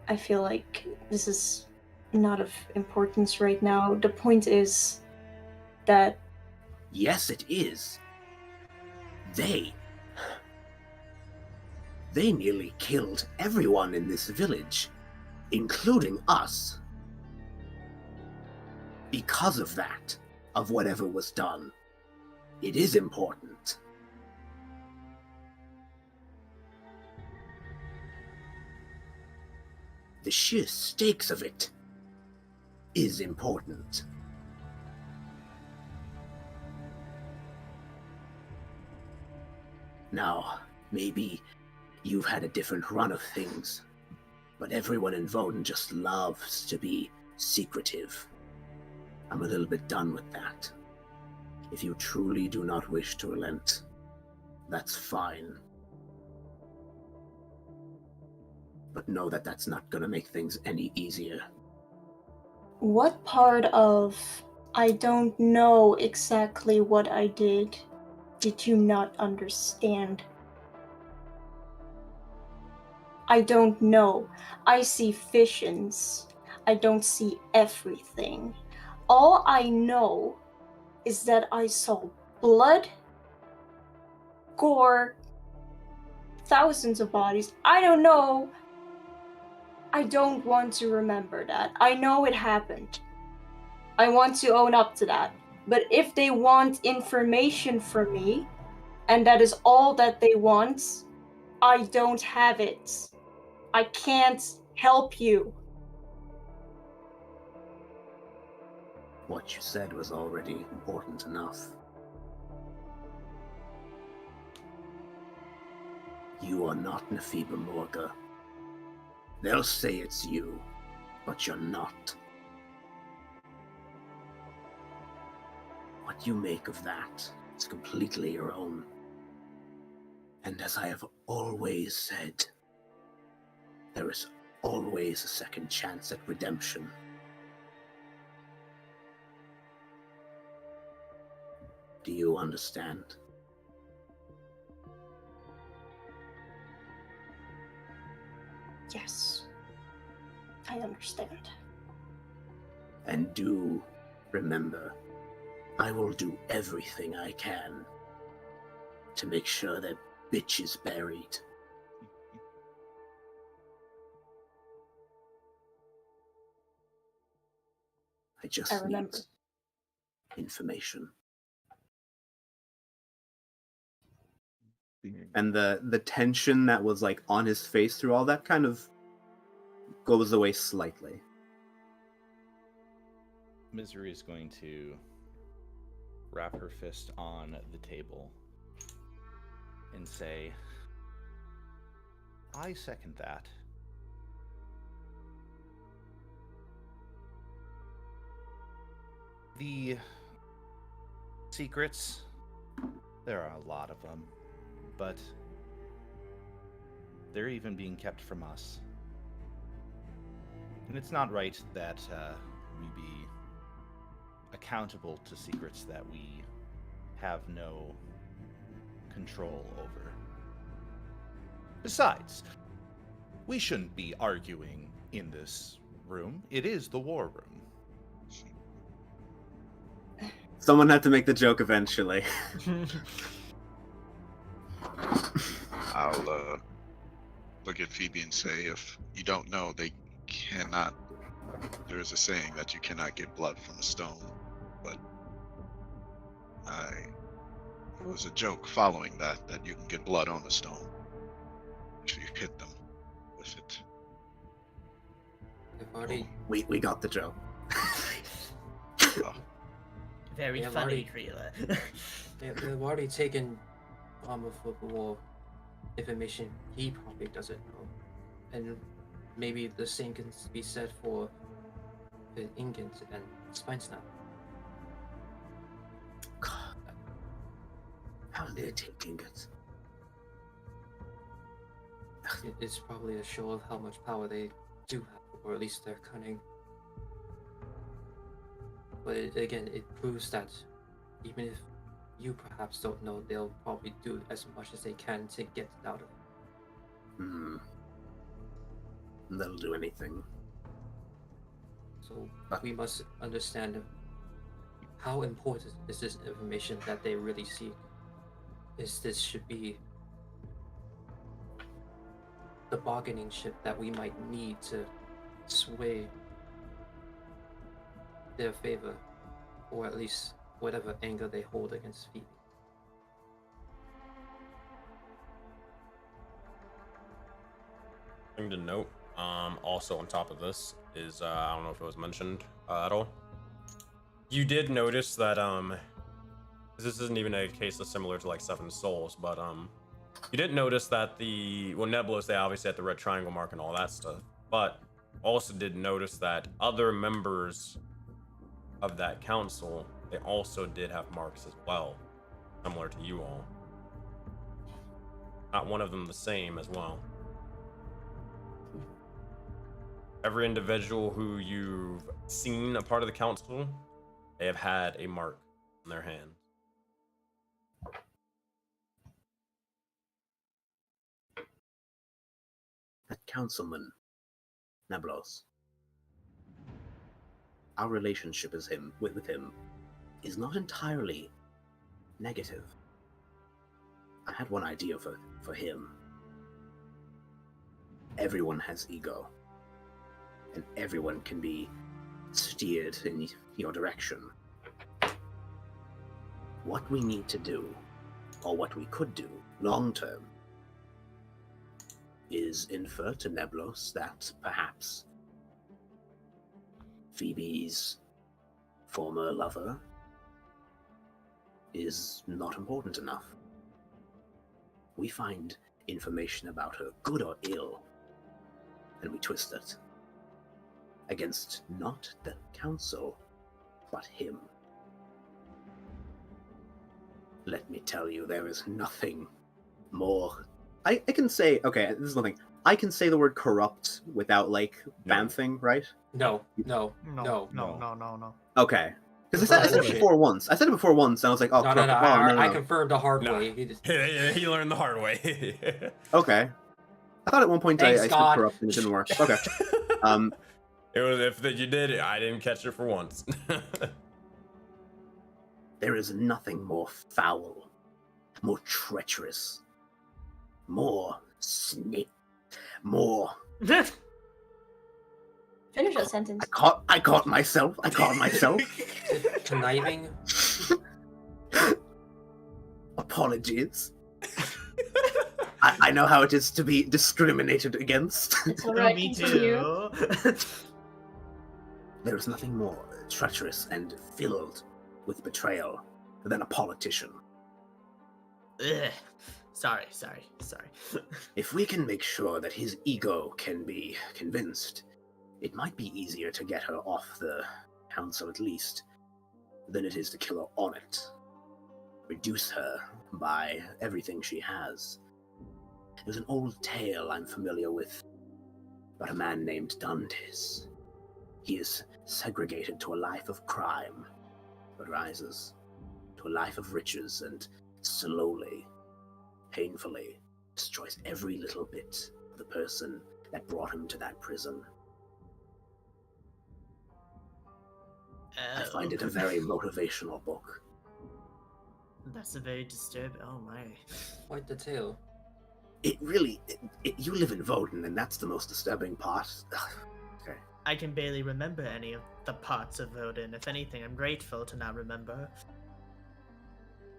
I feel like this is not of importance right now. The point is that... Yes, it is. They nearly killed everyone in this village, including us. Because of that, of whatever was done, it is important. The sheer stakes of it is important. Now, maybe you've had a different run of things, but everyone in Voden just loves to be secretive. I'm a little bit done with that. If you truly do not wish to relent, that's fine. But know that that's not gonna make things any easier. What part of I don't know exactly what I did you not understand? I don't know. I see visions. I don't see everything. All I know is that I saw blood, gore, thousands of bodies. I don't know. I don't want to remember that. I know it happened. I want to own up to that. But if they want information from me, and that is all that they want, I don't have it. I can't help you. What you said was already important enough. You are not Nefiba Morga. They'll say it's you, but you're not. What you make of that is completely your own. And as I have always said, there is always a second chance at redemption. Do you understand? Yes, I understand. And do remember, I will do everything I can to make sure that bitch is buried. I just need remember. information. And the tension that was like on his face through all that kind of goes away slightly. Misery is going to wrap her fist on the table and say, I second that. The secrets, there are a lot of them, but they're even being kept from us. And it's not right that we be accountable to secrets that we have no control over. Besides, we shouldn't be arguing in this room. It is the war room. Someone had to make the joke eventually. I'll look at Phoebe and say, if you don't know, they cannot. There is a saying that you cannot get blood from a stone, but it was a joke following that you can get blood on a stone if you hit them with it. They've already, We got the joke. Oh, Very Yeah, funny, Marty. Creela. they've already taken Armor for War information he probably doesn't know. And maybe the same can be said for the Ingans and Spinesnap. God. How did they take ingots? It's probably a show of how much power they do have, or at least their cunning. But it proves that even if you perhaps don't know, they'll probably do as much as they can to get it out of it. They'll do anything. So we must understand how important is this information that they really seek. This should be the bargaining chip that we might need to sway their favor, or at least whatever anger they hold against Phoebe. Thing to note, also on top of this is, I don't know if it was mentioned at all. You did notice that, this isn't even a case that's similar to like Seven Souls, but you did notice that Nebulous, they obviously had the red triangle mark and all that stuff, but also did notice that other members of that council, they also did have marks as well, similar to you all. Not one of them the same as well. Every individual who you've seen a part of the council, they have had a mark on their hand. That councilman, Neblos. Our relationship with him is not entirely negative. I had one idea for him. Everyone has ego, and everyone can be steered in your direction. What we need to do, or what we could do long term, is infer to Neblos that perhaps Phoebe's former lover is not important enough. We find information about her, good or ill, and we twist it against not the council, but him. Let me tell you, there is nothing more. I can say, okay, this is nothing. I can say the word corrupt without, like, bamfing, right? No. No. Okay. Because I said it before once. I said it before once, and I was like, oh, No, corrupt. I confirmed the hard No. way. He just... He learned the hard way. Okay. I thought at one point Thanks, I said God. corrupt and it didn't work. Okay. It was if you did it, I didn't catch it for once. There is nothing more foul, more treacherous, more snake, more. Finish that sentence. I caught myself. Conniving. Apologies. I know how it is to be discriminated against. It's alright, Me continue. too. There is nothing more treacherous and filled with betrayal than a politician. Ugh. Sorry. If we can make sure that his ego can be convinced, it might be easier to get her off the council at least than it is to kill her on it. Reduce her by everything she has. There's an old tale I'm familiar with about a man named Dantes. He is segregated to a life of crime, but rises to a life of riches and slowly, painfully, destroys every little bit of the person that brought him to that prison. I find it a very motivational book. That's a very disturbing. Oh my. Quite the tale. It really... you live in Voden, and that's the most disturbing part. Okay. I can barely remember any of the parts of Odin. If anything, I'm grateful to not remember.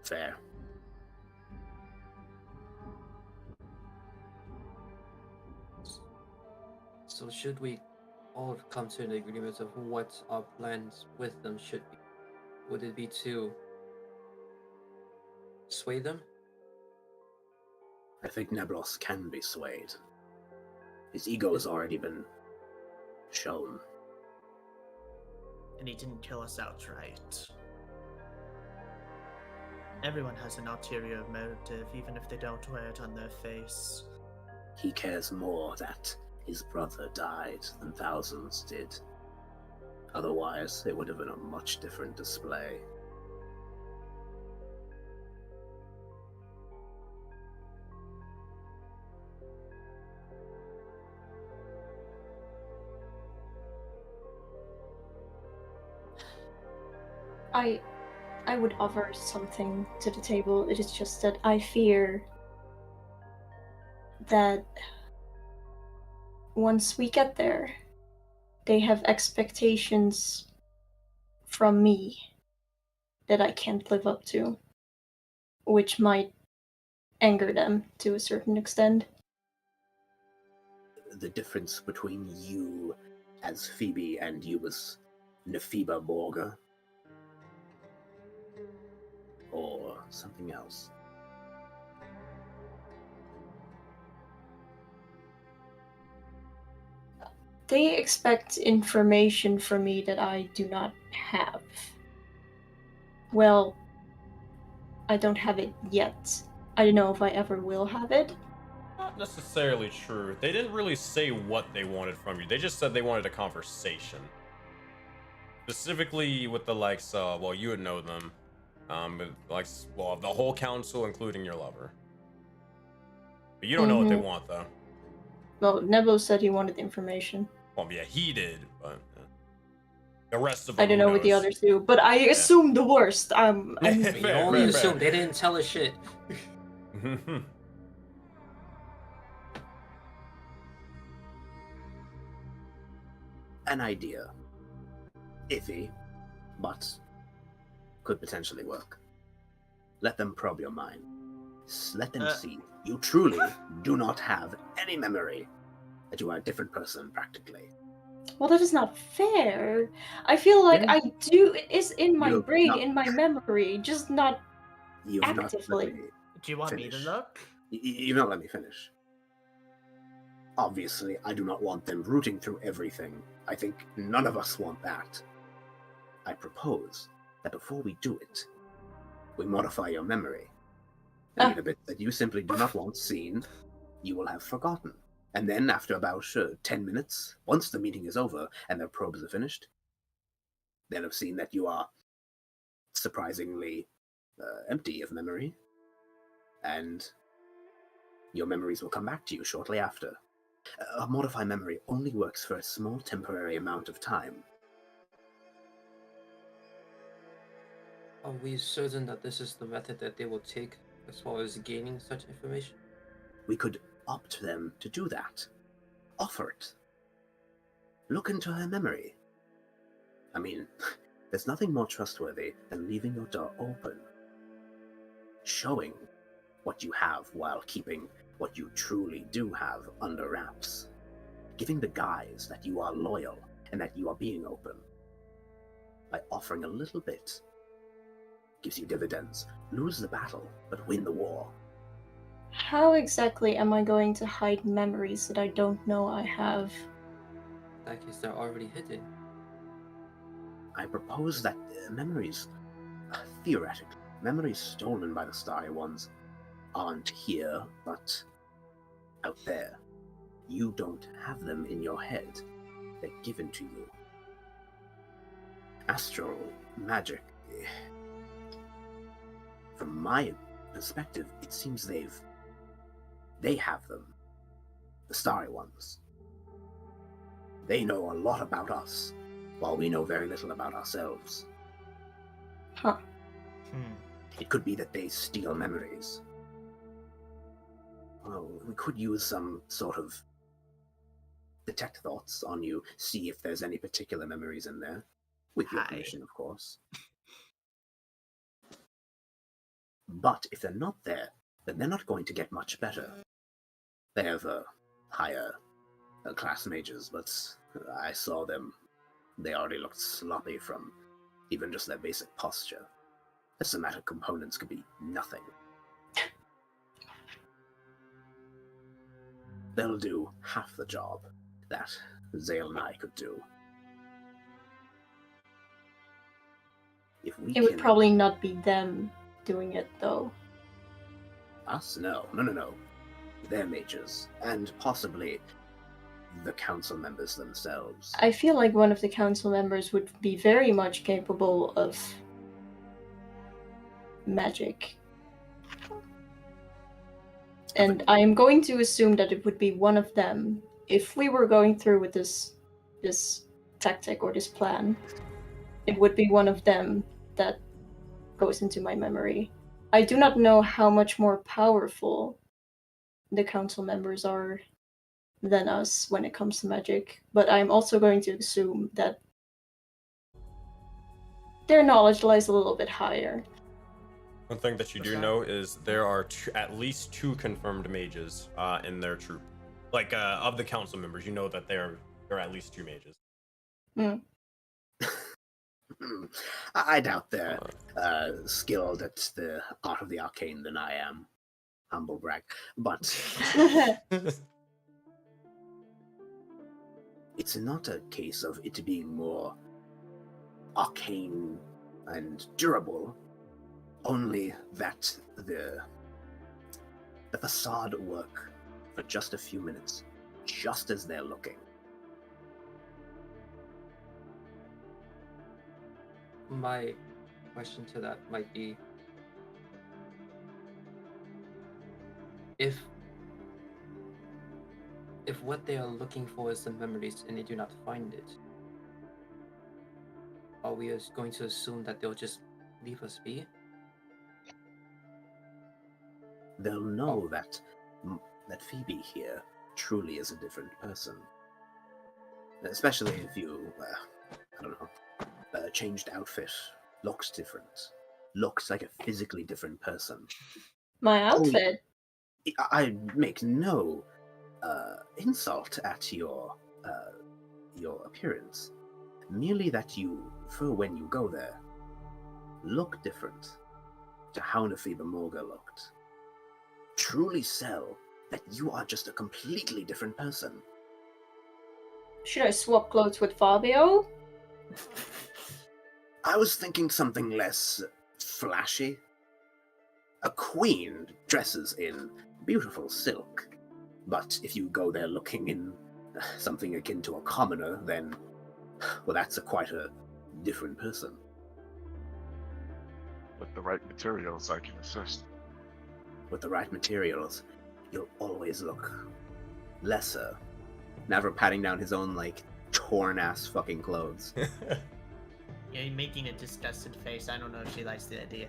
Fair. So should we all come to an agreement of what our plans with them should be? Would it be to sway them? I think Neblos can be swayed. His ego has already been shown. And he didn't kill us outright. Everyone has an ulterior motive, even if they don't wear it on their face. He cares more that his brother died than thousands did. Otherwise, it would have been a much different display. I would offer something to the table. It is just that I fear that once we get there, they have expectations from me that I can't live up to, which might anger them to a certain extent. The difference between you as Phoebe and you as Nephiba Borga? Or something else? They expect information from me that I do not have. Well, I don't have it yet. I don't know if I ever will have it. Not necessarily true. They didn't really say what they wanted from you. They just said they wanted a conversation. Specifically with the likes of, well, you would know them. Well, the whole council, including your lover. But you don't know what they want, though. Well, Nebo said he wanted information. Well, yeah, he did, but the rest of I them, don't know who what the knows? others do, but I assumed the worst. Fair, We only fair, assume fair. they didn't tell us shit. An idea. Iffy, but could potentially work. Let them probe your mind. Let them see you truly do not have any memory, that you are a different person practically. Well, that is not fair. I feel like Yeah. I do. It is in my You're brain, not- in my memory, just not. You've not Actively. let me Do you want me finish. to look? You've not let me finish. Obviously, I do not want them rooting through everything. I think none of us want that. I propose that before we do it, we modify your memory. And the bit that you simply do not want seen, you will have forgotten. And then, after about 10 minutes, once the meeting is over and their probes are finished, they'll have seen that you are surprisingly empty of memory, and your memories will come back to you shortly after. A modified memory only works for a small temporary amount of time. Are we certain that this is the method that they will take as far as gaining such information? We could opt them to do that. Offer it. Look into her memory. I mean, there's nothing more trustworthy than leaving your door open. Showing what you have while keeping what you truly do have under wraps. Giving the guise that you are loyal and that you are being open. By offering a little bit, gives you dividends. Lose the battle, but win the war. How exactly am I going to hide memories that I don't know I have? In that case, they're already hidden. I propose that memories, theoretically, memories stolen by the Starry Ones aren't here, but out there. You don't have them in your head. They're given to you. Astral magic. From my perspective, it seems they have them. The Starry Ones. They know a lot about us, while we know very little about ourselves. Huh. It could be that they steal memories. Well, we could use some sort of detect thoughts on you, see if there's any particular memories in there. With your Hi. permission, of course. But if they're not there, then they're not going to get much better. They have higher class mages, but I saw them. They already looked sloppy from even just their basic posture. The somatic components could be nothing. They'll do half the job that Zale and I could do. If we It would probably not be them doing it, though. Us? No. They're mages, and possibly the council members themselves. I feel like one of the council members would be very much capable of magic. And I am going to assume that it would be one of them. If we were going through with this tactic or this plan, it would be one of them that goes into my memory. I do not know how much more powerful the council members are than us when it comes to magic, but I'm also going to assume that their knowledge lies a little bit higher. One thing that you do know is there are at least 2 confirmed mages in their troop. Like, of the council members, you know that there are at least 2 mages. I doubt they're skilled at the art of the arcane than I am. Humble brag. But it's not a case of it being more arcane and durable, only that the facade work for just a few minutes, just as they're looking. My question to that might be, if what they are looking for is the memories and they do not find it, are we going to assume that they'll just leave us be? They'll know that Phoebe here truly is a different person. Especially if you, changed outfit, looks different, looks like a physically different person. My outfit? I make no insult at your appearance. Merely that you, for when you go there, look different to how Nafeba Morga looked. Truly sell that you are just a completely different person. Should I swap clothes with Fabio? I was thinking something less flashy. A queen dresses in beautiful silk, but if you go there looking in something akin to a commoner, then, well, that's quite a different person. With the right materials, I can assist. With the right materials, you'll always look lesser. Never patting down his own, torn-ass fucking clothes. Yeah, you're making a disgusted face. I don't know if she likes the idea.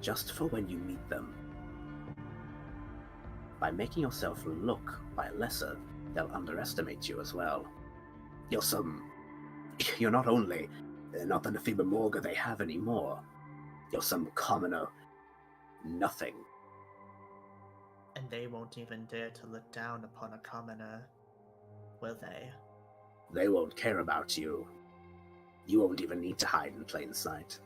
Just for when you meet them. By making yourself look lesser, they'll underestimate you as well. You're not only not the Nafeba Morga they have anymore, you're some commoner nothing. And they won't even dare to look down upon a commoner, will they? They won't care about you. You won't even need to hide in plain sight.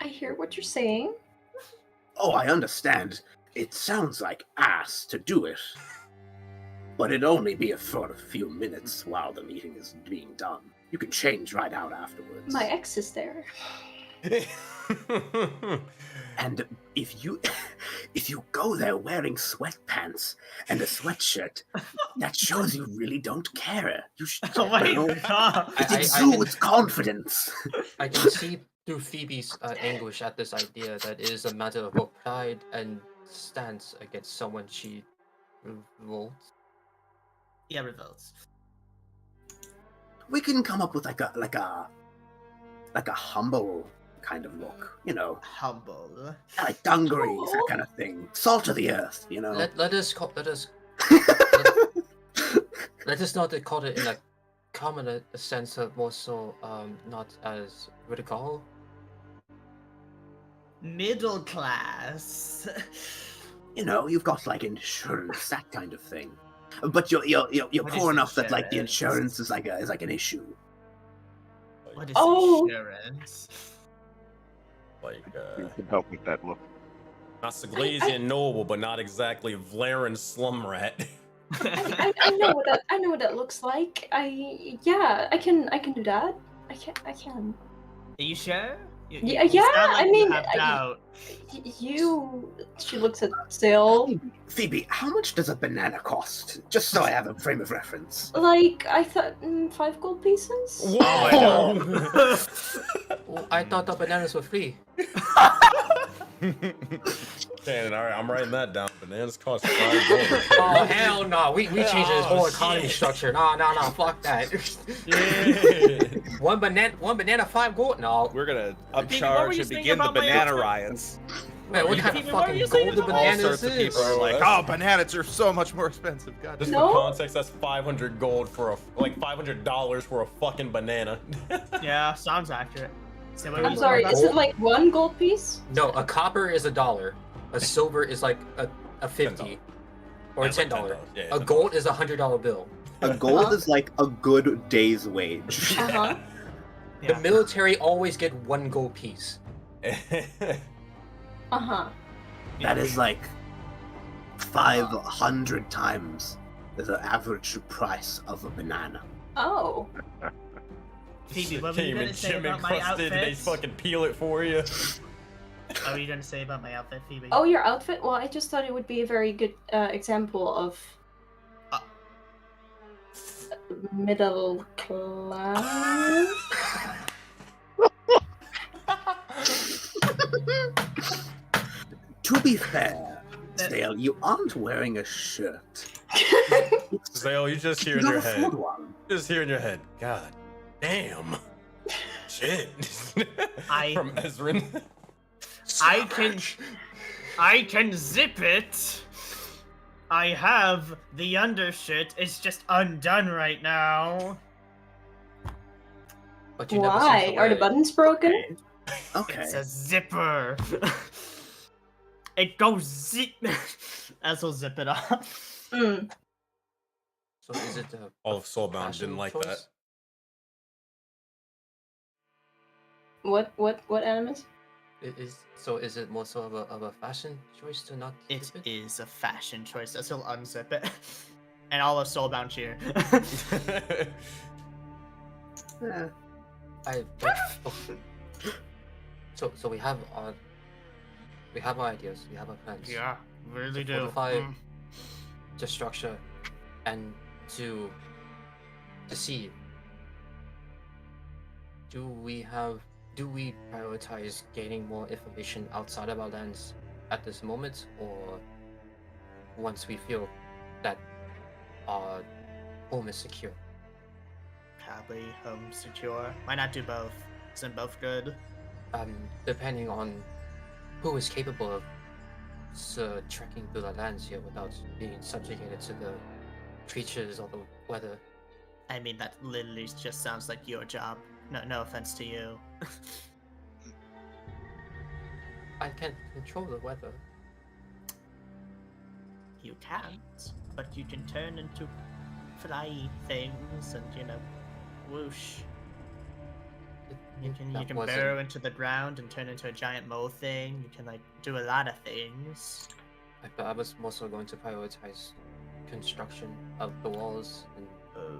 hear what you're saying. Oh, I understand. It sounds like ass to do it. But it'd only be for a few minutes while the meeting is being done. You can change right out afterwards. My ex is there. And if you go there wearing sweatpants and a sweatshirt, that shows you really don't care. You should, Oh my god! it I exudes confidence. I can see through Phoebe's anguish at this idea that it is a matter of both pride and stance against someone she revolts. Yeah, revolts. We can come up with like a humble kind of look, you know, Humble. like dungarees, that kind of thing. Salt of the earth, you know. Let us not call it in a common sense of more so not as ridicule. Middle class. You know, you've got like insurance, that kind of thing. But you're What poor is enough that like the insurance? insurance is like an issue. What is Oh. insurance? Like, You can help with that look. not Siglesian noble, but not exactly Vlarin slum rat. I know what that I looks like. I can do that. I can. Are you sure? Yeah, you yeah, sound like I you mean, have doubt. She looks at Zale. Phoebe, how much does a banana cost? Just so I have a frame of reference. Like, I thought 5 gold pieces? Whoa! Well, I thought the bananas were free. Shannon, all right, I'm writing that down. Bananas cost 5 gold. Oh hell no! We changed this whole economy shit. structure. No, fuck that. Yeah. one banana, 5 gold. No. We're gonna Phoebe, what were upcharge you and saying begin the about my banana outfit? riots. Man, what kind of Phoebe, what were fucking you saying gold the about- All bananas sorts of is? people are like, That's- "Oh, bananas are so much more expensive." God, Just No. for context, that's 500 gold for $500 for a fucking banana. Yeah, sounds accurate. So what were I'm you sorry, saying is about- it like 1 gold piece? No, a copper is $1. A silver is like a 50 or Yeah, it's like $10. $10. Yeah, A $10. gold is a $100 bill. A gold Huh? is like a good day's wage. Uh-huh. The Yeah. military always get 1 gold piece. Uh-huh. That is like 500 times the average price of a banana. Oh. Phoebe, what were you Came gonna in say gym about my encrusted and they outfit? fucking peel it for you. What were you gonna say about my outfit, Phoebe? Oh, your outfit? Well, I just thought it would be a very good example of middle class. To be fair, Dale, you aren't wearing a shirt. Zale, you just hear in You your can head. afford one. Just hear in your head. God damn. Shit. I- From Ezrin. I can zip it. I have the undershirt. It's just undone right now. But you never Why? seem to Are the wear it. buttons broken? Okay. It's a zipper. It goes zip. As we'll zip it off. Mm. So is it All of Soulbound fashion didn't like choice? that. What animus? Is it more so of a fashion choice to not It zip it? is a fashion choice. As he'll unzip it. And all of Soulbound cheer. Eh, So we have our ideas, we have our plans. Yeah, really do. Fortify Mm. the structure and to see, do we prioritize gaining more information outside of our lands at this moment, or once we feel that our home is secure? Probably home secure. Why not do both? Isn't both good? Depending on who is capable of trekking through the lands here without being subjugated to the creatures or the weather. I mean, that literally just sounds like your job. No offense to you. I can't control the weather. You can't, but you can turn into fly things and, whoosh. You can That burrow wasn't- into the ground and turn into a giant mole thing. You can like do a lot of things. I was also going to prioritize construction of the walls, and Oh,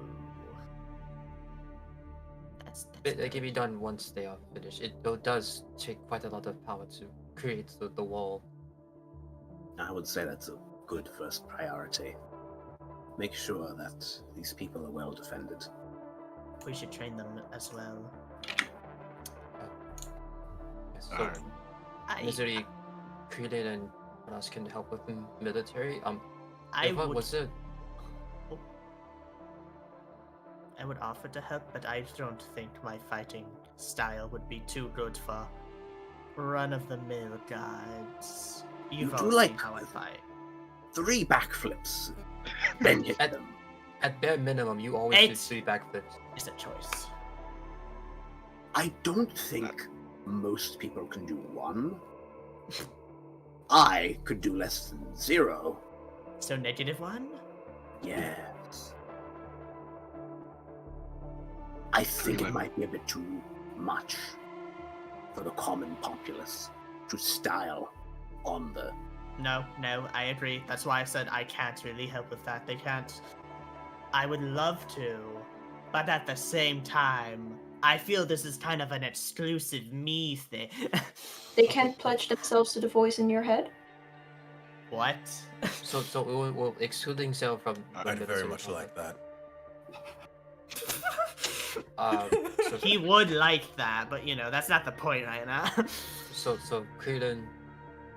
that's they can be done once they are finished. It does take quite a lot of power to create the wall. I would say that's a good first priority. Make sure that these people are well defended. We should train them as well. So Alright. Misery, Creedon, and what else can help with the military? I Eva, would, was it? I would offer to help, but I don't think my fighting style would be too good for run-of-the-mill guards. You've do all like- seen how I fight. 3 backflips. Then hit At- them. At bare minimum, you always do Eight. 3 backflips. It's a choice. I don't think most people can do 1. I could do less than 0. So -1? Yes. I think it might be a bit too much for the common populace to style on the... No, I agree. That's why I said I can't really help with that. They can't. I would love to, but at the same time, I feel this is kind of an exclusive me thing. They can't pledge themselves to the voice in your head. What? So we'll excluding Zell from. the I'd very military much like that. So He would like that, but you know, that's not the point right now. so Creedon,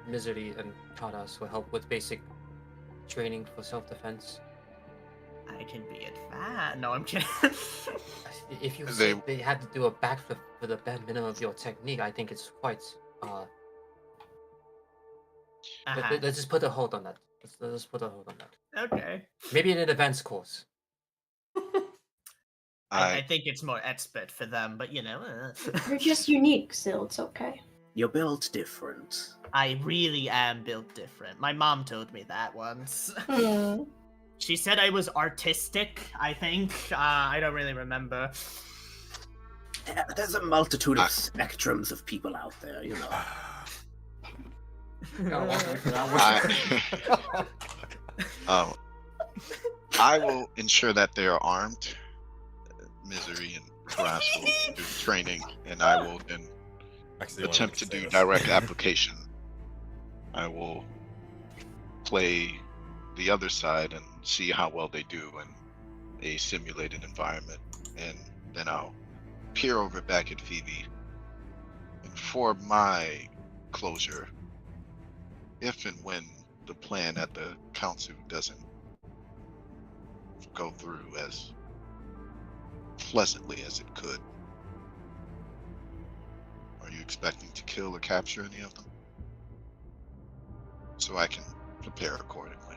Misery, and Kadas will help with basic training for self-defense. I can be advanced. No, I'm kidding. If you They- said they had to do a backflip for the bare minimum of your technique, I think it's quite. Let's just put a hold on that. Let's just put a hold on that. Okay. Maybe an advanced course. I think it's more expert for them, but you know. You're just unique, still. It's okay. You're built different. I really am built different. My mom told me that once. Hmm. She said I was artistic, I think. I don't really remember. Yeah, there's a multitude of spectrums of people out there, you know. I will ensure that they are armed. Misery and Class will do training, and I will then Actually, I wanted attempt to say do this. direct application. I will play the other side and see how well they do in a simulated environment, and then I'll peer over back at Phoebe. And for my closure, if and when the plan at the council doesn't go through as pleasantly as it could, are you expecting to kill or capture any of them? So I can prepare accordingly.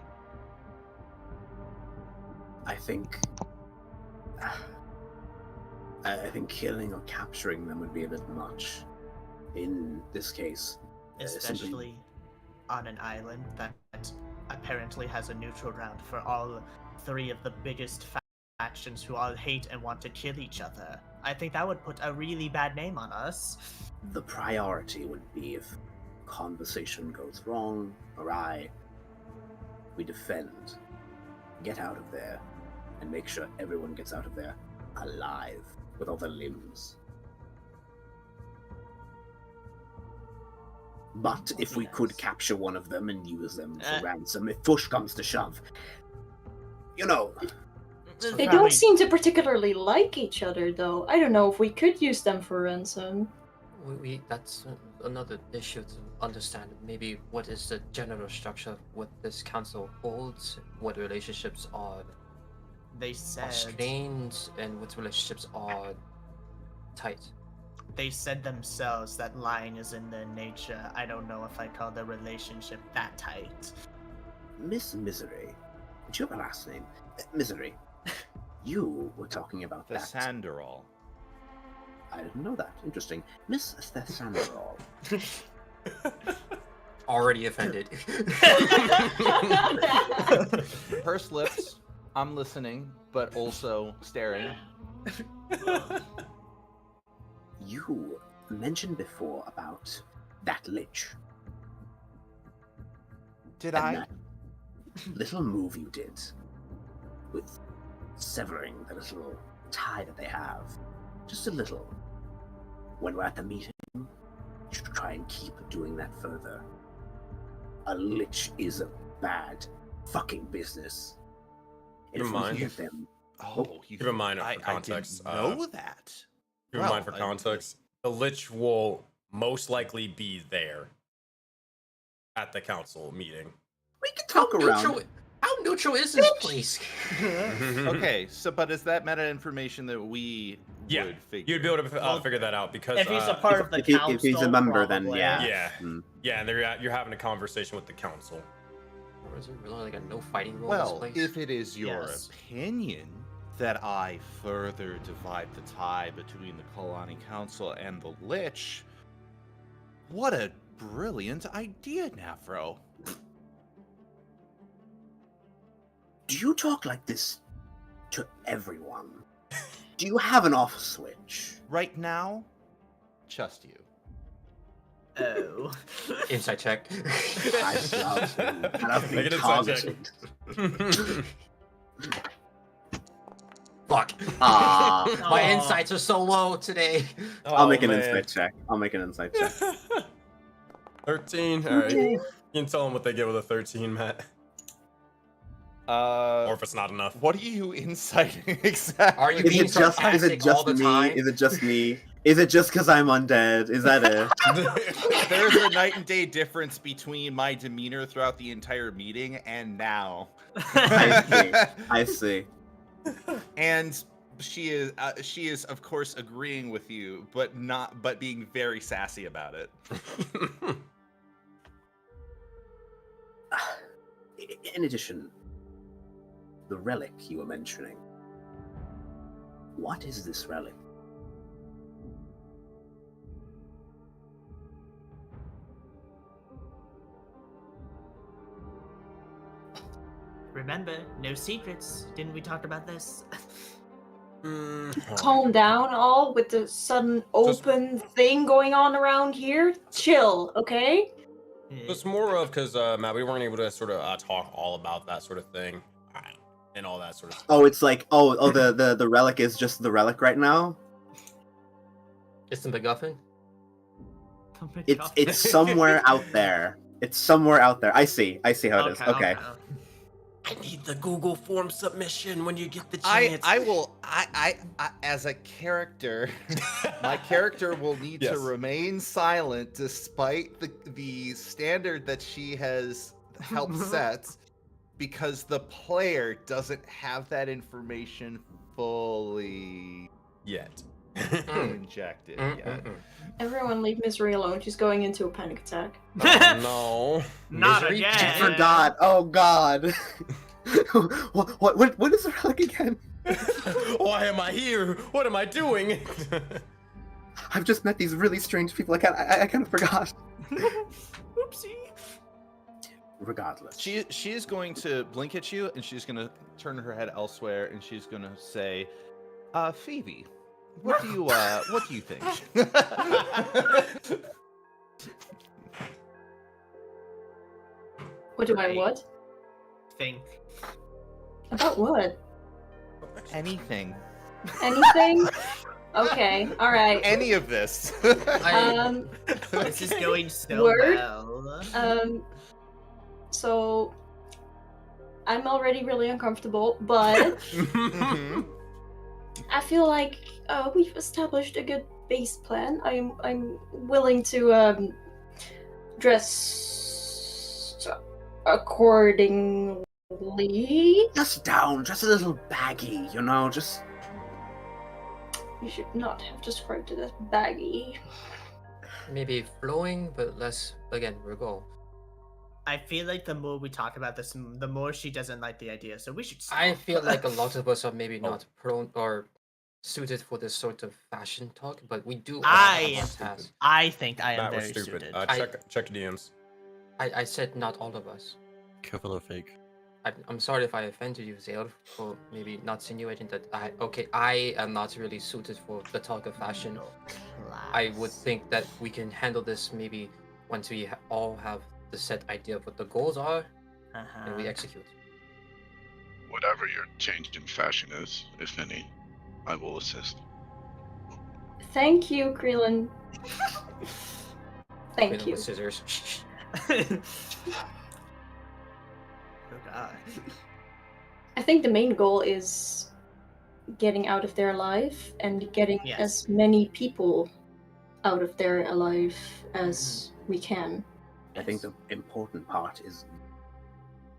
I think killing or capturing them would be a bit much. In this case, Especially on an island that apparently has a neutral ground for all 3 of the biggest factions who all hate and want to kill each other. I think that would put a really bad name on us. the priority would be if conversation goes wrong, awry, we defend, get out of there, and make sure everyone gets out of there alive with all their limbs. But if we could capture one of them and use them for ransom, if push comes to shove, you know, They don't seem to particularly like each other, though. I don't know if we could use them for ransom. That's another issue to understand. Maybe what is the general structure of what this council holds, what relationships are They said strained, and what relationships are tight. they said themselves that lying is in their nature. I don't know if I call their relationship that tight. Miss Misery, do you have a last name? Misery, you were talking about The that. Sanderall. I didn't know that. Interesting. Miss Thessanderall. Already offended. Pursed lips. I'm listening, but also staring. You mentioned before about that lich. Did And I? that little move you did with severing the little tie that they have. Just a little. When we're at the meeting, you should try and keep doing that further. A lich is a bad fucking business. And Keep if in we can mind- get them... Oh, you Keep in mind I, for context, I didn't know that. Keep in mind for context, the Lich will most likely be there at the council meeting. We can talk around. How neutral is this place? Okay, so but is that meta information that we Yeah, would figure? You'd be able to Well, figure that out because If he's a part of the if he- if council, he's a member, then probably. yeah. yeah, Mm. yeah, and you're having a conversation with the council. Or is there really like a no fighting rule Well, in this place? if it is your Yes. opinion that I further divide the tie between the Kalani Council and the Lich, what a brilliant idea, Navro. Do you talk like this to everyone? Do you have an off switch? Right now, just you. Oh. Inside check. I love him. I love being Make an insight check. targeted. Fuck. Ah, My Aw. insights are so low today. I'll make an man. insight check. I'll make an insight check. 13. All right. You can tell them what they get with a 13, Matt. Or if it's not enough. What are you inciting exactly? Are you Is being it just sarcastic all the me? time? Is it just me? Is it just because I'm undead? Is that it? There's a night and day difference between my demeanor throughout the entire meeting and now. I see. And she is of course agreeing with you, but being very sassy about it. In addition, the relic you were mentioning. What is this relic? Remember, no secrets. Didn't we talk about this? Calm down, all with the sudden open thing going on around here. Chill, okay? It's more of because Matt, we weren't able to sort of talk all about that sort of thing and all that sort of stuff. Oh, it's like the relic is just the relic right now. It's the MacGuffin. It's somewhere out there. It's somewhere out there. I see how it is. Okay. I need the Google form submission when you get the I chance. will as a character, my character will need Yes. to remain silent despite the standard that she has helped set, because the player doesn't have that information fully Yet. injected yet. Everyone leave Misery alone. She's going into a panic attack. Oh, Not Misery? again. I forgot. Oh God. what is the relic again? no. Why am I here? What am I doing? I've just met these really strange people. I kind of forgot. Oopsie. Regardless. She is going to blink at you, and she's going to turn her head elsewhere, and she's going to say, Phoebe, what do you think? What do I Right. what? Think. About what? Anything. Anything? Okay, alright. Any of this. This is going so Word? well. So I'm already really uncomfortable, but Mhm. I feel like we've established a good base plan. I'm willing to dress accordingly. Just down, just a little baggy, just. You should not have described it as baggy. Maybe flowing, but less. Again, Regal. I feel like the more we talk about this, the more she doesn't like the idea. So we should. I stop. feel like a lot of us are maybe not prone or suited for this sort of fashion talk, but we do. I have tasks. I think I am Matt was very stupid. suited. Check DMs. I said not all of us. Careful of fake. I'm sorry if I offended you, Zale, for maybe not insinuating that I am not really suited for the talk of fashion. No I would class. think that we can handle this maybe once we all have the set idea of what the goals are and we execute. Whatever your change in fashion is, if any, I will assist. Thank you, Krillin. Thank Clean up you. with scissors. Oh god. I think the main goal is getting out of there alive and getting Yes. as many people out of there alive as we can. I think the important part is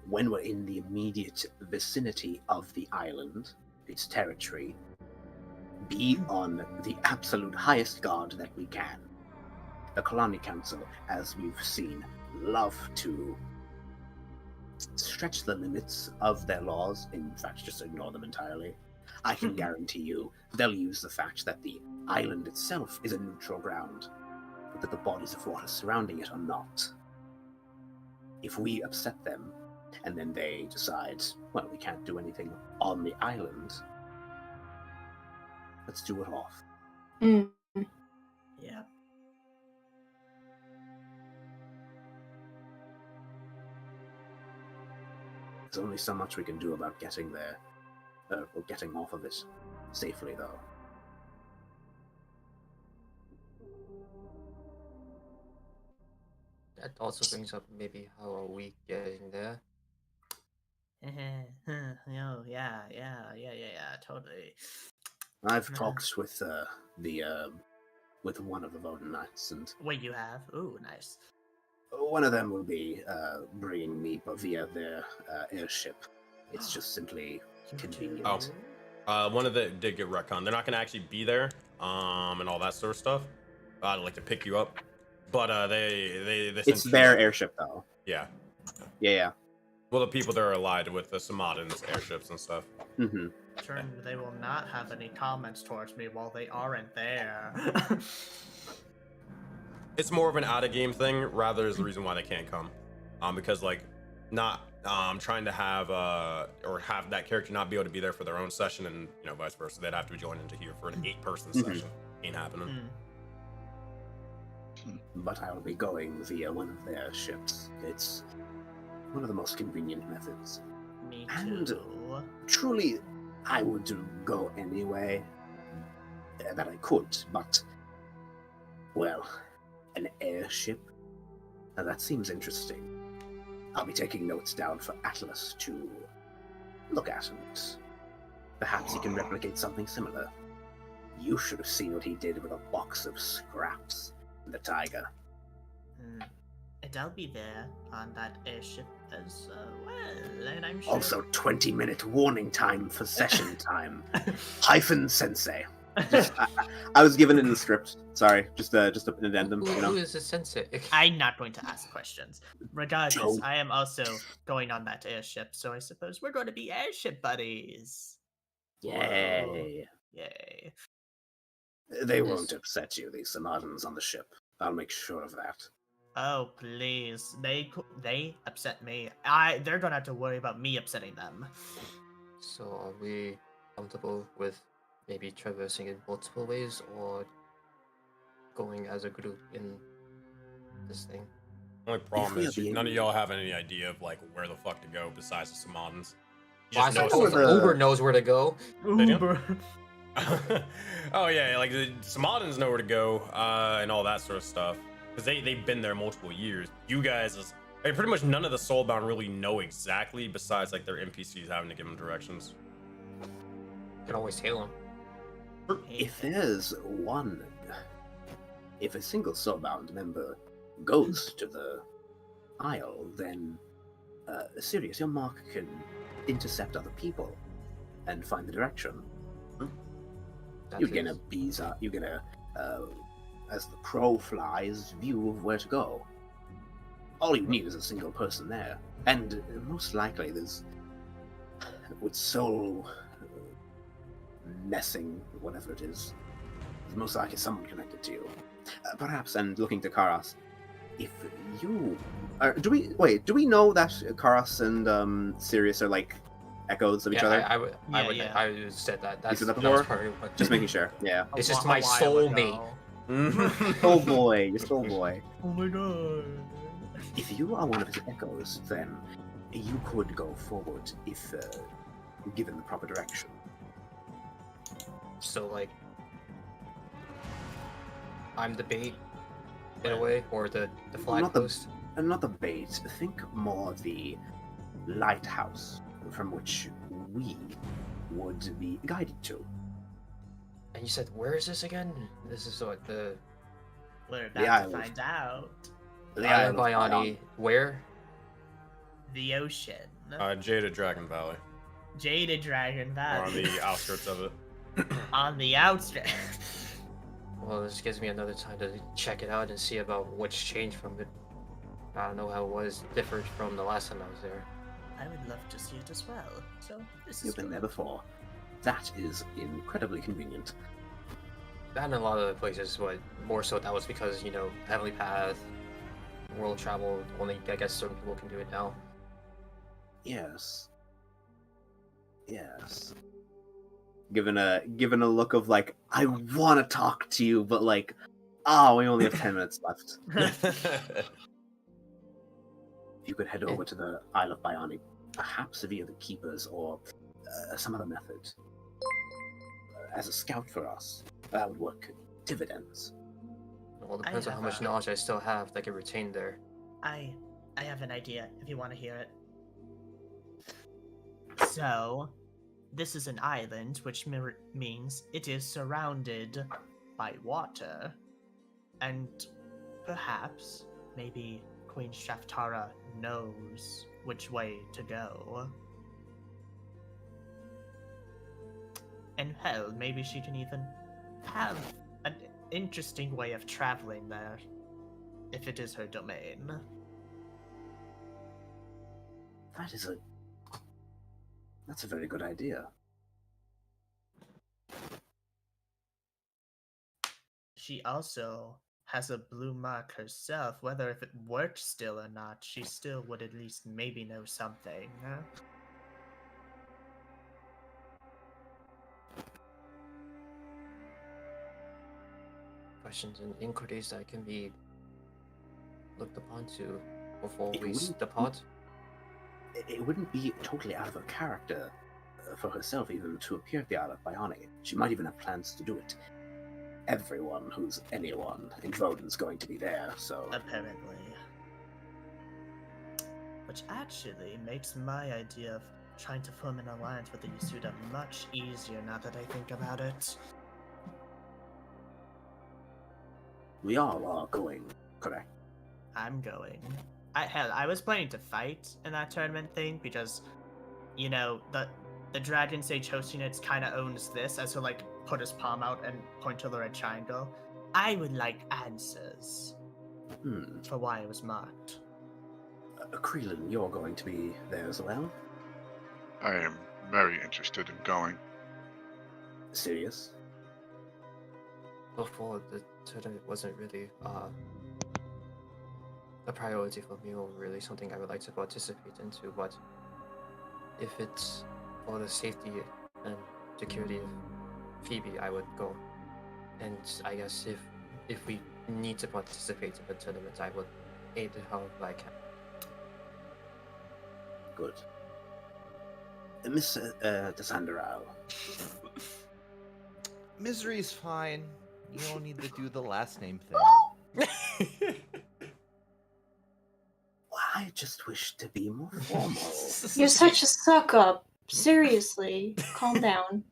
when we're in the immediate vicinity of the island, its territory, be on the absolute highest guard that we can. The Colony Council, as we've seen, love to stretch the limits of their laws, in fact, just ignore them entirely. I can guarantee you they'll use the fact that the island itself is a neutral ground, but that the bodies of water surrounding it are not. If we upset them, and then they decide, well, we can't do anything on the island, let's do it off. Mm. Yeah. There's only so much we can do about getting there, or getting off of it safely, though. That also brings up maybe how are we getting there? Oh yeah, totally. I've talked with with one of the Voden Knights, and Wait, you have? Ooh, nice. one of them will be bringing me via their airship. It's just simply convenient. One of the did get retcon. They're not gonna actually be there, and all that sort of stuff. I'd like to pick you up, but they It's their airship, though. Yeah. Yeah. Well, the people that are allied with the Samadin's airships and stuff. Mm-hmm. Turn, they will not have any comments towards me while they aren't there. It's more of an out of game thing rather is the reason why they can't come, because like not trying to have or have that character not be able to be there for their own session and vice versa. They'd have to join into here for an 8-person session. Ain't happening. But I will be going via one of their ships. It's one of the most convenient methods. Me And too. truly, I would go anyway that I could, but, well, an airship? Now that seems interesting. I'll be taking notes down for Atlas to look at, and perhaps he can replicate something similar. You should have seen what he did with a box of scraps in the Tiger. And I'll be there on that airship as well, and I'm sure. Also, 20-minute warning time for session time. Sensei. I was given it in the script. Sorry, just an addendum. Who is the Sensei? I'm not going to ask questions. Regardless, Joe. I am also going on that airship, so I suppose we're going to be airship buddies. Yay. Yay. They won't upset you, these Samadans on the ship. I'll make sure of that. Oh please, they upset me. They're gonna have to worry about me upsetting them. So are we comfortable with maybe traversing in multiple ways or going as a group in this thing? Only problem we is are being- none of y'all have any idea of like where the fuck to go besides the Samadins. You Well, I just know suppose some- Uber knows where to go. They do? Uber. Oh yeah, like the Samadins know where to go and all that sort of stuff because they've been there multiple years. You guys, pretty much none of the Soulbound really know exactly besides like their NPCs having to give them directions. You can always hail them. If there's if a single Soulbound member goes to the Isle, then Sirius, your mark can intercept other people and find the direction. You get a as the crow flies, view of where to go. All you need is a single person there, and most likely there's with soul messing, whatever it is, there's most likely someone connected to you. Perhaps, and looking to Karas, if you do we know that Karas and Sirius are like echoes of each other? I would Yeah. I would said that. You That's said that was before? part of what- Just making sure. Yeah. It's A just whi- my a while soulmate. ago. Soul boy, you're soul boy. Oh my god. If you are one of his echoes, then you could go forward if given the proper direction. So like, I'm the bait in a way, or the flag Not the- post. And not the bait. Think more the lighthouse from which we would be guided to. And you said, where is this again? This is what the We're The about to island. find out. The Island Isle of Biani. Where? The ocean. Jaded Dragon Valley. Jaded Dragon Or on Valley. the outskirts of it. On the outskirts. Well, this gives me another time to check it out and see about what's changed from it. I don't know how it was different from the last time I was there. I would love to see it as well. So this is You've been there before. That is incredibly convenient. And in a lot of the places, but more so that was because, you know, Heavenly Path, world travel, only I guess certain people can do it now. Yes. Yes. Given a look of like, I want to talk to you, but like, we only have 10 minutes left. If you could head over to the Isle of Bionic, perhaps via the Keepers or some other method, as a scout for us, that would work dividends. It all depends on how have much a- knowledge I still have that I can retain there. I have an idea if you want to hear it. So, this is an island, which means it is surrounded by water. And perhaps, maybe Queen Shaftara knows which way to go. And hell, maybe she can even have an interesting way of traveling there, if it is her domain. That's a very good idea. She also has a blue mark herself. Whether if it works still or not, she still would at least maybe know something. Questions and inquiries that can be looked upon to before It we wouldn't- depart. It wouldn't be totally out of her character for herself even to appear at the Isle of Bionic. She might even have plans to do it. Everyone who's anyone in Voden's going to be there, so... Apparently. Which actually makes my idea of trying to form an alliance with the Yasuda much easier now that I think about it. We all are going, correct? I'm going. I was planning to fight in that tournament thing because, you know, the Dragon Sage hosting it kind of owns this, as he'll like put his palm out and point to the red triangle. I would like answers for why it was marked. Creelan, you're going to be there as well? I am very interested in going. Serious? Before the tournament wasn't really a priority for me, or really something I would like to participate into, but if it's for the safety and security of Phoebe, I would go. And I guess if we need to participate in the tournament, I would aid however I can. Good. Miss Desandorau. Misery's fine. You don't need to do the last name thing. I just wish to be more formal. You're such a suck up. Seriously, calm down.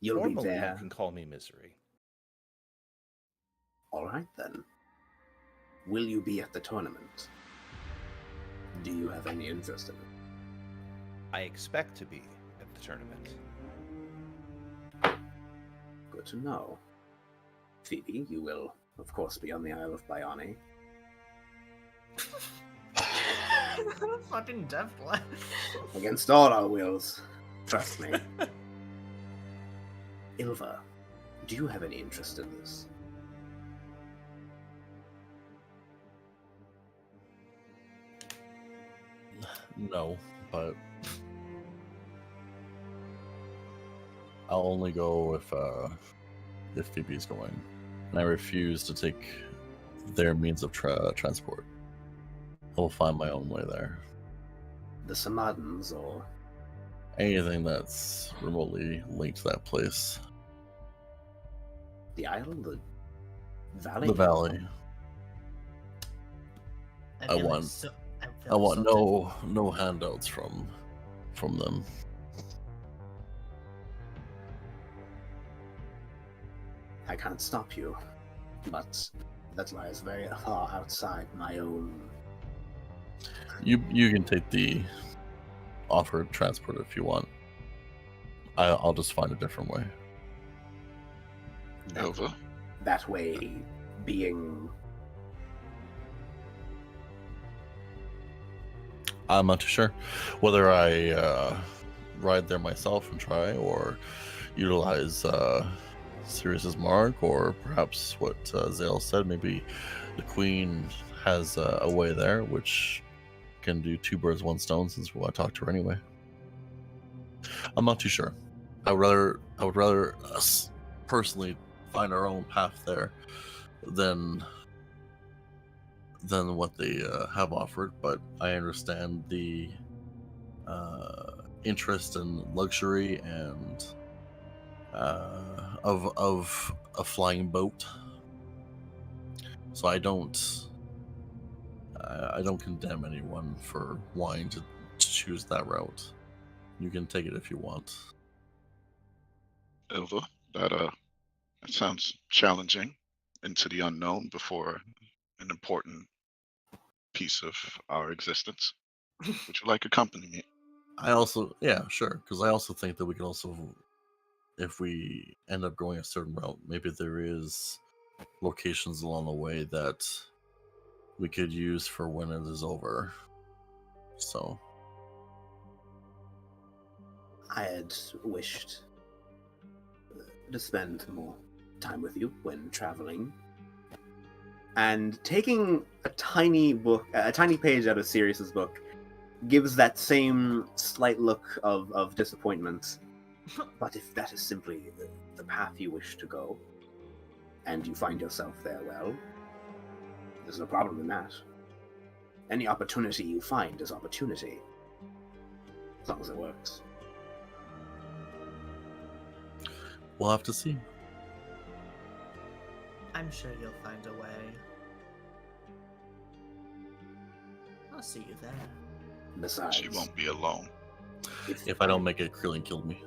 You'll be Formally, there. you can call me Misery. All right then. Will you be at the tournament? Do you have any interest in it? I expect to be at the tournament. Good to know. Phoebe, you will, of course, be on the Isle of Bioni. Fucking death blast. Against all our wills. Trust me. Ilva, do you have any interest in this? No, but I'll only go if Phoebe's going, and I refuse to take their means of transport. I'll find my own way there. The Samadans, or Anything that's remotely linked to that place. the island, the valley. The valley. I feel want- so- I'm I feeling want so no handouts from them. I can't stop you, but that lies very far outside my own. You can take the offered transport if you want. I'll just find a different way. Over. That way being. I'm not too sure whether I ride there myself and try, or utilize Sirius's mark, or perhaps what Zale said. Maybe the Queen has a way there, which can do two birds, one stone. Since we want to talk to her anyway, I'm not too sure. I would rather us personally find our own path there than what they have offered, but I understand the interest and luxury and of a flying boat. So I don't condemn anyone for wanting to choose that route. You can take it if you want. Over. That sounds challenging, into the unknown before an important piece of our existence. Would you like to accompany me? I also, yeah, sure, because I also think that we can also, if we end up going a certain route, maybe there is locations along the way that we could use for when it is over. So I had wished to spend more time with you when traveling. And taking a tiny page out of Sirius's book, gives that same slight look of disappointment. But if that is simply the path you wish to go, and you find yourself there, well, there's no problem in that. Any opportunity you find is opportunity, as long as it works. we'll have to see. I'm sure you'll find a way. I'll see you there. Besides, She won't be alone. If I don't make it, Krillin killed me.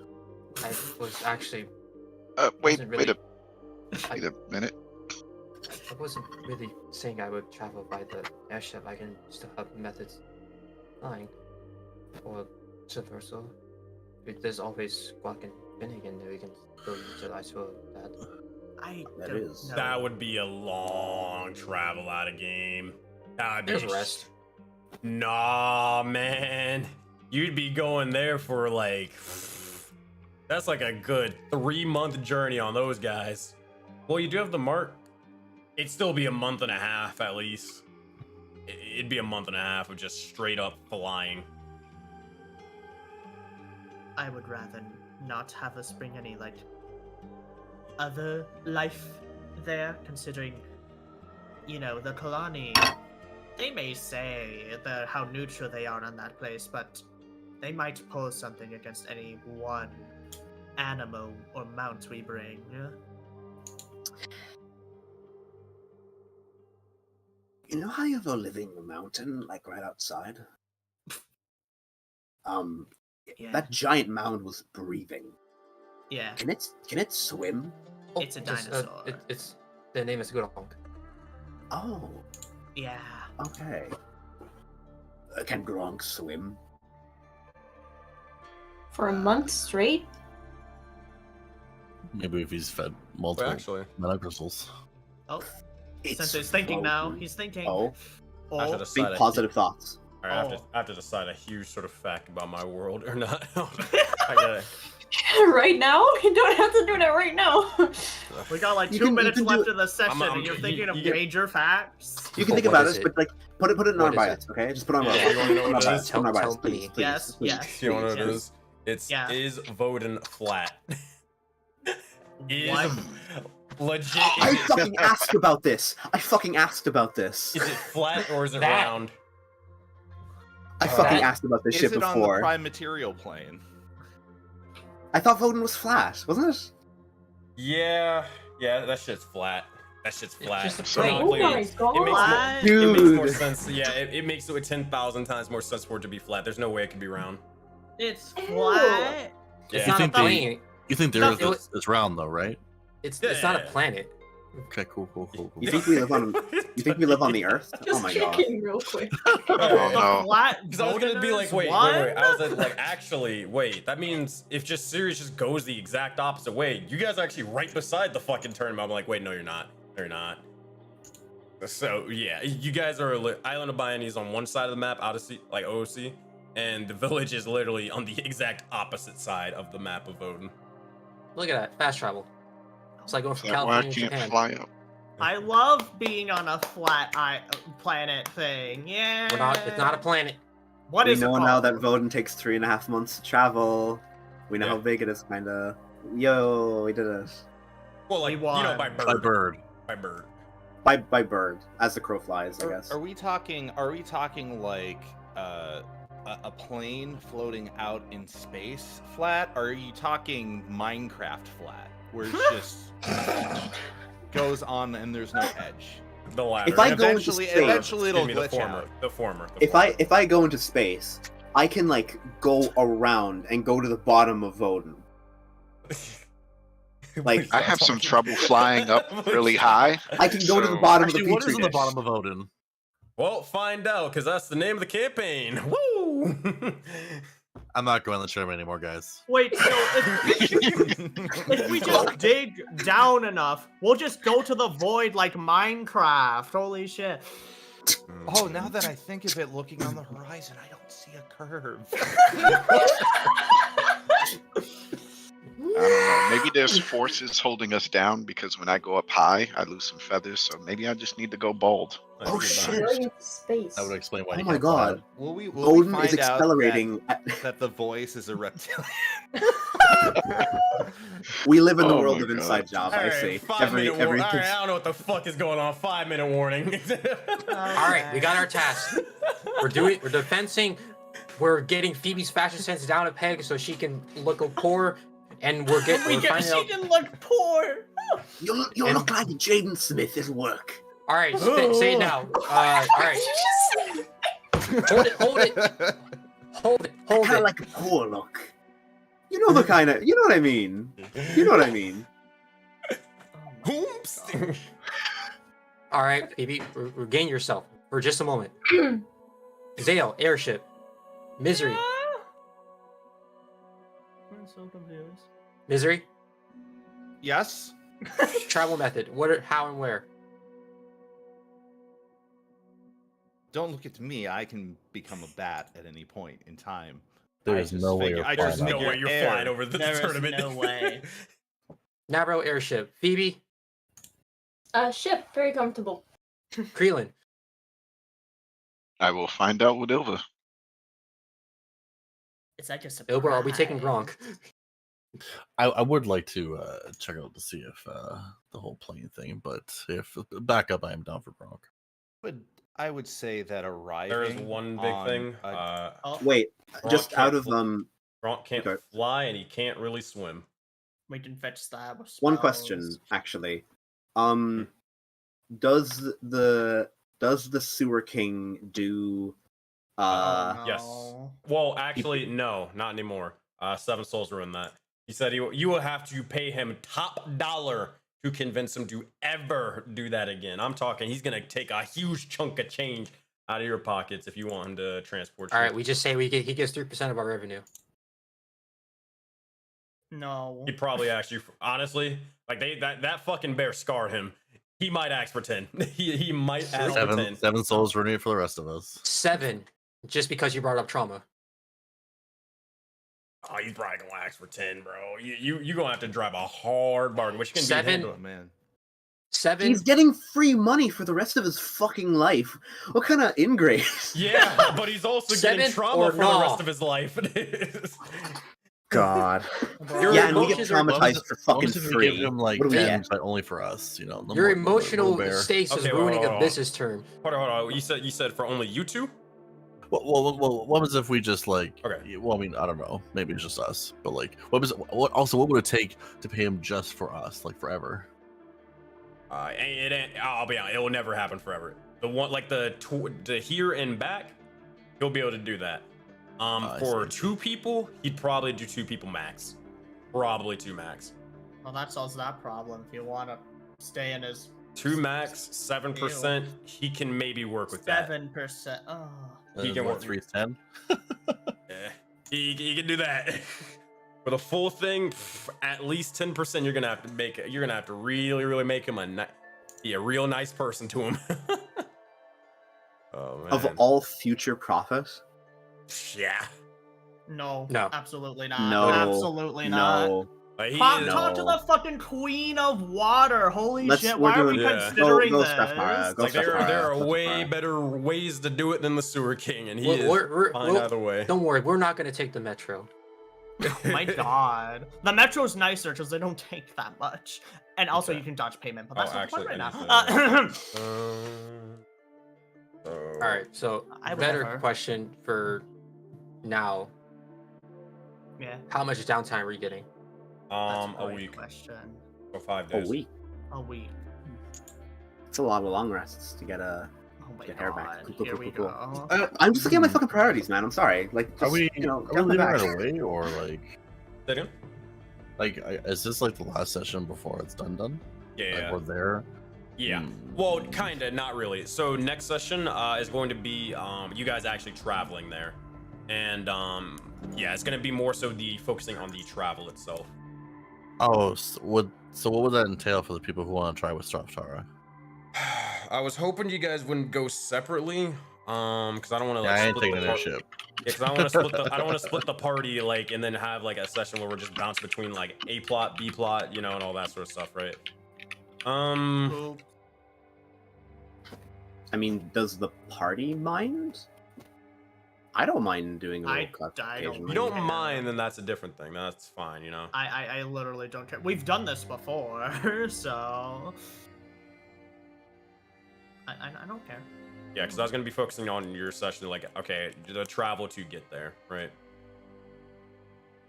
I was actually Wait Wasn't really- a minute. I wasn't really saying I would travel by the airship. I can still have methods flying, or vice versa. There's always Squawk and Finnegan that we can still utilize for that. I That don't is- know. That would be a long travel out of game. That would be There's rest. Nah, man. You'd be going there for like. That's like a good 3-month journey on those guys. Well, you do have the mark. It'd still be a month and a half at least. It'd be a month and a half of just straight up flying. I would rather not have us bring any, like, other life there, considering, you know, the Kalani, they may say how neutral they are on that place, but they might pose something against any one animal or mount we bring. Yeah? You know how you have a living mountain, like right outside? Yeah. That giant mound was breathing. Yeah. Can it swim? It's a dinosaur. It's the name is Gurong. Oh, Yeah. okay. Can Gronk swim? For a month straight? Maybe if he's fed Well, multiple actually, mana crystals. Oh, It's Sensei's thinking now. floating. He's thinking. Oh, I should Oh, have think positive thoughts. I have to Oh. I have to decide a huge sort of fact about my world or not. I gotta. Right now? You don't have to do that right now. We got like You 2 can- you minutes can do left it- in the session, I'm- and you're you- thinking of you get- major facts. You can Oh, think what about is it, it? but like put it in our What is bias, okay? Just put it on our Yeah, bias. you wanna know Put it what on it our is? bias, put it on our Tell bias, me. please, please, Yes, please, yes. You know what please. it is? It's Yeah. is Voden flat? Is What? legit? I Is it, fucking asked about this. I fucking asked about this. is it flat or is it That- round? I fucking that- asked about this Is shit it on the before. prime material plane? I thought Voden was flat, wasn't it? Yeah, that shit's flat. That shit's flat. just a So- plane. Oh my It makes god. more, What? it makes more Dude. sense. Yeah, it makes it 10,000 times more sense for it to be flat. There's no way it could be round. It's Ew. flat. It's Yeah. not a think they- plane. You think the No, Earth it was- is round though, right? It's not a Yeah. planet. Okay, cool. You think we live on? You think we live on the Earth? Oh Just my god. checking real quick. Oh, no. Flat. Because I was gonna be like, wait. I was like, actually, wait. That means if just series just goes the exact opposite way, you guys are actually right beside the fucking tournament. I'm like, wait, no, you're not. No, you're not. So yeah, you guys are Island of Bionis on one side of the map, Odyssey, like OOC, and the village is literally on the exact opposite side of the map of Odin. Look at that. Fast travel. It's like going Is from that why I California to can't Japan. fly up? I love being on a flat planet thing. Yeah. It's not a planet. What We is it know called? now that Voden takes 3.5 months to travel. We know Yeah. how big it is, kinda. Yo, we did it. Well, like We won. by bird. By bird. By bird. By bird, as the crow flies, I guess. Are we talking? Are we talking like a plane floating out in space flat? Or are you talking Minecraft flat, where it's just goes on and there's no edge? The latter. If I And go into Eventually, space- eventually it'll Excuse me, the glitch former. out. The former. If I go into space, I can like go around and go to the bottom of Voden. Like, I have some trouble flying up really high. I can go to the So- bottom Actually, of the what petri is in the dish. bottom of Odin? Well, find out, because that's the name of the campaign. Woo! I'm not going to the tournament anymore, guys. Wait, so if we just dig down enough, we'll just go to the void like Minecraft. Holy shit. Oh, now that I think of it, looking on the horizon, I don't see a curve. I don't know. Maybe there's forces holding us down because when I go up high, I lose some feathers. So maybe I just need to go bald. Oh, shit. Going into space. That would explain why. Oh you my can't fly. god. Will we Odin find is out accelerating. that the voice is a reptilian? We live in the Oh world my of inside God. jobs, I see. 5-minute warning. Every All right, I don't know what the fuck is going on. 5-minute warning. All right, we got our task. We're defensing. We're getting Phoebe's fashion sense down a peg so she can look poor, and we're finding out. She can look poor. You And- look like Jaden Smith at work. All right, say it now. All right, hold it. Kind of like a poor look. You know the kind of. You know what I mean. You know what I mean. Oops. All right, Phoebe, regain yourself for just a moment. Zale, airship. Misery. I'm so confused. Misery. Yes. Travel method. How, and where? Don't look at me. I can become a bat at any point in time. There's no way you're There's flying no out. way you're air. flying over the There is tournament. no way. Navro airship. Phoebe. Ship, very comfortable. Creelan. I will find out with Ilva. It's like a surprise. Ilbor, are we taking Gronk? I would like to check out to see if the whole plane thing, but if backup, I am down for Gronk. But I would say that arriving. There is one big on thing. a- Wait, Gronk just can't out of Gronk can't Okay. fly and he can't really swim. We can fetch stabs. one question actually. Does the Sewer King do Yes. Well, actually, no, not anymore. Seven Souls ruined that. He said you will have to pay him top dollar to convince him to ever do that again. I'm talking, he's gonna take a huge chunk of change out of your pockets if you want him to transport you. All right, we just say he gets 3% of our revenue. No. He'd probably ask you, honestly, like that fucking bear scarred him. He might ask for 10. he might ask for 10. Seven souls ruining it for the rest of us. 7, just because you brought up trauma. Oh, he's probably gonna ask for 10, bro. You gonna have to drive a hard bargain, which can be 7? handled. Oh man. 7? He's getting free money for the rest of his fucking life. What kind of ingrate? Yeah, but he's also getting 7 trauma or for the no? rest of his life. God. Your Yeah, and we get emotions are- traumatized for fucking What if we free. give him like What do we 10, get? but only for us? You know, no Your more- emotional no bear. states Okay, is hold ruining on, a hold on. business term. Hold on. You said for only you two? Well, what was if we just like? Okay. Well, I mean, I don't know. Maybe it's just us. But like, what was? What also? What would it take to pay him just for us, like forever? I'll be honest, it will never happen forever. The one like the here and back, he'll be able to do that. I For see. 2 people, he'd probably do 2 people max. Probably 2 max. Well, that solves that problem. If you want to stay in his 2 max, 7%. He can maybe work with that. 7%. Oh. He can work 310. Yeah, he can do that. For the full thing, at least 10%. You're gonna have to make it. You're gonna have to really make him be a real nice person to him. Oh man. Of all future profit? Yeah. No. No. Absolutely not. No. Absolutely not. No. He Talk, is- talk to No. the fucking queen of water. Holy Let's- shit. we're Why are we doing- Yeah. considering Go this? Strathmara, go Like there are Strathmara, way Strathmara. better ways to do it than the Sewer King, and he We're- is fine we'll- either way. Don't worry, we're not going to take the metro. Oh my god. The metro's nicer because they don't take that much. And also Okay. you can dodge payment, but Oh, that's not the point right actually, now. All right, so I would better never. question for now. Yeah. How much downtime are you getting? That's A great week question. or 5 A days. week. A week. It's a lot of long rests to get Oh my get hair back. god. Cool, Here cool, we cool, go. I'm just looking at my fucking priorities, man. I'm sorry. Like, just, Are we? you know, Are we get on my leaving back. right away, or like, Say it again? is this like the last session before it's done? Yeah. Like we're there. Yeah. Hmm. Well, kinda, not really. So next session is going to be you guys actually traveling there, and yeah, it's gonna be more so the focusing on the travel itself. Oh, so what would that entail for the people who want to try with Strathmara? I was hoping you guys wouldn't go separately, because I don't want to Yeah, like I ain't split taking the their par- ship. Yeah, because I don't want to split the I don't want to split the party like and then have like a session where we're just bouncing between like A plot, B plot, you know, and all that sort of stuff, right? Cool. I mean, does the party mind? I don't mind doing a little cut I don't- occasionally. you don't Yeah. mind, then that's a different thing. That's fine, you know. I literally don't care. We've done this before, so I don't care. Yeah, because I was gonna be focusing on your session, like okay, the travel to get there, right?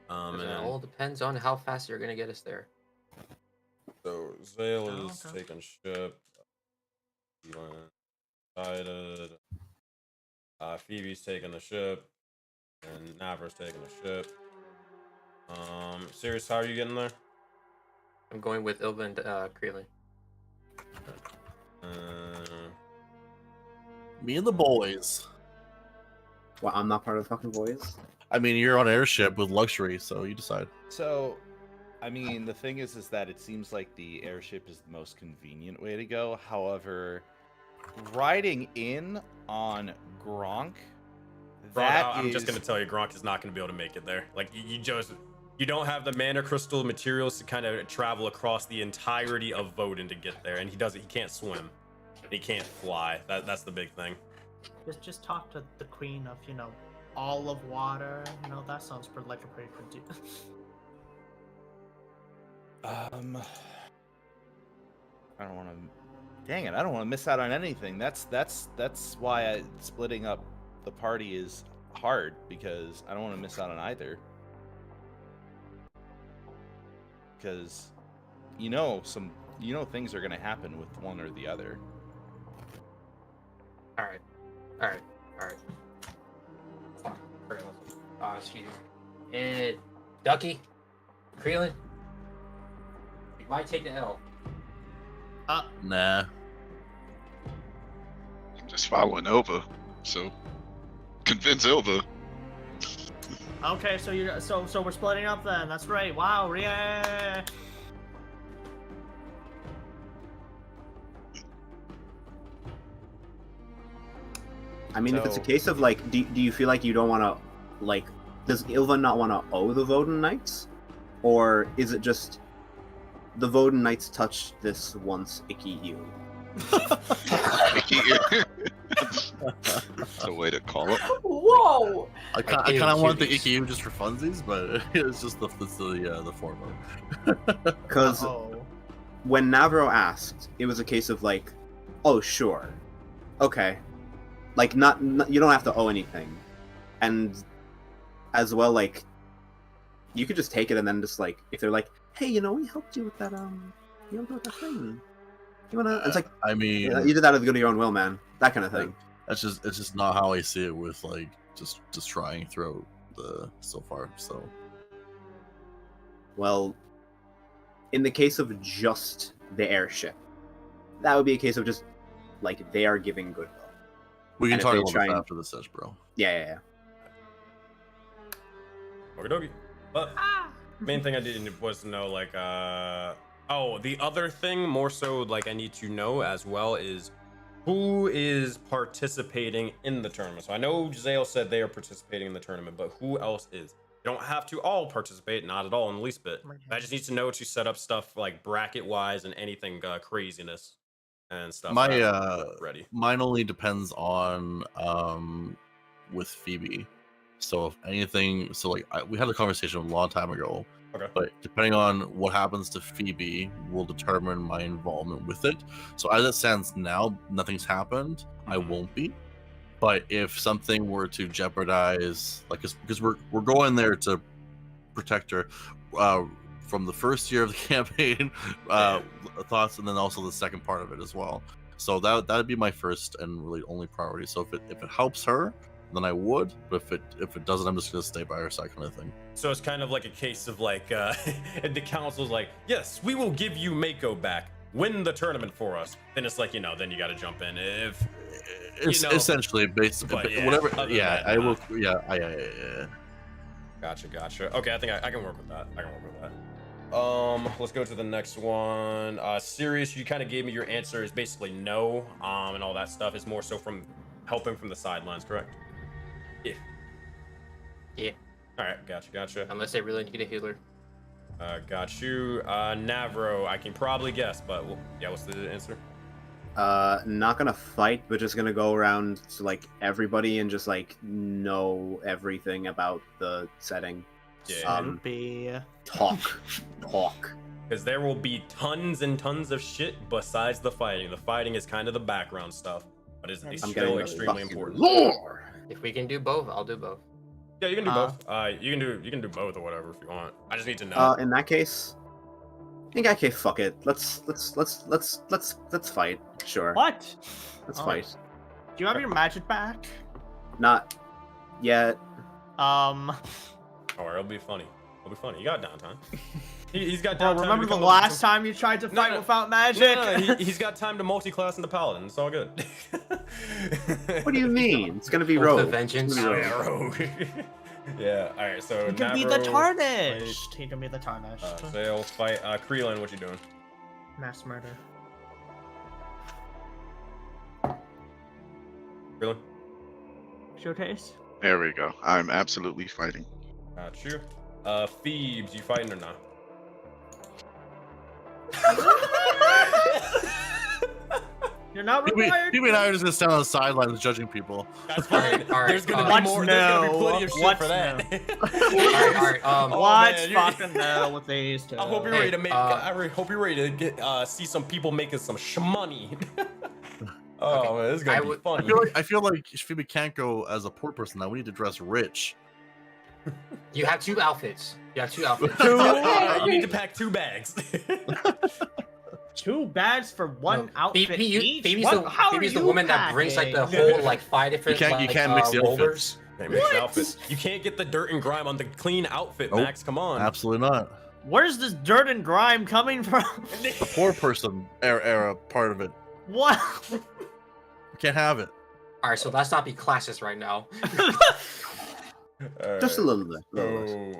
And It then, all depends on how fast you're going to get us there. so Zale Oh, is okay. taking ship. Excited. Phoebe's taking the ship, and Navar's taking the ship. Sirius, how are you getting there? I'm going with Ilva and Creeling. Me and the boys. Well, I'm not part of the fucking boys. I mean, you're on airship with luxury, so you decide. So, I mean, the thing is that it seems like the airship is the most convenient way to go. However, riding in on Gronk, I'm just gonna tell you, Gronk is not gonna be able to make it there. Like you don't have the mana crystal materials to kind of travel across the entirety of Voden to get there, and he can't swim, he can't fly. That's the big thing. Just talk to the queen of, you know, all of water. You know, that sounds like a pretty good deal. I don't want to. Dang it! I don't want to miss out on anything. That's why splitting up the party is hard, because I don't want to miss out on either. Because things are gonna happen with one or the other. All right. Fuck. Excuse me. And Ducky, Creeling, you might take the L. Nah. I'm just following Ilva, so convince Ilva. Okay, so we're splitting up then. That's right. Wow, yeah. I mean, if it's a So- case of like, do you feel like you don't want to like does Ilva not want to owe the Voden Knights? Or is it just the Voden Knights touched this once icky ew? That's a way to call it. Whoa! I Like, kind of ew, want the cuties. icky just for funsies, but it's just the former. Because Oh. when Navro asked, it was a case of like, oh sure, okay, like not you don't have to owe anything, and as well like you could just take it and then just like if they're like, hey, you know, we helped you with that you know, with that thing. You wanna? It's like I mean, you did that at the good of your own will, man. That kind of thing. it's just not how I see it with like just trying throughout the so far. So Well, in the case of just the airship, that would be a case of just like they are giving goodwill. we can And if talk they about try this and- after the sesh, bro. Yeah. Okie dokie. But main thing I did was to know, like, oh, the other thing more so, like, I need to know as well is who is participating in the tournament. So I know Zale said they are participating in the tournament, but who else is? You don't have to all participate, not at all in the least bit. I just need to know to set up stuff like bracket wise and anything craziness and stuff. My ready. Mine only depends on with Phoebe. So if anything, so like we had a conversation a long time ago. Okay. But depending on what happens to Phoebe will determine my involvement with it. So as it stands now, nothing's happened. I won't be. But if something were to jeopardize, like, because we're going there to protect her from the first year of the campaign, thoughts, and then also the second part of it as well. So that'd be my first and really only priority. So if it helps her, then I would. But if it doesn't, I'm just gonna stay by her side, kind of thing. So it's kind of like a case of like, the council's like, yes, we will give you Mako back. Win the tournament for us. Then it's like, then you got to jump in. If It's essentially based, but yeah, whatever. other Yeah, than I will. that, Yeah. Gotcha. Okay, I think I can work with that. Let's go to the next one. Sirius, you kind of gave me your answer is basically no, and all that stuff is more so from helping from the sidelines, correct? Yeah. All right, gotcha. Unless they really need a healer. Got you. Navro, I can probably guess, but what's the answer? Not gonna fight, but just gonna go around to like everybody and just like know everything about the setting. Yeah. Talk. Because there will be tons and tons of shit besides the fighting. The fighting is kind of the background stuff, but it's I'm still getting extremely fucking important. lore. If we can do both, I'll do both. Yeah, you can do both. You can do both or whatever if you want. I just need to know. In that case, fuck it. Let's fight. Sure. What? Let's Oh. fight. Do you have your magic back? Not yet. Don't worry, it'll be funny. You got downtime. He's got Bro, downtime. remember the last time you tried to fight without magic? No, he's got time to multi-class in the paladin. It's all good. What do you mean? It's gonna be Ultimate rogue. vengeance. It's gonna be Yeah, rogue. rogue. Yeah. All right. So He can be the Navro, tarnished. He can be the tarnished. Zale, fight. Kreelan, what you doing? Mass murder. Kreelan? Showcase. There we go. I'm absolutely fighting. Got you. Phoebes, you fighting or not? You're not Phoebe required. and I are just gonna stand on the sidelines judging people. That's fine. All right, There's gonna be What's more. There's gonna be no? plenty of shit What's for that. All right. Oh, What's man, fucking no with these two? I hope you're ready to make. Hey, I hope you're ready to get see some people making some shmoney. Oh man, this is gonna be funny. I feel like Phoebe can't go as a poor person now. We need to dress rich. You have two outfits. You need to pack 2 bags. 2 bags for one outfit each? Phoebe's How are the you woman that brings like the packing? whole like 5 different. You can't mix the rollers. Can't mix the outfits. You can't get the dirt and grime on the clean outfit, Nope. Max. Come on. Absolutely not. Where's this dirt and grime coming from? The poor person era part of it. What? You can't have it. All right, so let's not be classist right now. Just a little bit. So, okay,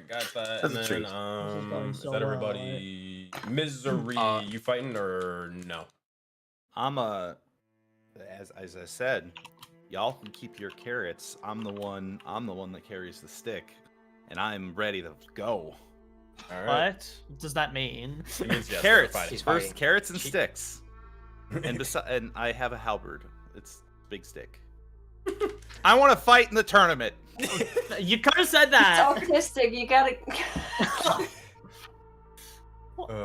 got that. And That's then, true. is that everybody? Misery, you fighting or no? I'm as I said, y'all can keep your carrots. I'm the one that carries the stick, and I'm ready to go. All right. What does that mean? It means yes, Carrots. they're fighting. He's First, fighting. carrots and sticks. And I have a halberd. It's a big stick. I want to fight in the tournament. You could have said It's that. autistic. You gotta.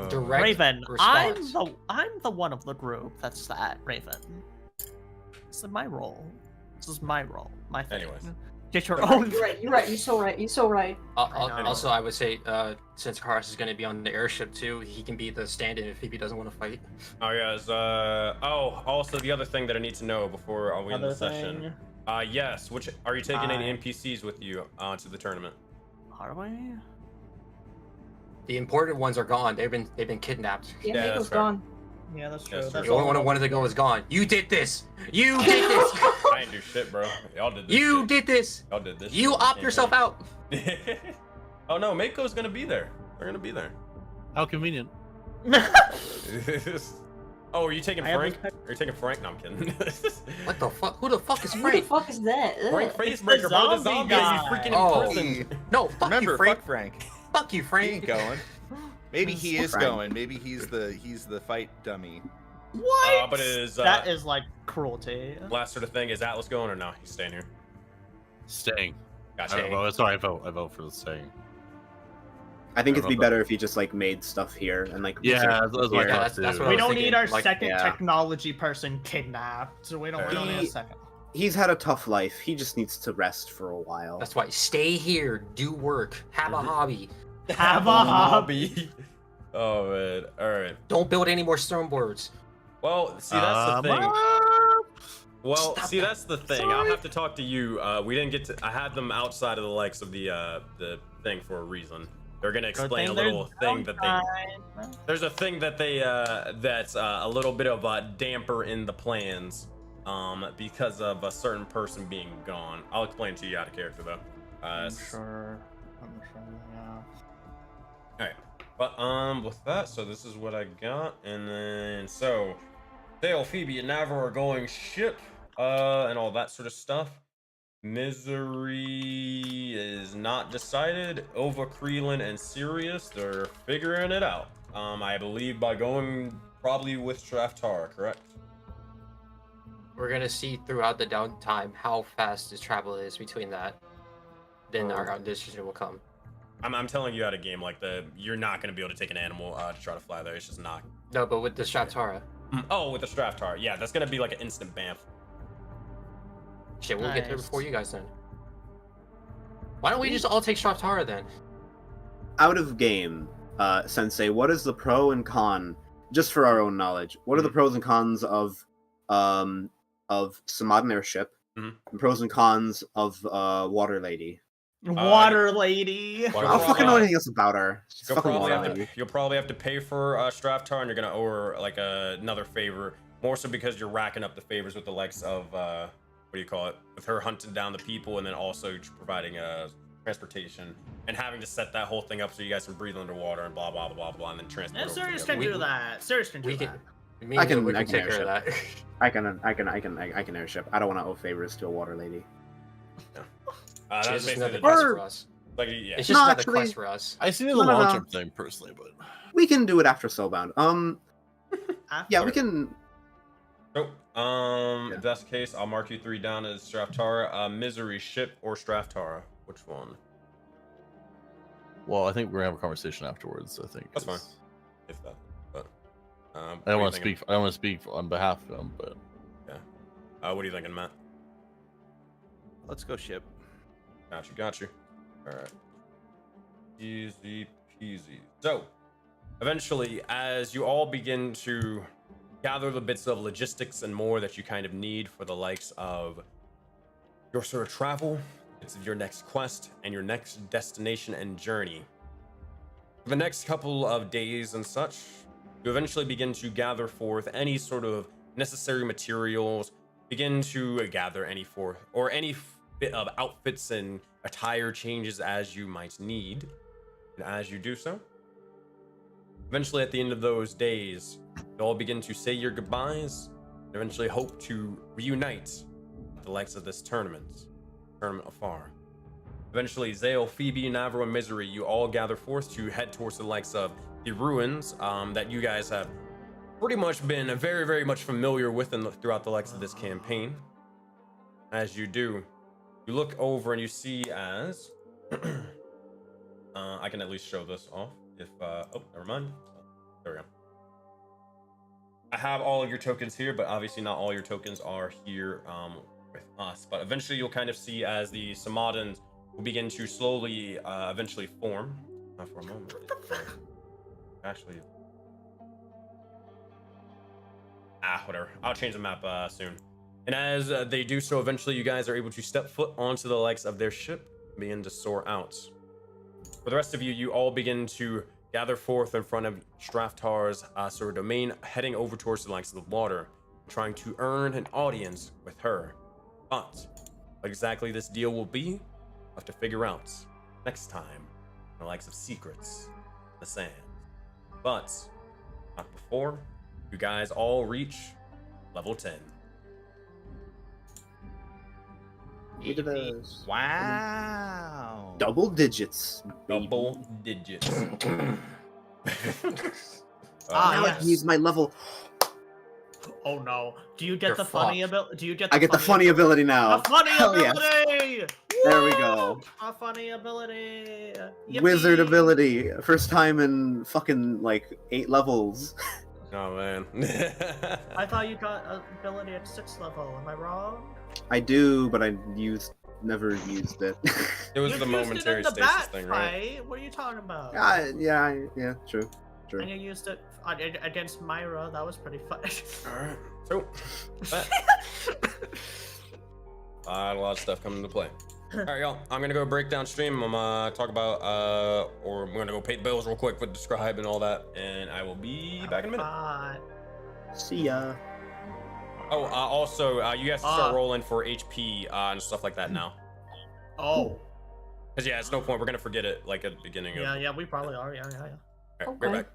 Direct Raven, response. I'm the one of the group that's that, Raven. This is my role. This is my role. My thing. Anyways. Get your Oh, own. you're right. You're right. You're so right. You're so right. know. Also, I would say, since Karas is going to be on the airship too, he can be the stand-in if he doesn't want to fight. Oh yes. Also the other thing that I need to know before we end the Other session. thing. Yes. Which are you taking any NPCs with you to the tournament? Are we? The important ones are gone. They've been kidnapped. Yeah, Yeah, Nico's that's fair. gone. Yeah, that's true. Yes, sir. That's The only all one who I wanted to go is gone. You did this. You did this. I didn't do shit, bro. Y'all did this. You shit. did this. Y'all did this. You shit. opt yourself out. Oh no, Mako's gonna be there. They're gonna be there. How convenient. Oh, are you taking I have Frank? respect- Are you taking Frank? No, I'm kidding. What the fuck? Who the fuck is Who the Frank? fuck is that? Frank Ugh. Facebreaker, bro. The zombie zombie that you guy. freaking Oh. imprisoned. No, fuck Remember, you, Frank. fuck Frank. Fuck you, He Frank. ain't going. Maybe he is Frank. going. Maybe he's the fight dummy. What? But it is that is like cruelty. last sort of thing. Is Atlas going or no? He's staying here. Staying. Gotcha. Sorry, I vote for the staying. I think I it'd be don't know. better if he just like made stuff here and like Yeah, researched that's here. what I that's thought what too. I We was don't thinking, need our like, second yeah. technology person kidnapped. So we don't need a second. He's had a tough life. He just needs to rest for a while. That's why. Stay here. Do work. Have a hobby. Have a hobby. Oh man. All right. Don't build any more snowboards. Well, see that's the thing. Well, Stop see that. that's the thing. I'll have to talk to you. We didn't get to. I had them outside of the likes of the thing for a reason. They're gonna explain a little thing that they. There's a thing that they that's a little bit of a damper in the plans, because of a certain person being gone. I'll explain to you out of character though. I'm sure, yeah. All right, but with that, so this is what I got, and then so, Dale, Phoebe, and Navro are going ship, and all that sort of stuff. Misery is not decided. Ova, Creelan, and Sirius, they're figuring it out. I believe by going probably with Straftar, correct? We're gonna see throughout the downtime how fast the travel is between that. Then our decision will come. I'm telling you out of game, like you're not gonna be able to take an animal to try to fly there. It's just not. No, but with the Straftara. Oh, with the Straftar, yeah, that's gonna be like an instant bamf. Shit, we'll get there Nice. before you guys then. Why don't we just all take Straftara then? Out of game, Sensei, what is the pro and con, just for our own knowledge? What are the pros and cons of Samadin airship? Mhm. And pros and cons of Water Lady. Water lady. Water I don't fucking know Lady. anything else about her. She's You'll fucking probably, Water have to, Lady. you'll probably have to pay for Straftar, and you're gonna owe her like another favor. More so because you're racking up the favors with the likes of what do you call it? With her hunting down the people, and then also providing transportation, and having to set that whole thing up so you guys can breathe underwater and blah blah blah blah blah, and then transport. Yeah, over Sirius together. can do that. Sirius can do We can. that. Me I and can- we I can can take care of that. I can airship. I don't want to owe favors to a Water Lady. That's It's just basically another the quest Or- for us. like yeah. It's just No, another actually- quest for us. I see it as a No, no, no. long-term thing personally, but We can do it after Soulbound. Yeah, we Okay. can. So, if that's the case, I'll mark you 3 down as Straftara. Misery, ship, or Straftara? Which one? well, I think we're gonna have a conversation afterwards. I think That's fine. 'cause If that, but I don't want to speak. I don't want to speak on behalf of them, but What are you thinking, Matt? Let's go ship. Got you. All right. Easy peasy. So, eventually, as you all begin to gather the bits of logistics and more that you kind of need for the likes of your sort of travel, it's your next quest and your next destination and journey. For the next couple of days and such, you eventually begin to gather forth any sort of necessary materials, begin to gather any bit of outfits and attire changes as you might need. And as you do so, eventually at the end of those days, you all begin to say your goodbyes and eventually hope to reunite the likes of this tournament afar. Eventually, Zale, Phoebe, Navro, and Misery, you all gather forth to head towards the likes of the ruins that you guys have pretty much been very, very much familiar with throughout the likes of this campaign. As you do, you look over and you see as I can at least show this off if oh, never mind. There we go. I have all of your tokens here, but obviously not all your tokens are here with us. But eventually you'll kind of see as the Samadans will begin to slowly eventually form. Not for a moment. Actually, whatever. I'll change the map soon. And as they do so, eventually you guys are able to step foot onto the likes of their ship and begin to soar out. For the rest of you, you all begin to gather forth in front of Straftar's sort of domain, heading over towards the likes of the water, trying to earn an audience with her. But what exactly this deal will be, we'll have to figure out next time, the likes of Secrets in the Sands. But not before you guys all reach level 10. Look at those. Wow. Double digits. baby. Double digits. Now I can use my level. Oh no! Do you get You're the funny fucked. ability? Do you get? I get the funny ability now. The funny Hell yes. ability! There we Woo! go. A funny ability. Yippee! Wizard ability. First time in fucking like 8 levels. Oh man. I thought you got ability at 6th level. Am I wrong? I do, but I never used it. It was You the used momentary it in the stasis bat thing, right? fight. What are you talking about? yeah, true. And you used it against Myra. That was pretty fun. Alright. So a lot of stuff coming into play. Alright, y'all. I'm gonna go break down stream. I'm gonna talk about or I'm gonna go pay the bills real quick with Describe and all that, and I will be back in a minute. See ya. Oh, also, you guys can start rolling for HP and stuff like that now. Oh. Because yeah, it's no point. We're gonna forget it like at the beginning of. Yeah, we probably are. Yeah. All right, right back.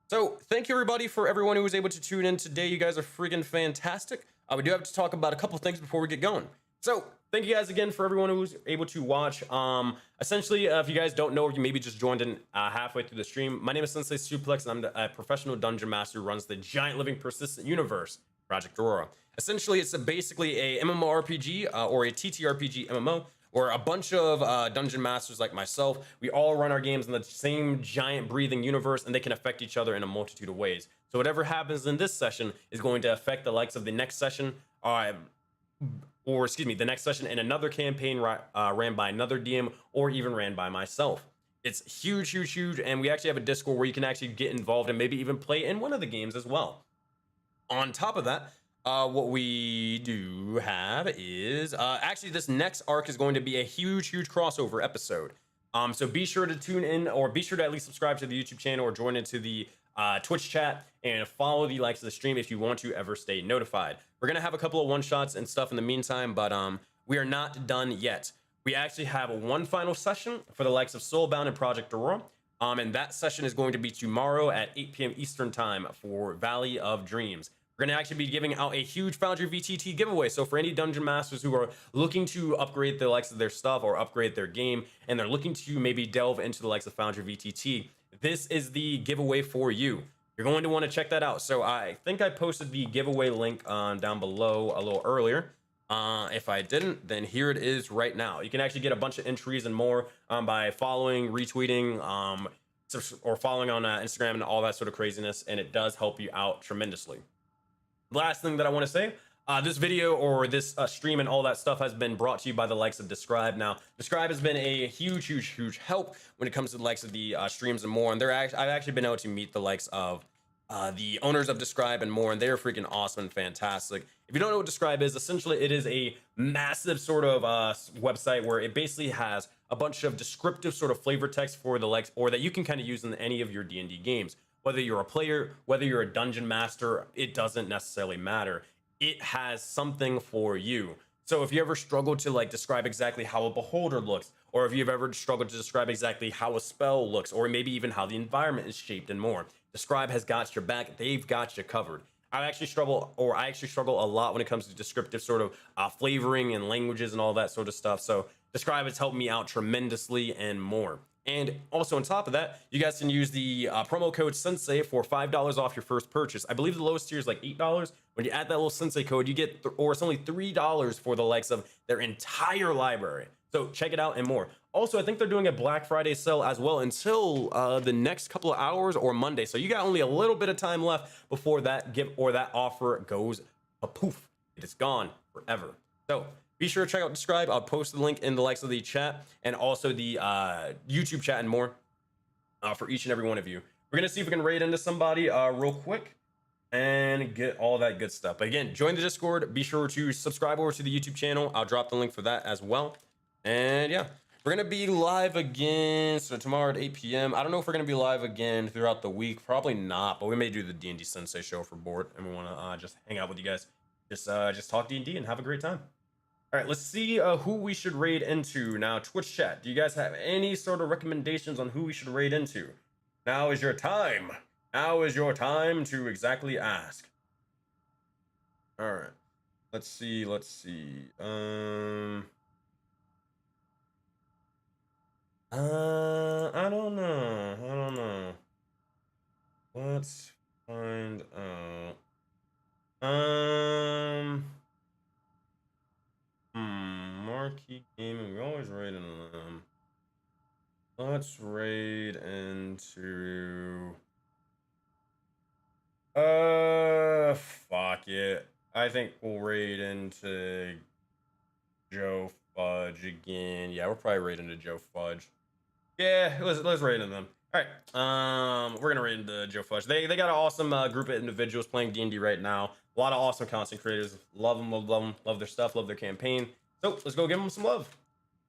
So thank you everybody for everyone who was able to tune in today. You guys are freaking fantastic. We do have to talk about a couple things before we get going. So thank you guys again for everyone who was able to watch. Essentially, if you guys don't know, or you maybe just joined in halfway through the stream, my name is SenseiSuplex, and I'm the professional dungeon master who runs the giant living persistent universe, Project Aurora. Essentially, it's basically a MMORPG or a TTRPG MMO, where a bunch of dungeon masters like myself, we all run our games in the same giant breathing universe, and they can affect each other in a multitude of ways. So whatever happens in this session is going to affect the likes of the next session, the next session in another campaign ran by another DM, or even ran by myself. It's huge, and we actually have a Discord where you can actually get involved and maybe even play in one of the games as well. On top of that, what we do have is actually this next arc is going to be a huge crossover episode. So be sure to tune in, or be sure to at least subscribe to the YouTube channel or join into the Twitch chat and follow the likes of the stream if you want to ever stay notified. We're gonna have a couple of one-shots and stuff in the meantime, but we are not done yet. We actually have one final session for the likes of Soulbound and Project Aurora. And that session is going to be tomorrow at 8 p.m. Eastern time for Valley of Dreams. We're going to actually be giving out a huge Foundry VTT giveaway. So for any dungeon masters who are looking to upgrade the likes of their stuff or upgrade their game, and they're looking to maybe delve into the likes of Foundry VTT, this is the giveaway for you. You're going to want to check that out. So I think I posted the giveaway link down below a little earlier. If I didn't, then here it is right now. You can actually get a bunch of entries and more by following, retweeting, or following on Instagram and all that sort of craziness, and it does help you out tremendously. Last thing that I want to say, this video or this stream and all that stuff has been brought to you by the likes of Describe. Now, Describe has been a huge help when it comes to the likes of the streams and more. And I've actually been able to meet the likes of the owners of Describe and more, and they're freaking awesome and fantastic. If you don't know what Describe is, essentially it is a massive sort of website where it basically has a bunch of descriptive sort of flavor text for the likes, or that you can kind of use in any of your D&D games. Whether you're a player, whether you're a dungeon master, it doesn't necessarily matter. It has something for you. So if you ever struggle to like describe exactly how a beholder looks, or if you've ever struggled to describe exactly how a spell looks, or maybe even how the environment is shaped and more, Describe has got your back. They've got you covered. I actually struggle a lot when it comes to descriptive sort of flavoring and languages and all that sort of stuff. So Describe has helped me out tremendously and more. And also on top of that, you guys can use the promo code Sensei for $5 off your first purchase. I believe the lowest tier is like $8. When you add that little Sensei code, you get, or it's only $3 for the likes of their entire library. So check it out and more. Also, I think they're doing a Black Friday sale as well until the next couple of hours or Monday. So you got only a little bit of time left before that that offer goes a poof. It is gone forever. So be sure to check out Describe. I'll post the link in the likes of the chat and also the YouTube chat and more for each and every one of you. We're gonna see if we can raid into somebody real quick and get all that good stuff. But again, join the Discord. Be sure to subscribe over to the YouTube channel. I'll drop the link for that as well. And yeah, we're gonna be live again. So tomorrow at 8 p.m. I don't know if we're gonna be live again throughout the week. Probably not, but we may do the D&D Sensei show for board, and we wanna just hang out with you guys. Just talk D&D and have a great time. All right, let's see who we should raid into. Now, Twitch chat, do you guys have any sort of recommendations on who we should raid into? Now is your time. Now is your time to exactly ask. All right, let's see. I don't know. Let's find out. Marquee Gaming, we always raid into them. Let's raid into... fuck it. I think we'll raid into Joe Fudge again. Yeah, we'll probably raid into Joe Fudge. Yeah, let's raid into them. All right, we're gonna raid into Joe Fudge. They got an awesome group of individuals playing D&D right now. A lot of awesome content creators. Love them, love their stuff, love their campaign. So let's go give them some love.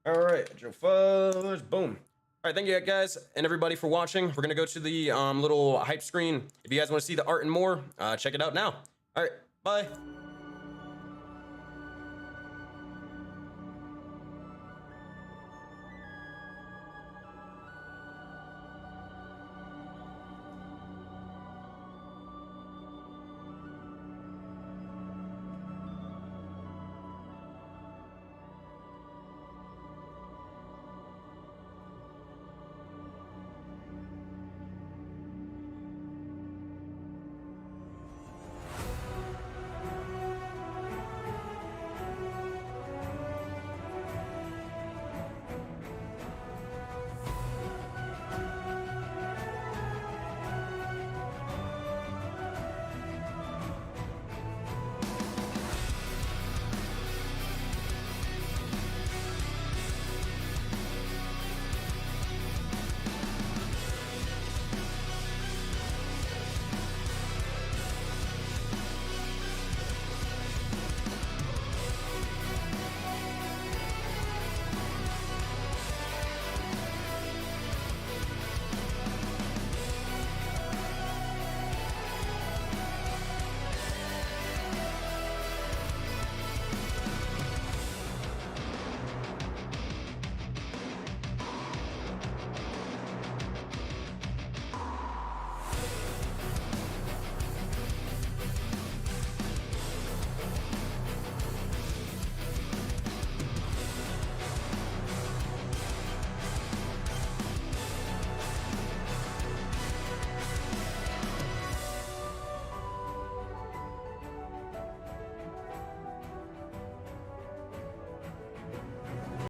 All right, Joe Fudge, boom. All right, thank you guys and everybody for watching. We're gonna go to the little hype screen. If you guys want to see the art and more, check it out now. All right, bye.